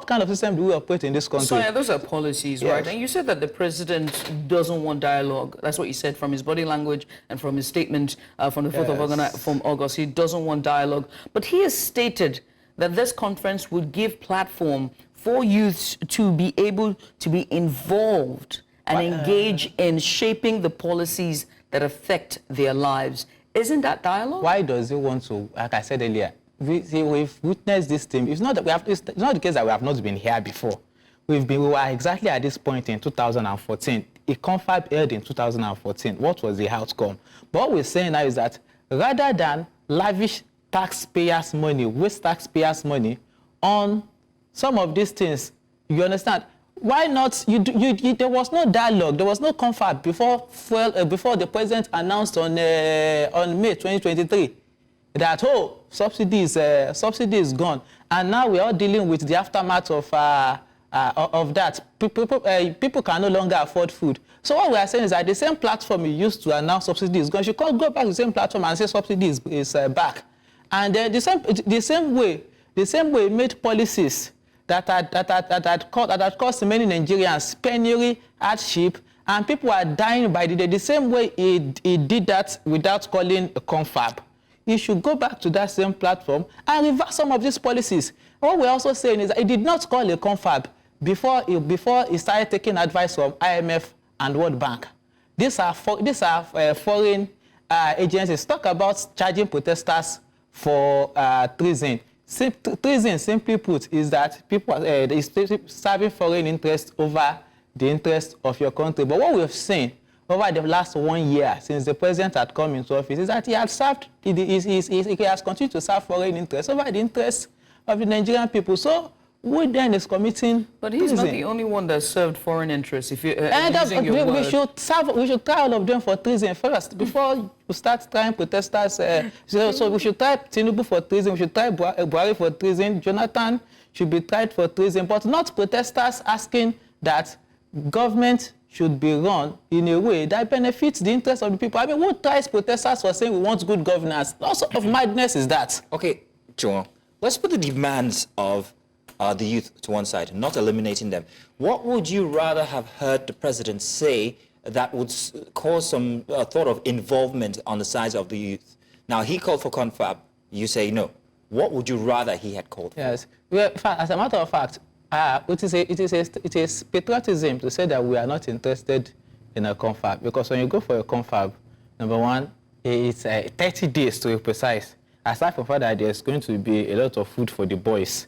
kind of system do we operate in this country? So those are policies, yes, right? And you said that the president doesn't want dialogue. That's what he said from his body language and from his statement from the 4th of August. He doesn't want dialogue. But he has stated that this conference would give platform for youths to be able to be involved and engage in shaping the policies that affect their lives. Isn't that dialogue? Why does he want to, like I said earlier, we've witnessed this thing. It's not not the case that we have not been here before. We were exactly at this point in 2014. A confab held in 2014. What was the outcome? But what we're saying now is that rather than lavish taxpayers' money, waste taxpayers' money on some of these things, you understand? Why not? There was no dialogue. There was no confab before the president announced on May 2023 that subsidy is gone, and now we are dealing with the aftermath of that. People can no longer afford food. So what we are saying is that the same platform you used to announce subsidy is gone, you can't go back to the same platform and say subsidy is back. And then the same way made policies that had caused many Nigerians penury, hardship, and people are dying by the day. The same way he did that without calling a confab. He should go back to that same platform and reverse some of these policies. What we're also saying is that he did not call a confab before he started taking advice from IMF and World Bank. These are foreign agencies. Talk about charging protesters for treason. Treason, simply put, is that people are serving foreign interest over the interest of your country. But what we've seen over the last 1 year since the president had come into office is that he has continued to serve foreign interests over the interests of the Nigerian people. So who then is committing But he's treason? not the only one that served foreign interests. If you we should try all of them for treason first before we start trying protesters. So we should try Tinubu for treason. We should try Buhari for treason. Jonathan should be tried for treason, but not protesters asking that government should be run in a way that benefits the interests of the people. I mean, who tries protesters for saying we want good governance? What sort of madness is that? Okay, Joel, let's put the demands of the youth to one side, not eliminating them. What would you rather have heard the president say that would cause some thought of involvement on the side of the youth? Now, he called for confab. You say no. What would you rather he had called for? Yes. Well, as a matter of fact, it is patriotism to say that we are not interested in a confab, because when you go for a confab, number one, it's 30 days to be precise. Aside from that, there's going to be a lot of food for the boys,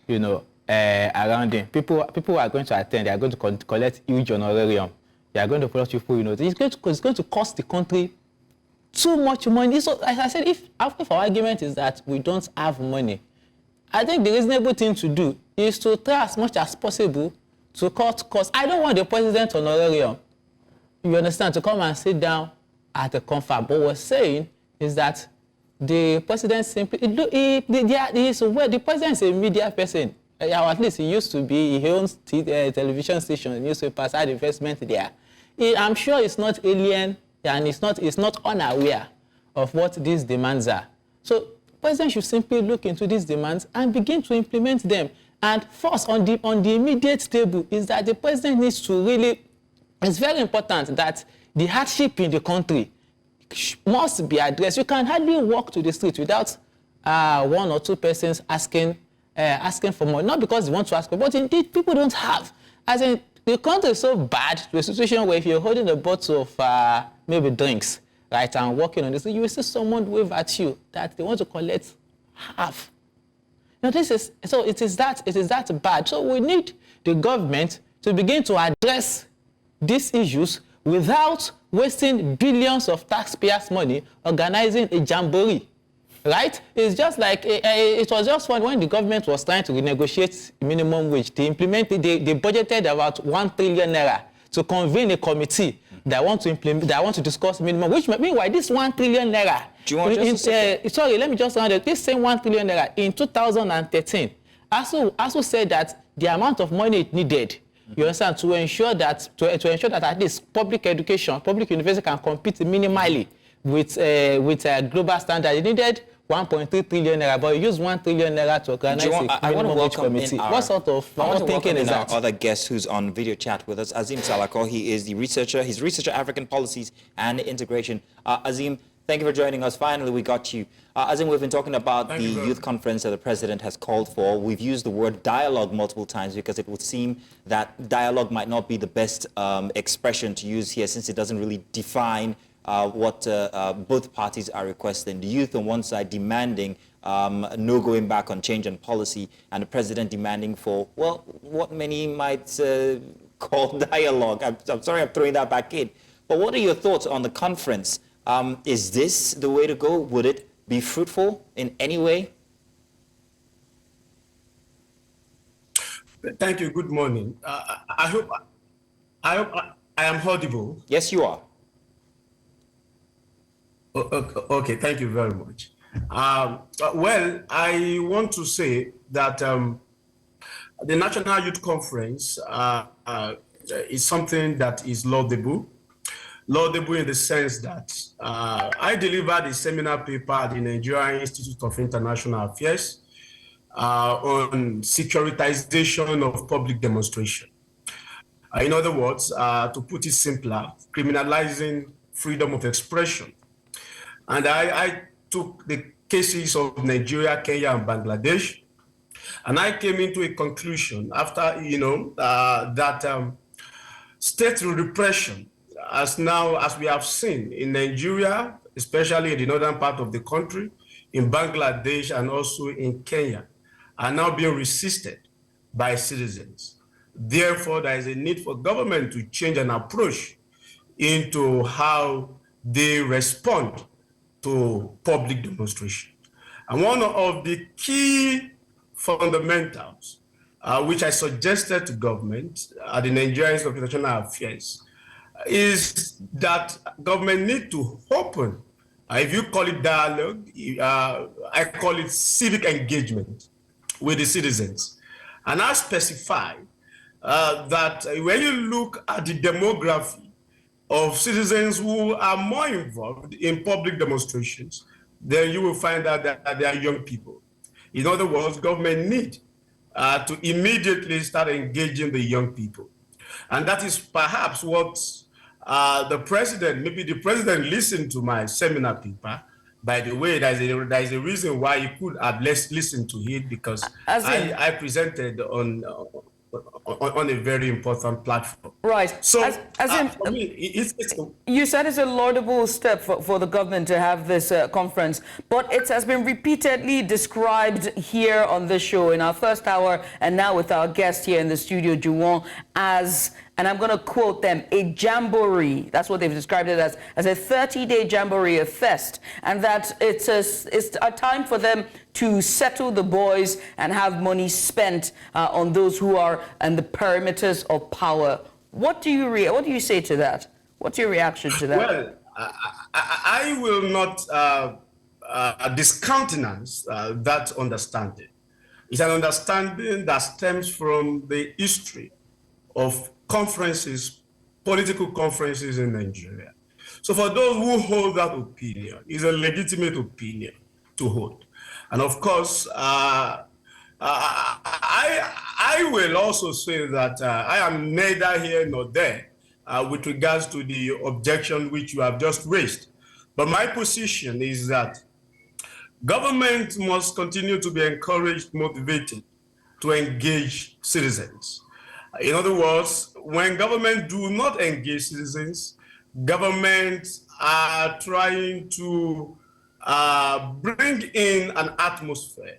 you know, around them. People are going to attend. They are going to collect huge honorarium. They are going to collect people, you know. It's going to cost the country too much money. So, as I said, if our argument is that we don't have money, I think the reasonable thing to do is to try as much as possible to cut costs. I don't want the president honorarium, you understand, to come and sit down at a confab. What we're saying is that the president simply, the president is a media person. Or at least he used to be. He owns television station, newspapers, had investment there. I'm sure it's not alien and it's not unaware of what these demands are. So the president should simply look into these demands and begin to implement them. And first, on the immediate table, is that the president needs to really, it's very important that the hardship in the country must be addressed. You can hardly walk to the street without one or two persons asking for money, not because they want to ask for, but indeed people don't have. As in, the country is so bad to a situation where if you're holding a bottle of maybe drinks, right, and walking on the street, you will see someone wave at you that they want to collect half. Now it is that bad. So we need the government to begin to address these issues without wasting billions of taxpayers' money organizing a jamboree, right? It's just like, it was just when the government was trying to renegotiate minimum wage, they budgeted about 1 trillion naira to convene a committee that want to discuss minimum wage. Meanwhile, this 1 trillion naira, do you want sorry, let me just round it. This same 1 trillion naira in 2013 also said that the amount of money it needed, you understand, to ensure that at least public education, public university can compete minimally with global standard. It needed 1.3 trillion naira, but you use 1 trillion naira to organize a minimum wage committee. What sort of thinking is that? Our other guest who's on video chat with us, Azim Salako. He is the researcher. He's researcher African policies and integration. Azim, thank you for joining us. Finally, we got you. Azim, we've been talking about the youth conference that the president has called for. We've used the word dialogue multiple times because it would seem that dialogue might not be the best expression to use here, since it doesn't really define what both parties are requesting. The youth on one side demanding no going back on change and policy, and the president demanding for, well, what many might call dialogue. I'm sorry I'm throwing that back in. But what are your thoughts on the conference? Is this the way to go? Would it be fruitful in any way? Thank you. Good morning. I hope I am audible. Yes, you are. Okay, thank you very much. Well, I want to say that the National Youth Conference is something that is laudable. Laudable in the sense that I delivered a seminar paper at the Nigerian Institute of International Affairs on securitization of public demonstration. In other words, to put it simpler, criminalizing freedom of expression. And I took the cases of Nigeria, Kenya, and Bangladesh, and I came into a conclusion after, that state repression, as we have seen in Nigeria, especially in the northern part of the country, in Bangladesh, and also in Kenya, are now being resisted by citizens. Therefore, there is a need for government to change an approach into how they respond to public demonstration. And one of the key fundamentals, which I suggested to government at the Nigerian Institute of International Affairs, is that government need to open, if you call it dialogue, I call it civic engagement with the citizens. And I specify that when you look at the demography of citizens who are more involved in public demonstrations, then you will find out that they are young people. In other words, government need to immediately start engaging the young people. And that is perhaps what the president listened to my seminar paper. By the way, there is a reason why he could have listened to it, because I presented on a very important platform. Right. So, for me, you said it's a laudable step for the government to have this conference, but it has been repeatedly described here on this show in our first hour, and now with our guest here in the studio, Juwon, as, and I'm going to quote them, a jamboree. That's what they've described it as a 30-day jamboree, a fest, and that it's a time for them to settle the boys and have money spent on those who are in the perimeters of power. What do you say to that? What's your reaction to that? Well, I will not discountenance that understanding. It's an understanding that stems from the history of conferences, political conferences in Nigeria. So for those who hold that opinion, it's a legitimate opinion to hold. And of course, I will also say that I am neither here nor there with regards to the objection which you have just raised. But my position is that government must continue to be encouraged, motivated to engage citizens. In other words, when government do not engage citizens, governments are trying to bring in an atmosphere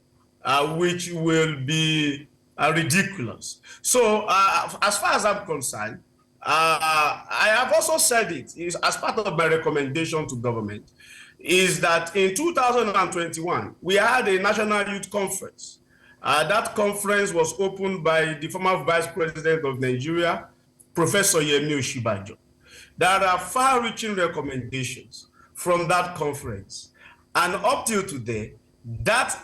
which will be ridiculous. So as far as I'm concerned, I have also said it as part of my recommendation to government, is that in 2021, we had a National Youth Conference. That conference was opened by the former Vice President of Nigeria, Professor Yemi Osinbajo. There are far-reaching recommendations from that conference. And up till today, that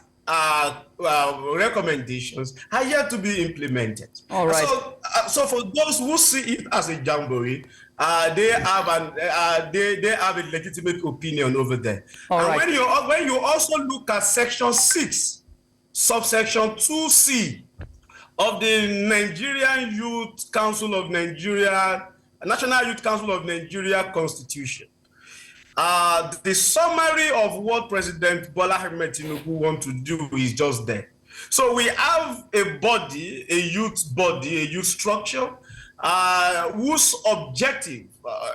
recommendations are yet to be implemented. All right. So for those who see it as a jamboree, they have a legitimate opinion over there. All and right. when you also look at Section 6, subsection 2C of the Nigerian Youth Council of Nigeria, National Youth Council of Nigeria Constitution, the summary of what President Bola Ahmed Tinubu wants to do is just there. So we have a body, a youth structure, whose objective,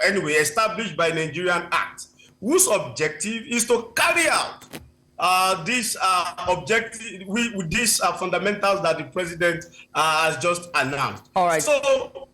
anyway, established by Nigerian Act, whose objective is to carry out this objective with these fundamentals that the president has just announced. All right. So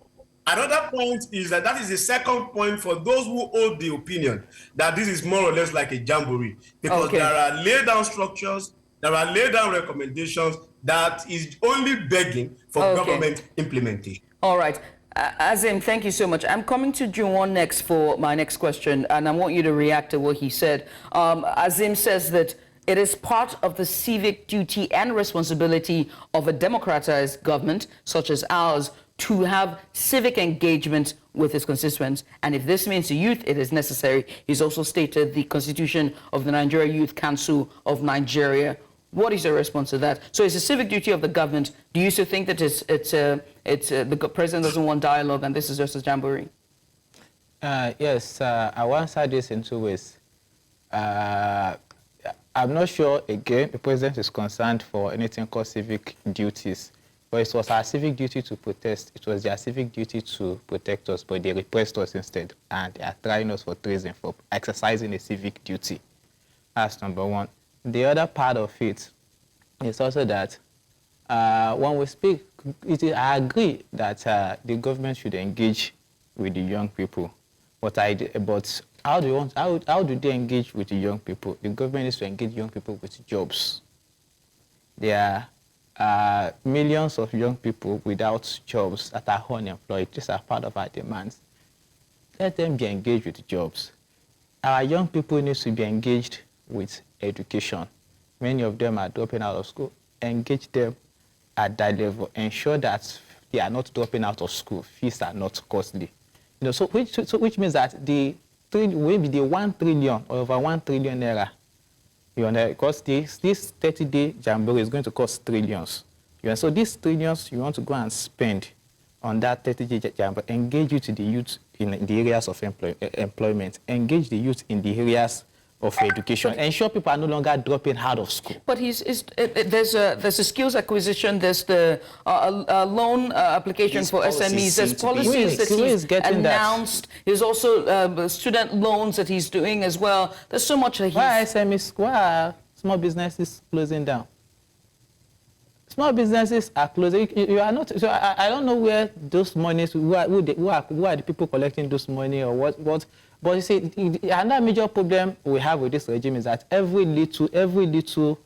another point is that is the second point for those who hold the opinion that this is more or less like a jamboree, because there are laid down structures, there are laid down recommendations that is only begging for government implementation. All right. Azim, thank you so much. I'm coming to Juwon next for my next question, and I want you to react to what he said. Azim says that it is part of the civic duty and responsibility of a democratized government, such as ours, to have civic engagement with its constituents. And if this means the youth, it is necessary. He's also stated the constitution of the Nigeria Youth Council of Nigeria. What is your response to that? So it's a civic duty of the government. Do you still think that the president doesn't want dialogue and this is just a jamboree? Yes, I will answer this in two ways. I'm not sure, again, the president is concerned for anything called civic duties. But it was our civic duty to protest. It was their civic duty to protect us, but they repressed us instead. And they are trying us for treason, for exercising a civic duty. That's number one. The other part of it is also that when we speak, I agree that the government should engage with the young people. But how do they engage with the young people? The government needs to engage young people with jobs. There are millions of young people without jobs that are unemployed. These are part of our demands. Let them be engaged with jobs. Our young people need to be engaged with education. Many of them are dropping out of school. Engage them at that level. Ensure that they are not dropping out of school. Fees are not costly. You know, which means that maybe the 1 trillion or over 1 trillion naira, you know, because this 30-day jamboree is going to cost trillions. You know, so these trillions you want to go and spend on that 30-day jamboree. Engage the youth in the areas of employment. Engage the youth in the areas of education. Ensure people are no longer dropping out of school. But there's a skills acquisition, there's the loan application for SMEs, there's policies that he's announced. There's also student loans that he's doing as well. There's so much that he's... Why SMEs, why are small businesses closing down? Small businesses are closing. You are not. So I don't know where those monies. Who are the people collecting those money or what? But you see, another major problem we have with this regime is that every little,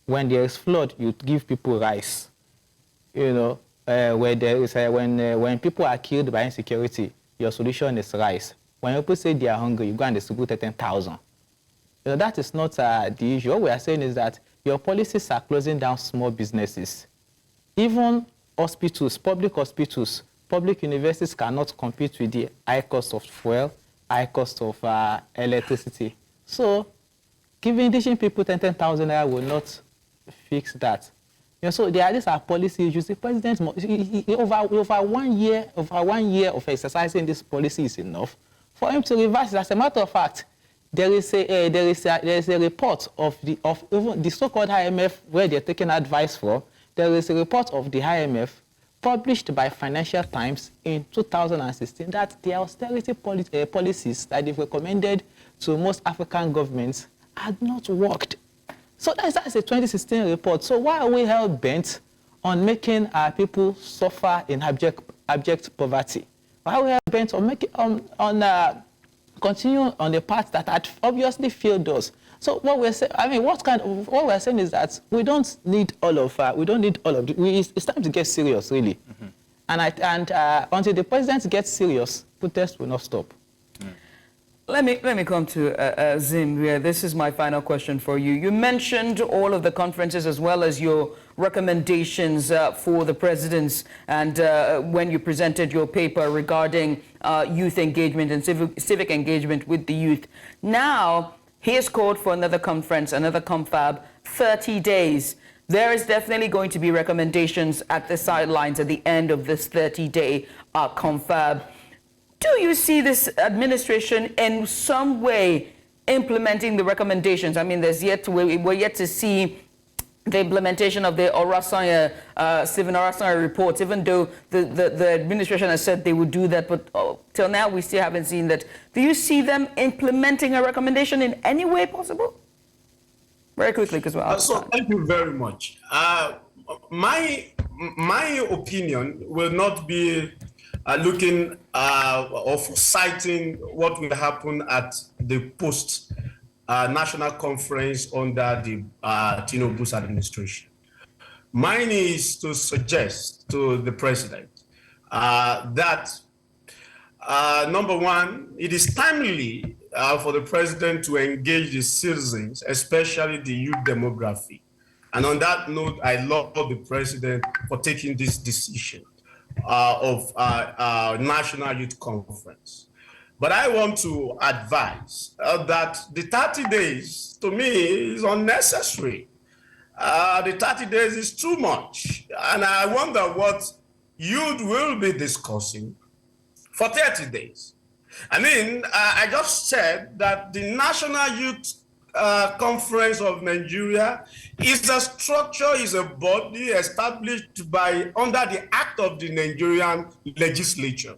when there is flood, you give people rice. You know, where there is when people are killed by insecurity, your solution is rice. When people say they are hungry, you go and distribute 10,000. You know, that is not the issue. What we are saying is that your policies are closing down small businesses. Even hospitals, public universities cannot compete with the high cost of fuel, high cost of electricity. So giving people 10,000 naira will not fix that. You know, so these are policy issues. The president, over 1 year of exercising this policy is enough for him to reverse it. As a matter of fact, there is a report of even the so-called IMF where they're taking advice from. There is a report of the IMF published by Financial Times in 2016 that the austerity policies that they've recommended to most African governments had not worked. So that's a 2016 report. So why are we hell-bent on making our people suffer in abject poverty? Why are we hell-bent on continue on the path that had obviously failed us? So what we're saying, what we're saying is that we don't need all of it's time to get serious, really. Mm-hmm. And until the president gets serious, protests will not stop. Let me come to Zim. This is my final question for you. You mentioned all of the conferences as well as your recommendations for the presidents, and when you presented your paper regarding youth engagement and civic engagement with the youth. Now, he has called for another conference, another confab, 30 days. There is definitely going to be recommendations at the sidelines at the end of this 30-day confab. Do you see this administration in some way implementing the recommendations? I mean, we're yet to see the implementation of the Stephen Orasanya report, even though the administration has said they would do that, but till now we still haven't seen that. Do you see them implementing a recommendation in any way possible? Very quickly, because we're out of time. Thank you very much. My opinion will not be looking or citing what will happen at the post national conference under the Tinubu's administration. Mine is to suggest to the president that number one, it is timely for the president to engage the citizens, especially the youth demography. And on that note, I love the president for taking this decision of National Youth Conference. But I want to advise that the 30 days, to me, is unnecessary. The 30 days is too much. And I wonder what youth will be discussing for 30 days. I mean, I just said that the National Youth Conference of Nigeria is a structure, is a body established by under the Act of the Nigerian legislature.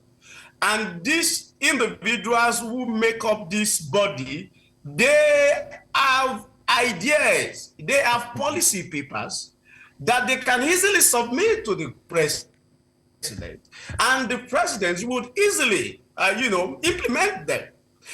And these individuals who make up this body, they have ideas, they have policy papers that they can easily submit to the president. And the president would easily, implement them.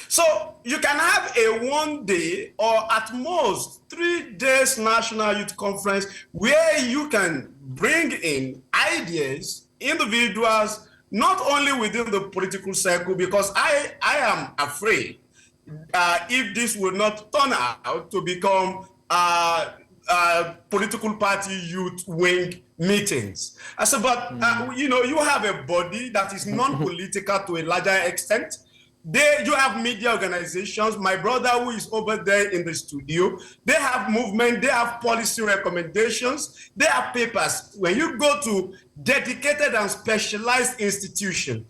So you can have a 1 day or at most 3 days National Youth Conference where you can bring in ideas, individuals, not only within the political circle, because I am afraid if this will not turn out to become political party youth wing meetings. I said, but you have a body that is non-political to a larger extent. You have media organizations. My brother who is over there in the studio, they have movement, they have policy recommendations, they have papers. When you go to dedicated and specialized institutions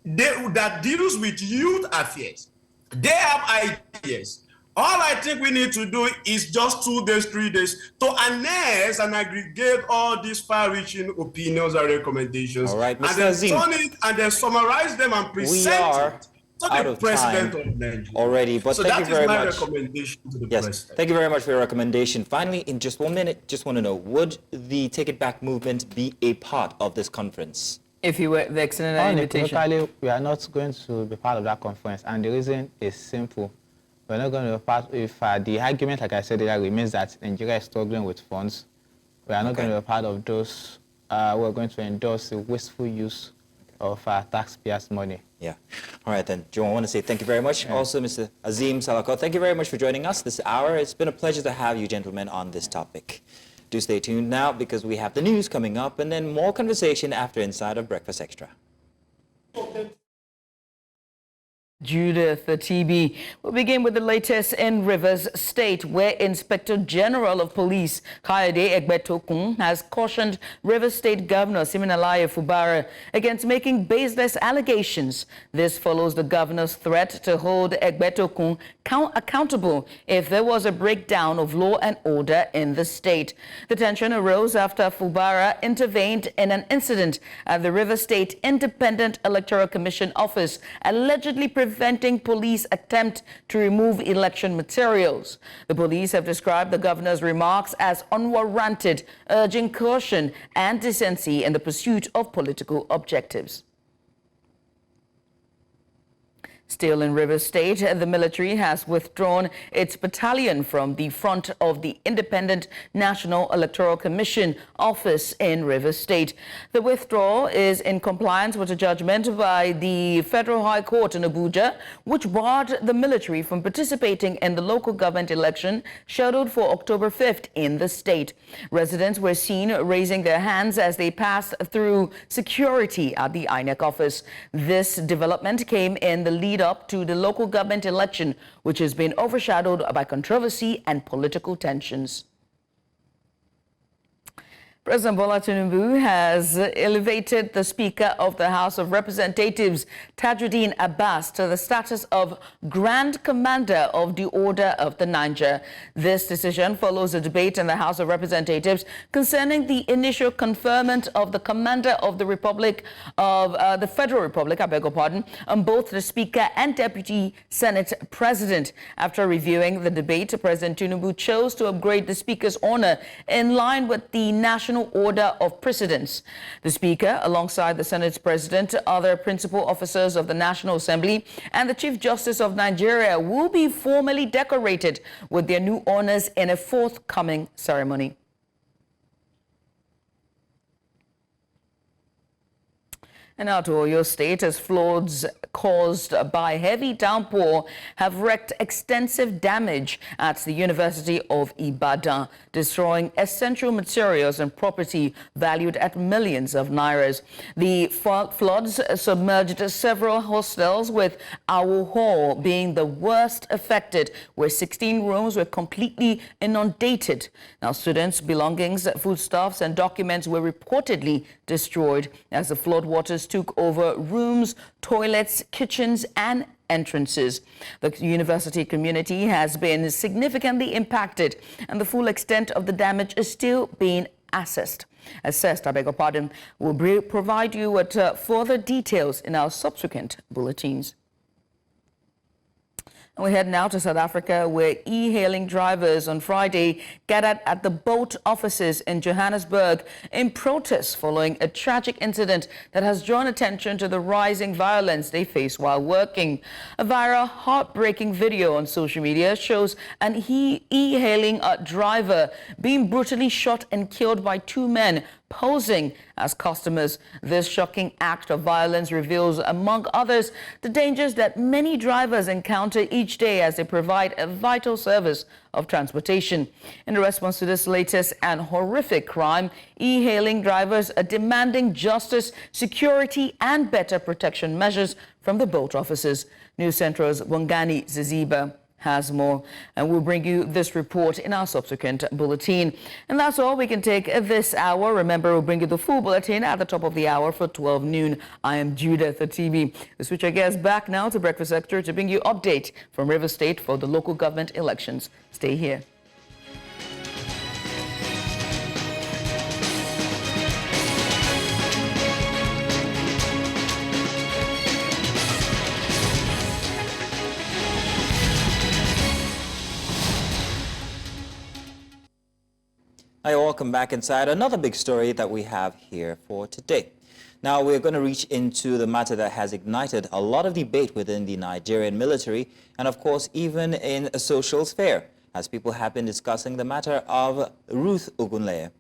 that deals with youth affairs, they have ideas. All I think we need to do is just 2 days, 3 days to analyze and aggregate all these far-reaching opinions and recommendations. All right, Mr. And then Azim, turn it and then summarize them and present it to the president of Nigeria already, but so thank you very much. That is my recommendation to the president. Thank you very much for your recommendation. Finally, in just 1 minute, just want to know, would the Take It Back movement be a part of this conference? If you were the extended invitation. Unequivocally, we are not going to be part of that conference, and the reason is simple. We're not going to be part if the argument, like I said earlier, remains that Nigeria is struggling with funds. We are not going to be part of those. We're going to endorse the wasteful use of taxpayers' money. Yeah. All right, then, Joe, I want to say thank you very much. Yeah. Also, Mr. Azim Salako, thank you very much for joining us this hour. It's been a pleasure to have you gentlemen on this topic. Do stay tuned now because we have the news coming up and then more conversation after Inside of Breakfast Extra. Judith, the TB. We'll begin with the latest in Rivers State, where Inspector General of Police Kayode Egbetokun has cautioned Rivers State Governor Siminalayi Fubara against making baseless allegations. This follows the governor's threat to hold Egbetokun accountable if there was a breakdown of law and order in the state. The tension arose after Fubara intervened in an incident at the Rivers State Independent Electoral Commission office, allegedly preventing police attempt to remove election materials. The police have described the governor's remarks as unwarranted, urging caution and decency in the pursuit of political objectives. Still in Rivers State, the military has withdrawn its battalion from the front of the Independent National Electoral Commission office in Rivers State. The withdrawal is in compliance with a judgment by the Federal High Court in Abuja, which barred the military from participating in the local government election scheduled for October 5th in the state. Residents were seen raising their hands as they passed through security at the INEC office. This development came in the lead up to the local government election, which has been overshadowed by controversy and political tensions. President Bola Tinubu has elevated the Speaker of the House of Representatives, Tajuddin Abbas, to the status of Grand Commander of the Order of the Niger. This decision follows a debate in the House of Representatives concerning the initial conferment of the Commander of the Republic of the Federal Republic, I beg your pardon, on both the Speaker and Deputy Senate President. After reviewing the debate, President Tinubu chose to upgrade the Speaker's honor in line with the National Order of Precedence. The Speaker, alongside the Senate's President, other principal officers of the National Assembly, and the Chief Justice of Nigeria will be formally decorated with their new honors in a forthcoming ceremony. And now to Oyo State, as floods caused by heavy downpour have wreaked extensive damage at the University of Ibadan, destroying essential materials and property valued at millions of nairas. The floods submerged several hostels, with Awo Hall being the worst affected, where 16 rooms were completely inundated. Now, students' belongings, foodstuffs, and documents were reportedly destroyed as the floodwaters took over rooms, toilets, kitchens, and entrances. The university community has been significantly impacted, and the full extent of the damage is still being assessed. I beg your pardon. We'll provide you with further details in our subsequent bulletins. We head now to South Africa, where e-hailing drivers on Friday gathered at the boat offices in Johannesburg in protest following a tragic incident that has drawn attention to the rising violence they face while working. A viral, heartbreaking video on social media shows an e-hailing driver being brutally shot and killed by two men posing as customers. This shocking act of violence reveals, among others, the dangers that many drivers encounter each day as they provide a vital service of transportation. In response to this latest and horrific crime, e-hailing drivers are demanding justice, security, and better protection measures from the boat offices. News Central's Wangani Ziziba has more, and we'll bring you this report in our subsequent bulletin. And that's all we can take this hour. Remember, we'll bring you the full bulletin at the top of the hour for 12 noon. I am Judith TV. We switch our guests back now to Breakfast Sector to bring you update from River State for the local government elections. Stay here. Hi, welcome back inside. Another big story that we have here for today. Now, we're going to reach into the matter that has ignited a lot of debate within the Nigerian military and, of course, even in a social sphere, as people have been discussing the matter of Ruth Ogunleye.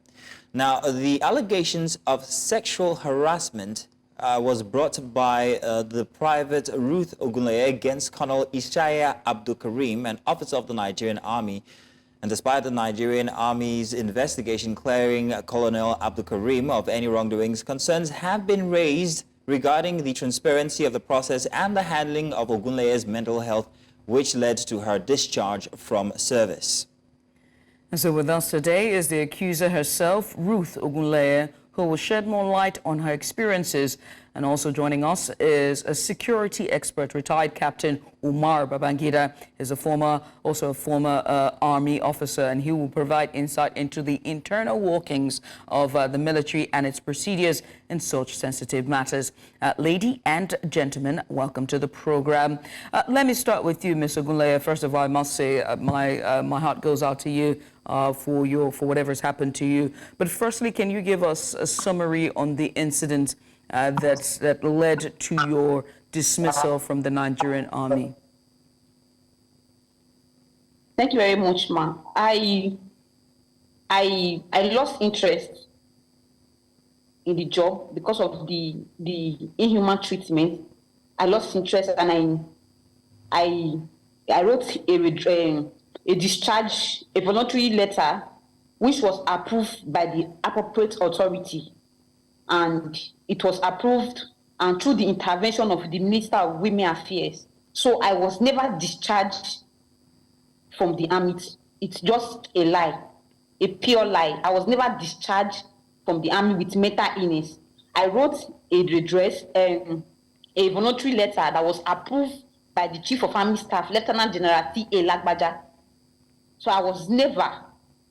Now, the allegations of sexual harassment was brought by the private Ruth Ogunleye against Colonel Ishaya Abdul Karim, an officer of the Nigerian Army. And despite the Nigerian Army's investigation clearing Colonel Abdul Karim of any wrongdoings, concerns have been raised regarding the transparency of the process and the handling of Ogunleye's mental health, which led to her discharge from service. And so with us today is the accuser herself, Ruth Ogunleye, who will shed more light on her experiences. And also joining us is a security expert, retired Captain Umar Babangida. He's also a former Army officer, and he will provide insight into the internal workings of the military and its procedures in such sensitive matters. Lady and gentlemen, welcome to the program. Let me start with you, Ms. Ogunleye. First of all, I must say my heart goes out to you for whatever's happened to you. But firstly, can you give us a summary on the incident that led to your dismissal from the Nigerian Army? Thank you very much, ma. I lost interest in the job because of the inhuman treatment. I lost interest, and I wrote a discharge, a voluntary letter, which was approved by the appropriate authority. And it was approved and through the intervention of the Minister of Women Affairs. So I was never discharged from the army. It's just a lie, a pure lie. I was never discharged from the army with mental illness. I wrote a redress, a voluntary letter that was approved by the Chief of Army Staff, Lieutenant General T.A. Lagbaja. So I was never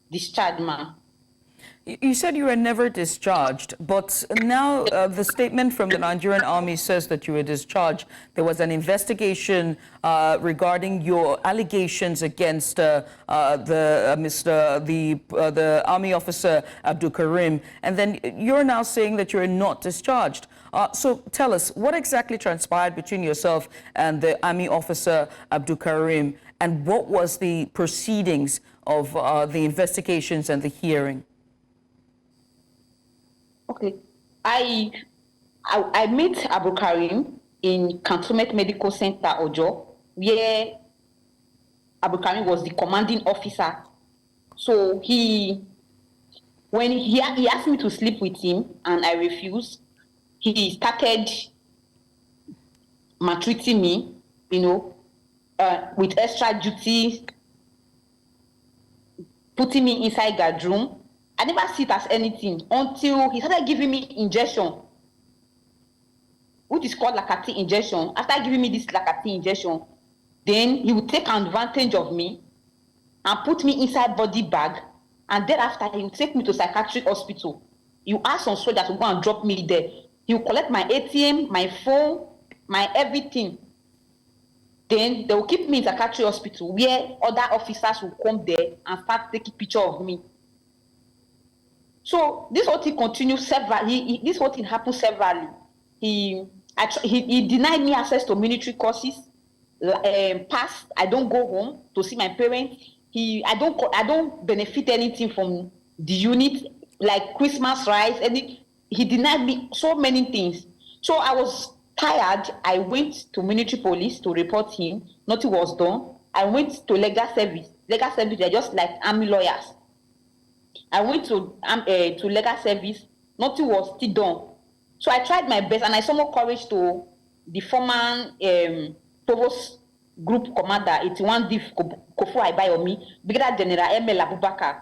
discharged, ma'am. You said you were never discharged, but now the statement from the Nigerian Army says that you were discharged. There was an investigation regarding your allegations against the Army officer Abdul Karim, and then you're now saying that you're not discharged. So tell us, what exactly transpired between yourself and the Army officer Abdul Karim, and what was the proceedings of the investigations and the hearing? Okay, I met Abu Karim in Cantonment Medical Center, Ojo, where Abu Karim was the commanding officer. So when he asked me to sleep with him and I refused, he started maltreating me, with extra duties, putting me inside guard room. I never see it as anything until he started giving me injection, which is called Lakati injection. After giving me this Lakati injection, then he would take advantage of me and put me inside body bag, and thereafter he would take me to psychiatric hospital. You ask some soldiers to go and drop me there. He will collect my ATM, my phone, my everything. Then they will keep me in psychiatric hospital where other officers will come there and start taking picture of me. So this whole thing continues severally. This whole thing happened severally. He denied me access to military courses. Past, I don't go home to see my parents. I don't benefit anything from the unit, like Christmas rice. He denied me so many things. So I was tired. I went to military police to report him. Nothing was done. I went to legal service. Legal service, they're just like army lawyers. I went to legal service. Nothing was still done. So I tried my best, and I summoned courage to the former Provost Group Commander, 81 Div Kofu Aibayomi, Brigadier General M.L. Abubakar,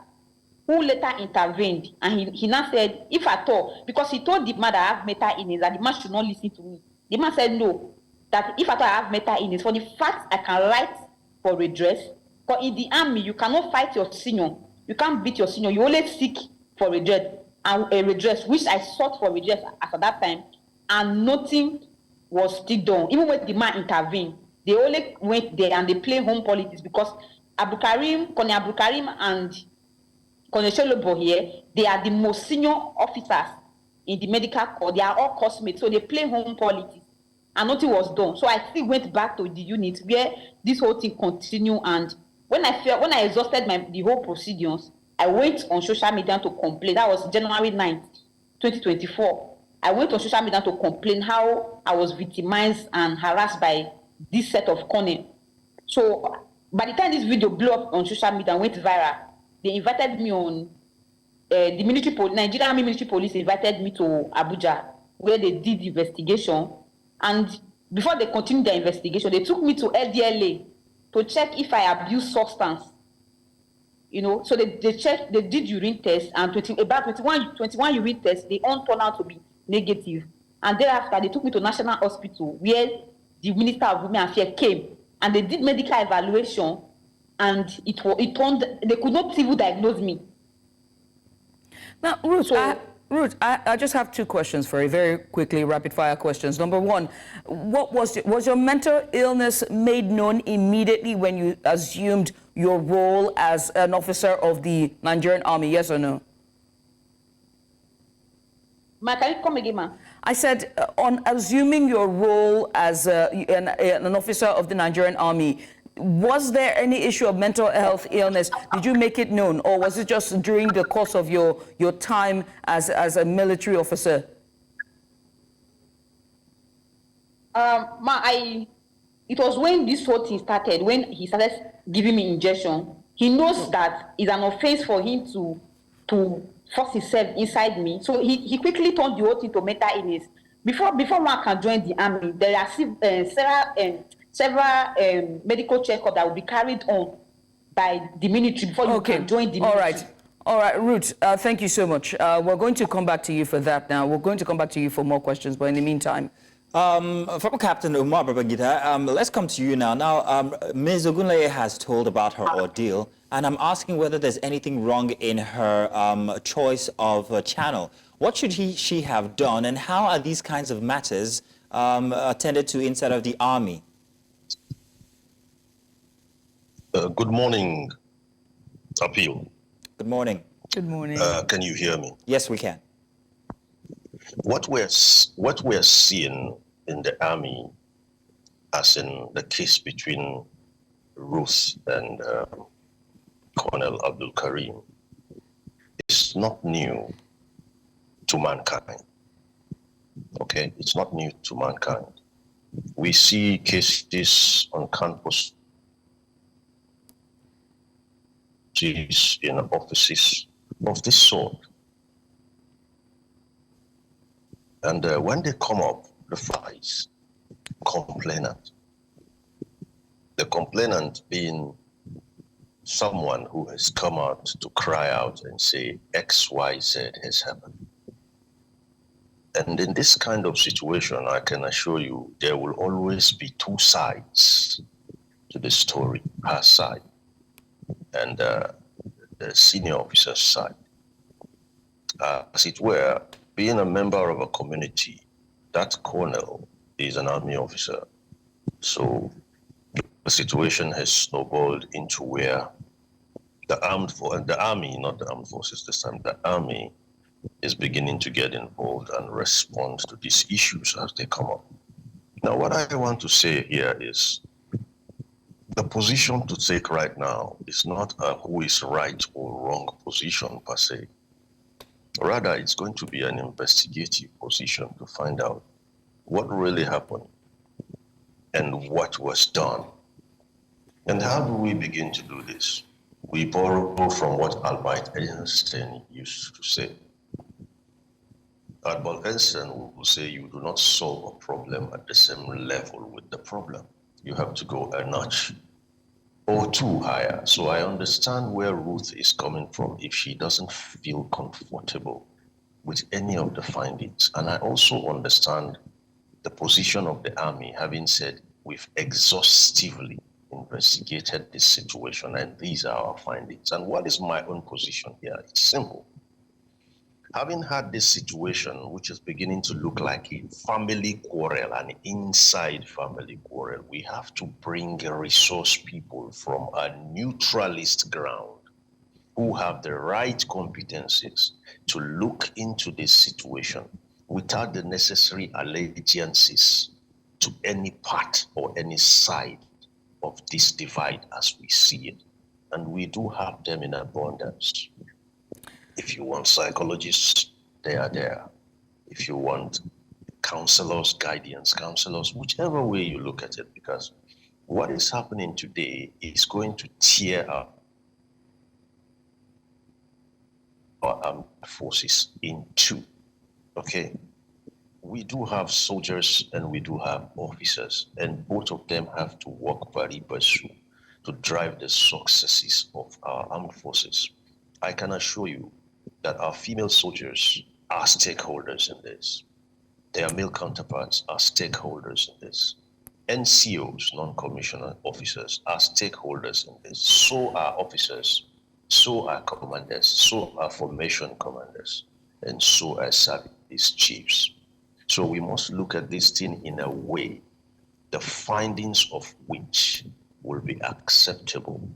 who later intervened, and he now said, if at all, because he told the man that I have mental illness, that the man should not listen to me. The man said no, that if at all I have mental illness, for the fact I can write for redress, but in the army, you cannot fight your senior. You can't beat your senior. You only seek for redress, which I sought for redress at that time, and nothing was still done. Even when the man intervened, they only went there and they play home politics, because Colonel Abu Karim and Colonel Shelobo here, they are the most senior officers in the medical corps. They are all cosmates, so they play home politics, and nothing was done. So I still went back to the unit where this whole thing continued, and when I exhausted the whole procedures, I went on social media to complain. That was January 9th, 2024. I went on social media to complain how I was victimized and harassed by this set of colonel. So by the time this video blew up on social media and went viral, they invited me on the Nigerian Army Military Police invited me to Abuja, where they did the investigation. And before they continued their investigation, they took me to LDLA to check if I abuse substance. So they did urine tests, and about 21 urine tests, they all turned out to be negative. And thereafter, they took me to National Hospital, where the Minister of Women Affairs came, and they did medical evaluation, and they could not even diagnose me. Now, Ruth, I just have two questions for you, very quickly, rapid-fire questions. Number one, was your mental illness made known immediately when you assumed your role as an officer of the Nigerian Army, yes or no? Can you come again, ma'am? I said, on assuming your role as an officer of the Nigerian Army, was there any issue of mental health illness? Did you make it known, or was it just during the course of your time as a military officer? It was when this whole thing started, when he started giving me injection. He knows that it's an offense for him to force himself inside me. So he quickly turned the whole thing to mental illness. Before one can join the army, there are several medical checkups that will be carried on by the military before you can join the military. All right, Ruth, thank you so much. We're going to come back to you for that now. We're going to come back to you for more questions, but in the meantime... Former Captain Umar Babangida, let's come to you now. Now, Ms. Ogunleye has told about her ordeal, and I'm asking whether there's anything wrong in her choice of channel. What should she have done, and how are these kinds of matters attended to inside of the army? Good morning, Appeal. Good morning. Good morning. Can you hear me? Yes, we can. What we're seeing in the army, as in the case between Ruth and Colonel Abdul Karim, is not new to mankind. Okay, it's not new to mankind. We see cases on campus, in offices of this sort. And when they come up, the files, complainant. The complainant being someone who has come out to cry out and say X, Y, Z has happened. And in this kind of situation, I can assure you, there will always be two sides to the story, her side and the senior officer's side. As it were, being a member of a community, that colonel is an army officer. So the situation has snowballed into where the army, not the armed forces this time, the army is beginning to get involved and respond to these issues as they come up. Now, what I want to say here is the position to take right now is not a who is right or wrong position per se. Rather, it's going to be an investigative position to find out what really happened and what was done. And how do we begin to do this? We borrow from what Albert Einstein used to say. Albert Einstein will say you do not solve a problem at the same level with the problem. You have to go a notch or two higher. So I understand where Ruth is coming from if she doesn't feel comfortable with any of the findings. And I also understand the position of the army, having said we've exhaustively investigated this situation and these are our findings. And what is my own position here? It's simple. Having had this situation, which is beginning to look like a family quarrel, an inside family quarrel, we have to bring resource people from a neutralist ground who have the right competencies to look into this situation without the necessary allegiances to any part or any side of this divide as we see it. And we do have them in abundance. If you want psychologists, they are there. If you want counselors, guidance counselors, whichever way you look at it, because what is happening today is going to tear up our armed forces in two, okay? We do have soldiers and we do have officers, and both of them have to work pari passu to drive the successes of our armed forces. I can assure you that our female soldiers are stakeholders in this. Their male counterparts are stakeholders in this. NCOs, non-commissioned officers, are stakeholders in this. So are officers, so are commanders, so are formation commanders, and so are service chiefs. So we must look at this thing in a way, the findings of which will be acceptable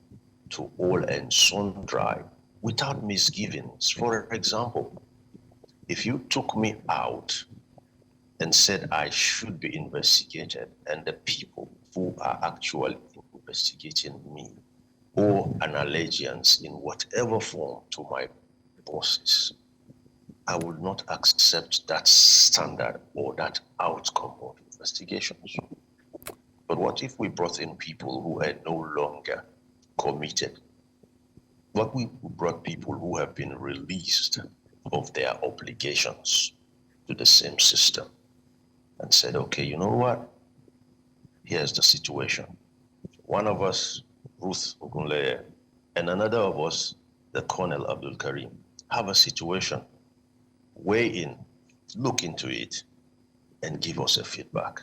to all and sundry without misgivings. For example, if you took me out and said I should be investigated, and the people who are actually investigating me owe an allegiance in whatever form to my bosses, I will not accept that standard or that outcome of investigations. But what if we brought in people who are no longer committed? What we brought people who have been released of their obligations to the same system and said, okay, you know what? Here's the situation. One of us, Ruth Ogunleye, and another of us, the Colonel Abdul Karim, have a situation, weigh in, look into it, and give us a feedback.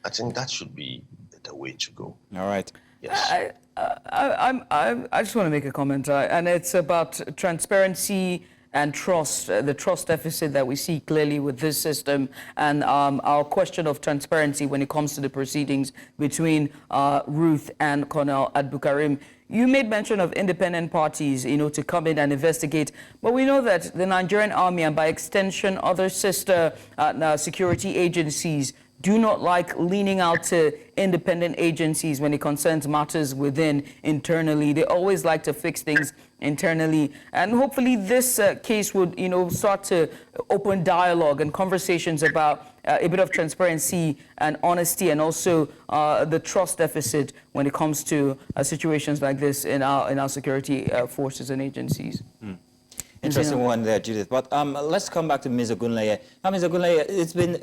I think that should be the way to go. All right. Yes. I just want to make a comment, and it's about transparency and trust, the trust deficit that we see clearly with this system, and our question of transparency when it comes to the proceedings between Ruth and Colonel Abdul Karim. You made mention of independent parties, to come in and investigate, but we know that the Nigerian army and by extension other sister security agencies do not like leaning out to independent agencies when it concerns matters within internally. They always like to fix things internally. And hopefully this case would, start to open dialogue and conversations about a bit of transparency and honesty, and also the trust deficit when it comes to situations like this in our security forces and agencies. Interesting one there, Judith. But let's come back to Ms. Ogunleye. Now, Ms. Ogunleye, it's been,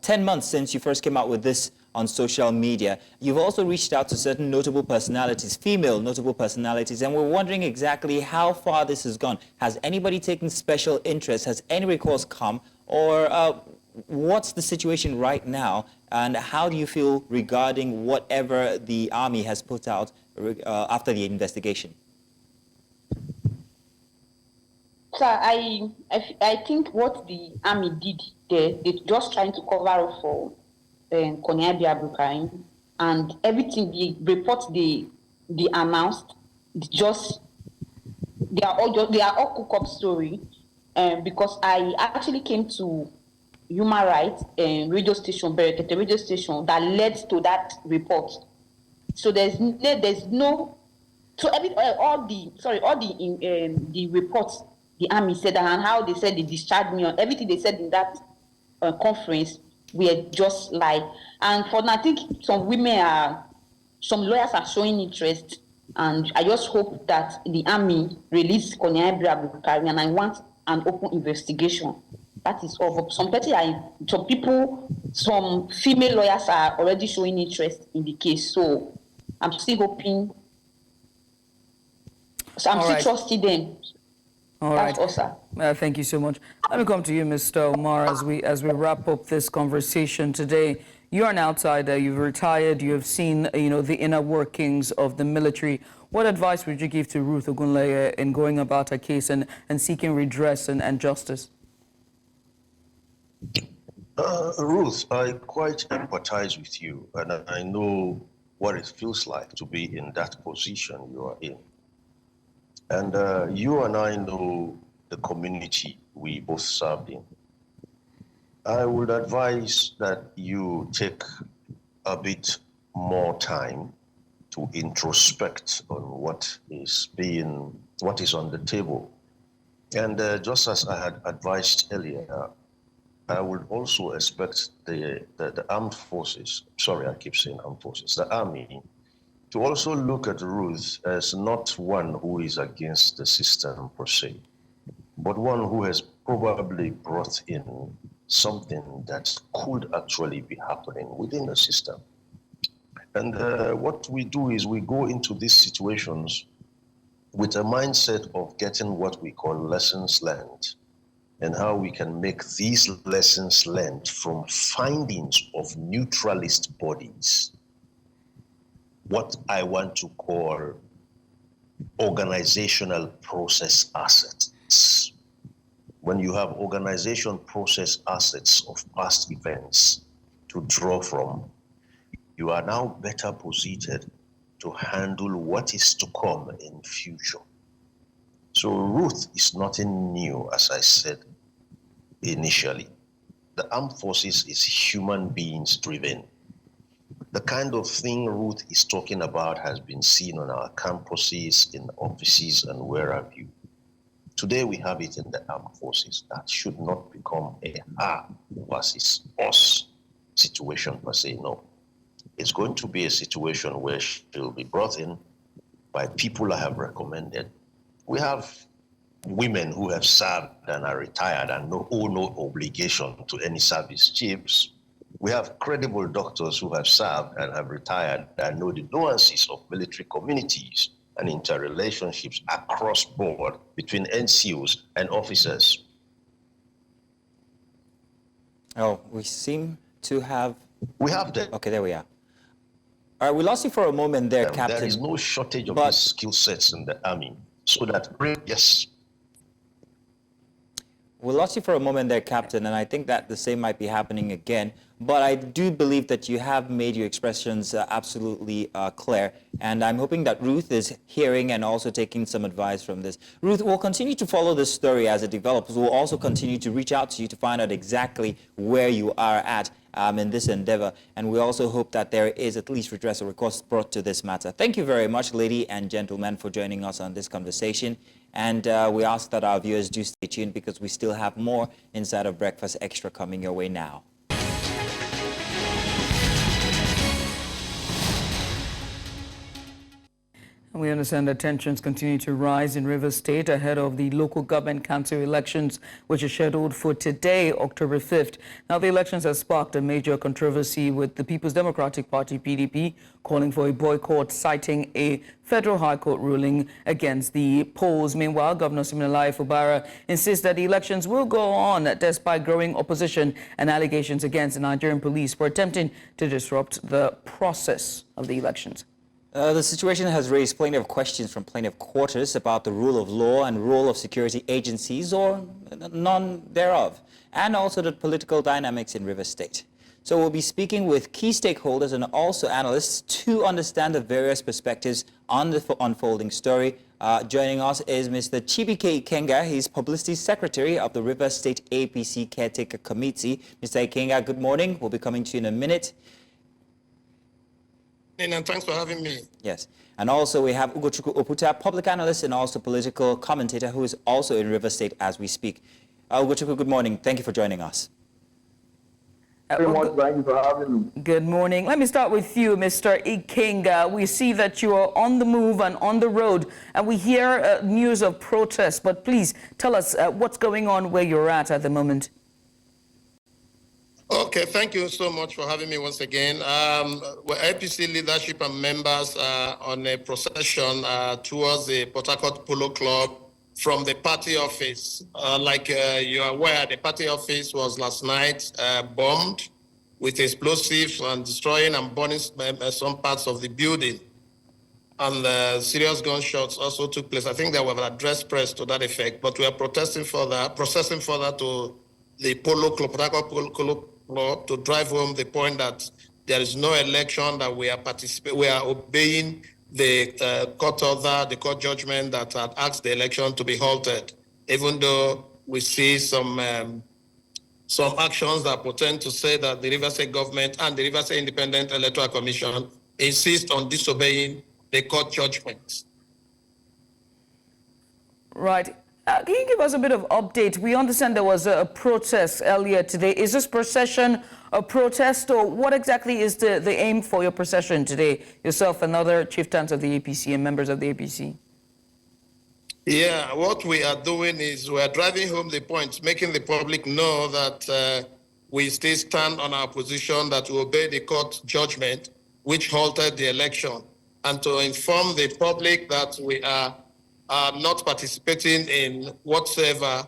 10 months since you first came out with this on social media. You've also reached out to certain notable personalities, female notable personalities, and we're wondering exactly how far this has gone. Has anybody taken special interest? Has any recourse come? Or what's the situation right now? And how do you feel regarding whatever the army has put out after the investigation? So I think what the army did there, they're just trying to cover up for Colonel Abdul Karim, and everything, the reports they announced, they are all cook-up story. Because I actually came to human rights radio station, Berekete radio station, that led to that report. So there's no. So all the reports the army said, and how they said they discharged me, on everything they said in that conference were just lie. And for now, I think some lawyers are showing interest, and I just hope that the army release Colonel Abdul Karim, and I want an open investigation. That is all. Some female lawyers are already showing interest in the case, so I'm still hoping. So I'm still trusting them. All right. Thank you so much. Let me come to you, Mr. Omar, as we wrap up this conversation today. You're an outsider. You've retired. You have seen, the inner workings of the military. What advice would you give to Ruth Ogunleye in going about her case and seeking redress and justice? Ruth, I quite empathize with you, and I know what it feels like to be in that position you are in. And you and I know the community we both served in. I would advise that you take a bit more time to introspect on what is on the table. And just as I had advised earlier, I would also expect the armed forces, sorry, I keep saying armed forces, the army, to also look at Ruth as not one who is against the system per se, but one who has probably brought in something that could actually be happening within the system. And what we do is we go into these situations with a mindset of getting what we call lessons learned, and how we can make these lessons learned from findings of neutralist bodies, what I want to call organizational process assets. When you have organization process assets of past events to draw from, you are now better positioned to handle what is to come in future. So Ruth is nothing new, as I said initially. The armed forces is human beings driven. The kind of thing Ruth is talking about has been seen on our campuses, in offices, and where have you. Today we have it in the armed forces. That should not become a her versus us situation per se, no. It's going to be a situation where she'll be brought in by people I have recommended. We have women who have served and are retired and owe no obligation to any service chiefs. We have credible doctors who have served and have retired and know the nuances of military communities and interrelationships across board between NCOs and officers. Oh, we seem to have... We have that. Okay, there we are. All right, we lost you for a moment there, Captain. There is no shortage of these skill sets in the army. So that, yes. We lost you for a moment there, Captain, and I think that the same might be happening again. But I do believe that you have made your expressions absolutely clear, and I'm hoping that Ruth is hearing and also taking some advice from this. Ruth, we'll continue to follow this story as it develops. We'll also continue to reach out to you to find out exactly where you are at in this endeavor, and we also hope that there is at least redress or recourse brought to this matter. Thank you very much, ladies and gentlemen, for joining us on this conversation. And we ask that our viewers do stay tuned because we still have more inside of Breakfast Extra coming your way now. We understand that tensions continue to rise in Rivers State ahead of the local government council elections, which are scheduled for today, October 5th. Now, the elections have sparked a major controversy with the People's Democratic Party, PDP, calling for a boycott, citing a federal high court ruling against the polls. Meanwhile, Governor Siminalayi Fubara insists that the elections will go on despite growing opposition and allegations against the Nigerian police for attempting to disrupt the process of the elections. The situation has raised plenty of questions from plenty of quarters about the rule of law and role of security agencies, or none thereof, and also the political dynamics in Rivers State. So we'll be speaking with key stakeholders and also analysts to understand the various perspectives on the unfolding story. Joining us is Mr. Chibike Ikenga. He's Publicity Secretary of the Rivers State APC Caretaker Committee. Mr. Ikenga, good morning. We'll be coming to you in a minute. And thanks for having me. Yes. And also we have Ugochukwu Oputa, public analyst and also political commentator, who is also in Rivers State as we speak. Ugochukwu, good morning. Thank you for joining us. Very much. Thank you for having me. Good morning. Let me start with you, Mr. Ikenga. We see that you are on the move and on the road, and we hear news of protests. But please tell us what's going on where you're at the moment. Okay, thank you so much for having me once again. We're APC leadership and members on a procession towards the Port Harcourt Polo Club from the party office. Like you're aware, the party office was last night bombed with explosives and destroying and burning some parts of the building. And serious gunshots also took place. I think there were address press to that effect, but we are processing further to the Polo Club, Port Harcourt Polo Club, to drive home the point that there is no election, that we are obeying the court order, the court judgment that had asked the election to be halted, even though we see some actions that pretend to say that the Rivers State government and the Rivers State Independent Electoral Commission insist on disobeying the court judgments. Right. Can you give us a bit of update? We understand there was a protest earlier today. Is this procession a protest, or what exactly is the aim for your procession today, yourself and other chieftains of the APC and members of the APC? Yeah, what we are doing is we are driving home the point, making the public know that we still stand on our position, that we obey the court judgment, which halted the election, and to inform the public that we are not participating in whatsoever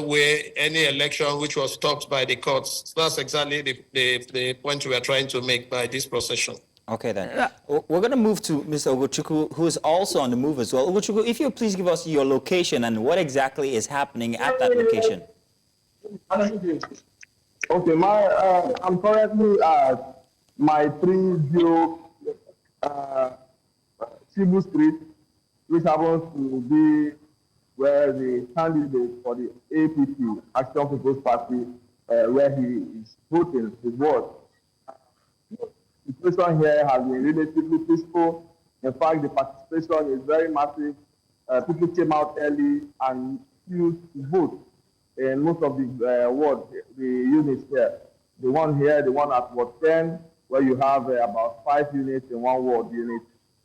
way any election which was stopped by the courts. So that's exactly the point we are trying to make by this procession. Okay, then. We're going to move to Mr. Ugochukwu, who is also on the move as well. Ugochukwu, if you please give us your location and what exactly is happening at that location. Okay, I'm currently at my 30 Cebu Street, which happens to be where the candidate for the APC, Action People's Party, where he is voting his vote. The situation here has been relatively peaceful. In fact, the participation is very massive. People came out early and used to vote in most of the wards, the units here. The one here, the one at Ward 10, where you have about 5 units in one ward, unit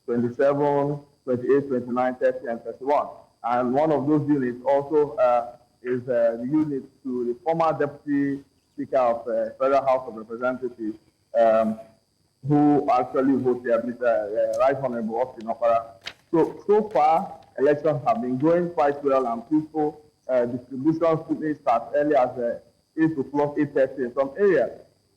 27, 28, 29, 30, and 31. And one of those units also is the unit to the former Deputy Speaker of Federal House of Representatives, who actually voted Mr. Right Honorable Austin Okara. So far, elections have been going quite well, and peaceful. Distribution shouldn't start early as 8 o'clock, 8:30 in some areas.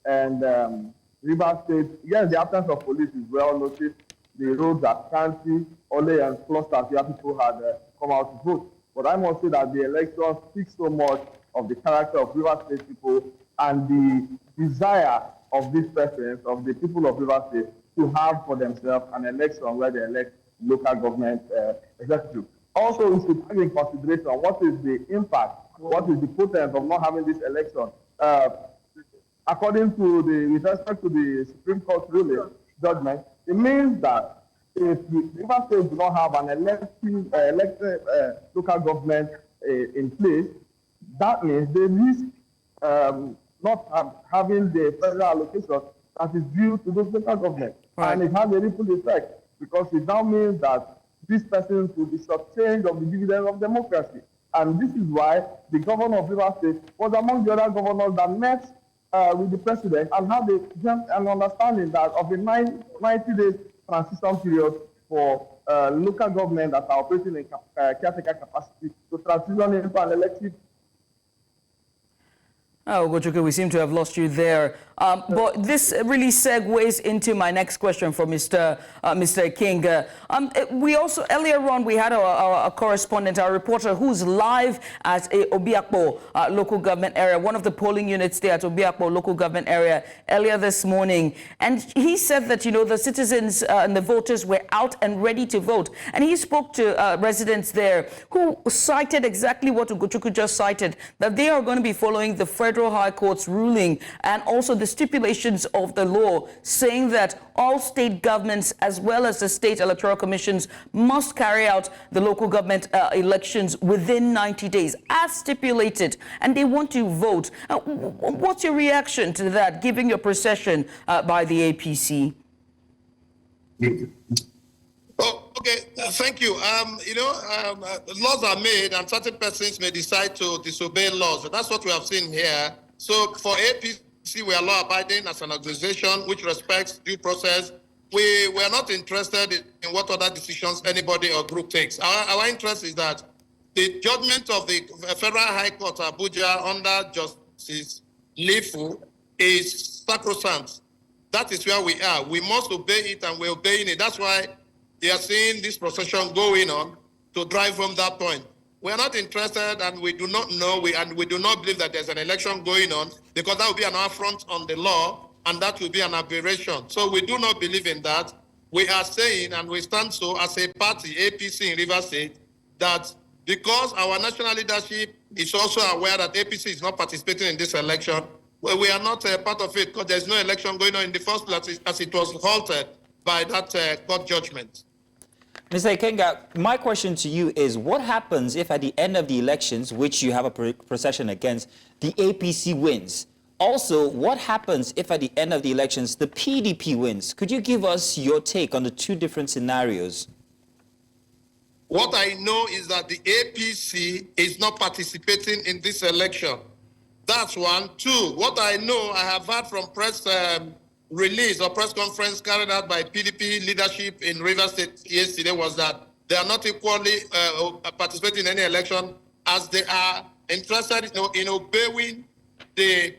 And Rivers State, yes, the absence of police is well noticed. The roads are scanty, only in clusters where people had come out to vote. But I must say that the election speaks so much of the character of Rivers State people and the desire of these persons, of the people of Rivers State, to have for themselves an election where they elect local government executive. Also, we should take in consideration what is the impact, what is the potential of not having this election. According to with respect to the Supreme Court ruling judgment, it means that if Rivers State do not have an elected local government in place, that means they risk not having the federal allocation that is due to those local governments. Right. And it has a ripple effect, because it now means that these persons will be shortchanged of the dividend of democracy. And this is why the governor of Rivers State was among the other governors that met with the president and had an understanding that of a 90 days transition period for local government that are operating in caretaker capacity to transition into an elective. Oh, Ugochukwu, we seem to have lost you there. But this really segues into my next question for Mr. King. We also, earlier on, we had a correspondent, our reporter, who's live at Obiakpo local government area, one of the polling units there at Obiakpo local government area earlier this morning. And he said that, the citizens and the voters were out and ready to vote. And he spoke to residents there who cited exactly what Ugochukwu just cited, that they are going to be following the Federal High Court's ruling and also the stipulations of the law, saying that all state governments as well as the state electoral commissions must carry out the local government elections within 90 days as stipulated, and they want to vote. What's your reaction to that, given your procession by the APC? Oh, okay. Thank you. Laws are made, and certain persons may decide to disobey laws. That's what we have seen here. So for APC, we are law-abiding as an organization which respects due process. We are not interested in what other decisions anybody or group takes. Our interest is that the judgment of the Federal High Court, Abuja, under Justice Lifu, is sacrosanct. That is where we are. We must obey it, and we're obeying it. That's why they are seeing this procession going on to drive home that point. We are not interested, and we do not know, we do not believe that there's an election going on, because that would be an affront on the law, and that would be an aberration. So we do not believe in that. We are saying, and we stand so as a party, APC in Rivers State, that because our national leadership is also aware that APC is not participating in this election, well, we are not part of it, because there's no election going on in the first place, as it was halted by that court judgment. Mr. Ikenga, my question to you is, what happens if at the end of the elections, which you have a procession against, the APC wins? Also, what happens if at the end of the elections, the PDP wins? Could you give us your take on the two different scenarios? What I know is that the APC is not participating in this election. That's one. Two, what I know, I have heard from press release or press conference carried out by PDP leadership in Rivers State yesterday, was that they are not equally participating in any election, as they are interested in obeying the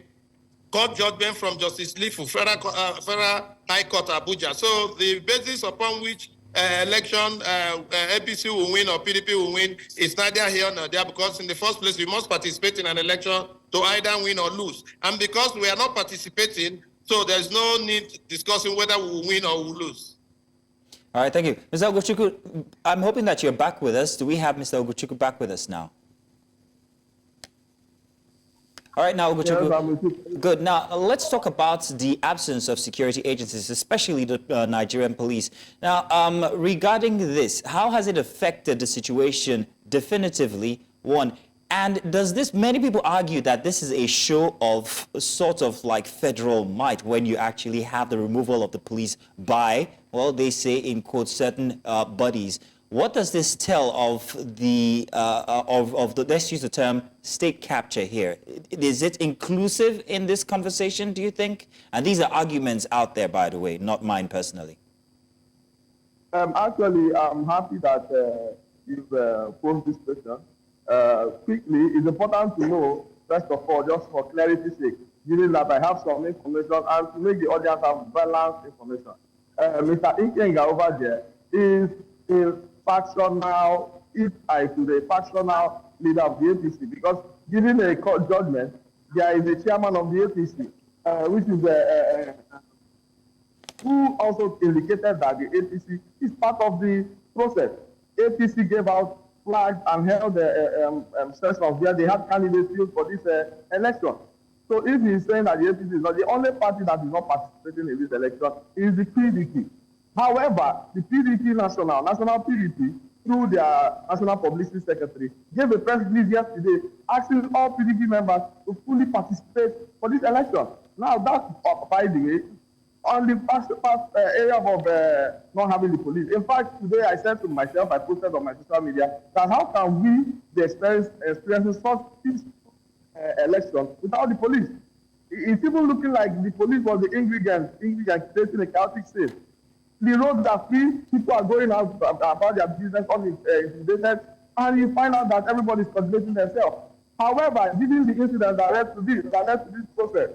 court judgment from Justice Lifu, Federal High Court, Abuja. So the basis upon which election APC will win or PDP will win is neither here nor there, because in the first place, we must participate in an election to either win or lose. And because we are not participating, so there's no need discussing whether we will win or we will lose. All right, thank you. Mr. Ugochukwu, I'm hoping that you're back with us. Do we have Mr. Ugochukwu back with us now? All right, now, Ugochukwu. Good. Now, let's talk about the absence of security agencies, especially the Nigerian police. Now, regarding this, how has it affected the situation definitively? One, and does this, many people argue that this is a show of sort of like federal might when you actually have the removal of the police by, well, they say in quotes, certain bodies. What does this tell of the, let's use the term, state capture here? Is it inclusive in this conversation, do you think? And these are arguments out there, by the way, not mine personally. Actually, I'm happy that you've posed this question. Quickly, it's important to know, first of all, just for clarity's sake, given that I have some information and to make the audience have balanced information. Mr. Ikenga over there is a factional, if I could, a factional leader of the APC, because given a court judgment, there is a chairman of the APC, which is who also indicated that the APC is part of the process. APC gave out flags and held sessions where they had candidates for this election. So if he's saying that the APC is not, the only party that is not participating in this election is the PDP. However, the PDP national PDP, through their national publicity secretary, gave a press release yesterday asking all PDP members to fully participate for this election. Now, that's, by the way, on the past area of not having the police. In fact, today I said to myself, I posted on my social media, that how can we be experiencing such peaceful election without the police? It's even looking like the police was the ingredient creating a chaotic state. The roads are free, people are going out about their business unintimidated, and you find out that everybody is concentrating themselves. However, given the incident that led to this process,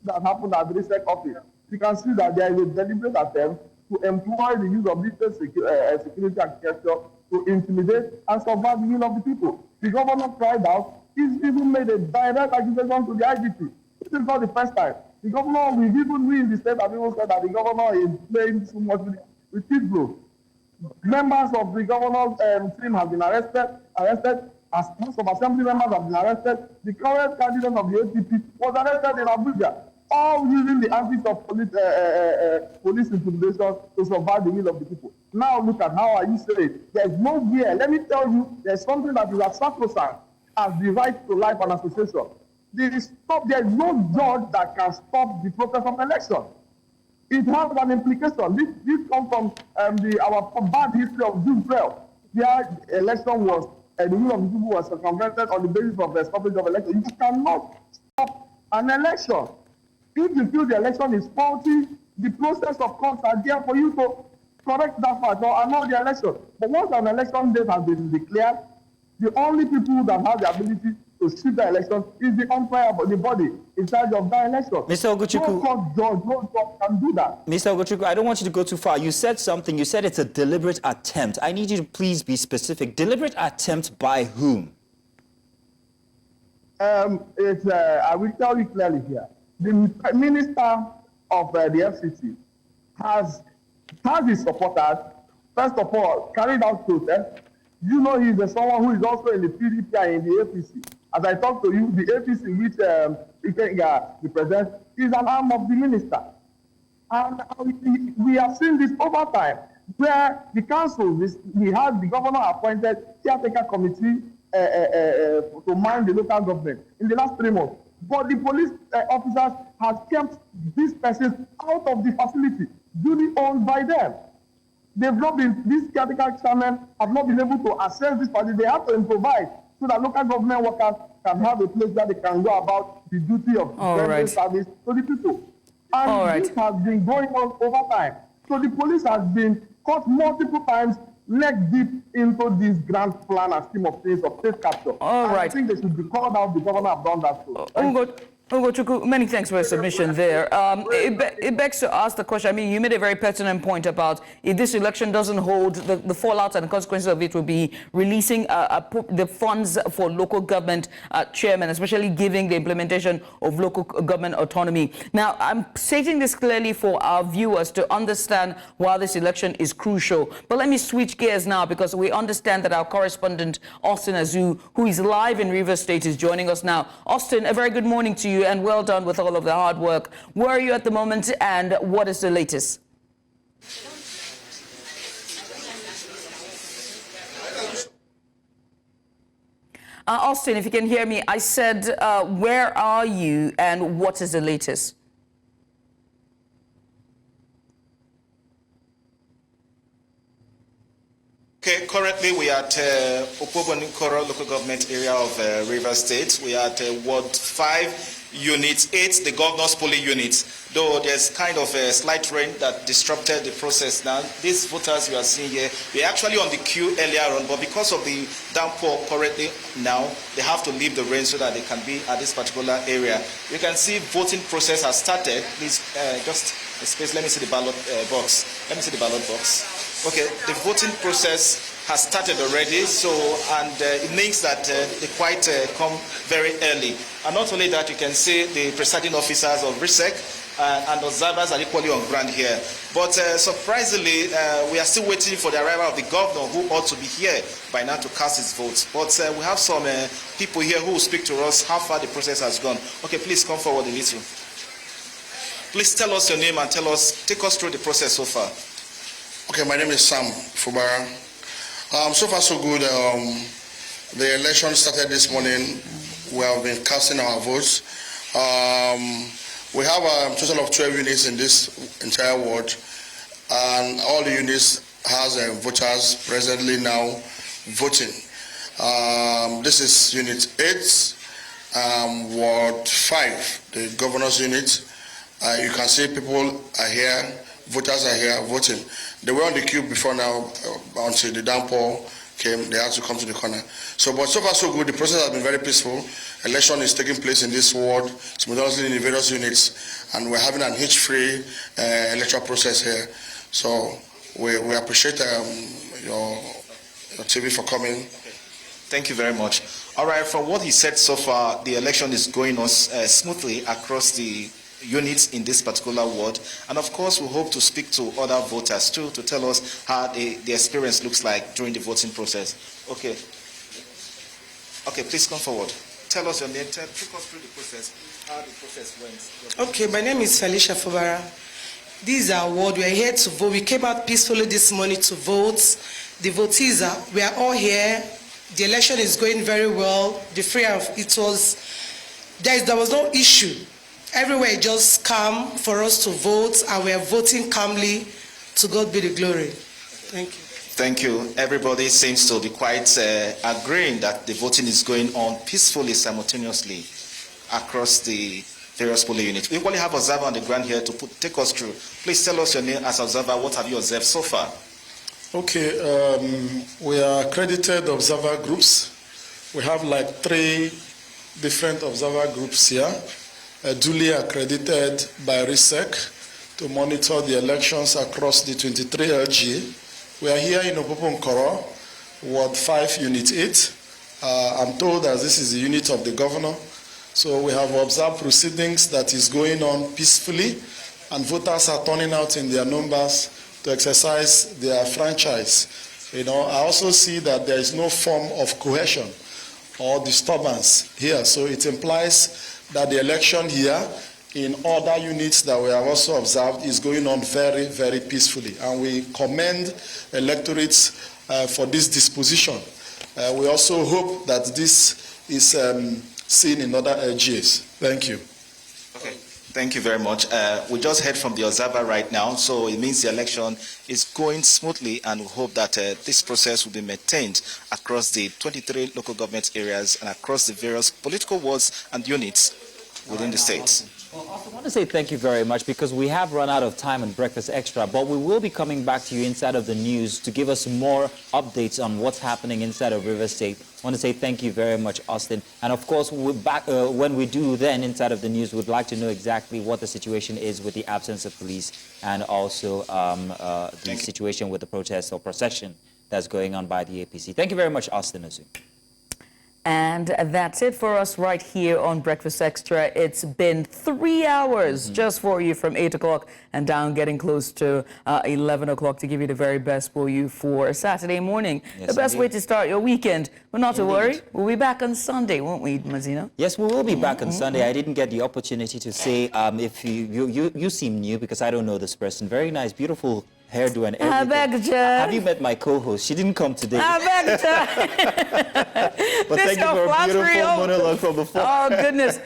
that happened at the research office, you can see that there is a deliberate attempt to employ the use of this security architecture to intimidate and subvert the will of the people. The governor cried out. He's even made a direct accusation to the IGP. This is not the first time. The governor, we in the state have even said that the governor is playing too much with kid blows. Members of the governor's team have been arrested. As House of Assembly members have been arrested. The current candidate of the APC was arrested in Abuja, all using the antics of police intimidation to subvert the will of the people. Now look at how are you saying there's no way. Let me tell you, there's something that is as sacrosanct as the right to life and association. There's no judge that can stop the process of election. It has an implication. This comes from our bad history of June 12, where election was, the will of the people was circumvented on the basis of the stoppage of election. You cannot stop an election. If you feel the election is faulty, the process of courts are there for you to correct that fact or annul the election. But once an election date has been declared, the only people that have the ability to shift the election is the umpire, the body in charge of that election. Mr. Ogochukwu, no judge can do that. Mr. Ogochukwu, I don't want you to go too far. You said something. You said it's a deliberate attempt. I need you to please be specific. Deliberate attempt by whom? I will tell you clearly here. The minister of the FCC has his supporters, first of all, carried out protests. You know he's someone who is also in the PDP and in the APC. As I talk to you, the APC, which Ikenga represents, is an arm of the minister. And we have seen this over time, where the council, we had the governor appointed caretaker committee to mind the local government in the last 3 months. But the police officers have kept these persons out of the facility, duly owned by them. They've not been, these caretaker chairmen have not been able to access this party. They have to improvise so that local government workers can have a place where they can go about the duty of service to the people. And this has been going on over time. So the police has been caught multiple times, leg deep into this grand plan and scheme of things of state capture. I think they should be called out. The governor have done that too. Ogochukwu, many thanks for your submission there. It begs to ask the question, I mean, you made a very pertinent point about if this election doesn't hold, the fallout and the consequences of it will be releasing the funds for local government chairmen, especially giving the implementation of local government autonomy. Now, I'm stating this clearly for our viewers to understand why this election is crucial. But let me switch gears now, because we understand that our correspondent, Austin Azu, who is live in Rivers State, is joining us now. Austin, a very good morning to you, and well done with all of the hard work. Where are you at the moment, and what is the latest? Austin, if you can hear me, I said, where are you, and what is the latest? Okay, currently Today we are at Opobonikoro local government area of Rivers State. We are at Ward 5, Unit 8, the governor's polling unit. Though there's kind of a slight rain that disrupted the process now. These voters you are seeing here, we're actually on the queue earlier on, but because of the downpour currently now, they have to leave the rain so that they can be at this particular area. You can see voting process has started. Please just space. Let me see the ballot box. Let me see the ballot box. Okay, the voting process has started already, so it means that they quite come very early. And not only that, you can see the presiding officers of RISEC and observers are equally on ground here. But surprisingly, we are still waiting for the arrival of the governor, who ought to be here by now to cast his votes. But we have some people here who will speak to us how far the process has gone. Okay, please come forward a little. Please tell us your name and take us through the process so far. Okay, my name is Sam Fubara. So far so good. The election started this morning. We have been casting our votes. We have a total of 12 units in this entire ward, and all the units has voters presently now voting. This is Unit 8, Ward 5, the governor's unit. You can see people are here, voters are here voting. They were on the queue before now until the downpour came. They had to come to the corner. But so far so good. The process has been very peaceful. Election is taking place in this ward, simultaneously in the various units, and we're having an hitch-free electoral process here. So we appreciate your TV for coming. Thank you very much. All right, from what he said so far, the election is going on smoothly across the units in this particular ward, and of course we hope to speak to other voters too to tell us how the experience looks like during the voting process. Okay, please come forward. Tell us your name, take us through the process, how the process went. Okay, my name is Felicia Fubara. This is our ward. We are here to vote. We came out peacefully this morning to vote. The votees we are all here. The election is going very well. There was no issue. Everywhere just calm for us to vote, and we are voting calmly. To God be the glory. Thank you. Thank you. Everybody seems to be quite agreeing that the voting is going on peacefully, simultaneously across the various polling units. We only have observer on the ground here to take us through. Please tell us your name as observer. What have you observed so far? Okay, we are accredited observer groups. We have like 3 different observer groups here. Duly accredited by RISEC to monitor the elections across the 23 LG. We are here in Opobonikoro, Ward 5, Unit 8. I'm told that this is the unit of the governor. So we have observed proceedings that is going on peacefully, and voters are turning out in their numbers to exercise their franchise. I also see that there is no form of coercion or disturbance here. So it implies that the election here in other units that we have also observed is going on very, very peacefully. And we commend electorates for this disposition. We also hope that this is seen in other LGAs. Thank you. Okay, thank you very much. We just heard from the observer right now, so it means the election is going smoothly, and we hope that this process will be maintained across the 23 local government areas and across the various political wards and units within the states. Well, I want to say thank you very much, because we have run out of time on Breakfast Extra, but we will be coming back to you inside of the news to give us more updates on what's happening inside of Rivers State. I want to say thank you very much, Austin. And of course, we're back, when we do then inside of the news, we'd like to know exactly what the situation is with the absence of police, and also the situation with the protest or procession that's going on by the APC. Thank you very much, Austin Osu. And that's it for us right here on Breakfast Extra. It's been 3 hours just for you from 8 o'clock and down, getting close to 11 o'clock to give you the very best for you for a Saturday morning. Yes, the best way to start your weekend. But not to worry, we'll be back on Sunday, won't we, Mazino? Yes, we will be back on Sunday. I didn't get the opportunity to say if you seem new, because I don't know this person. Very nice, beautiful hairdo and everything. Have you met my co-host? She didn't come today. But thank you for a beautiful monologue from before. Oh, goodness.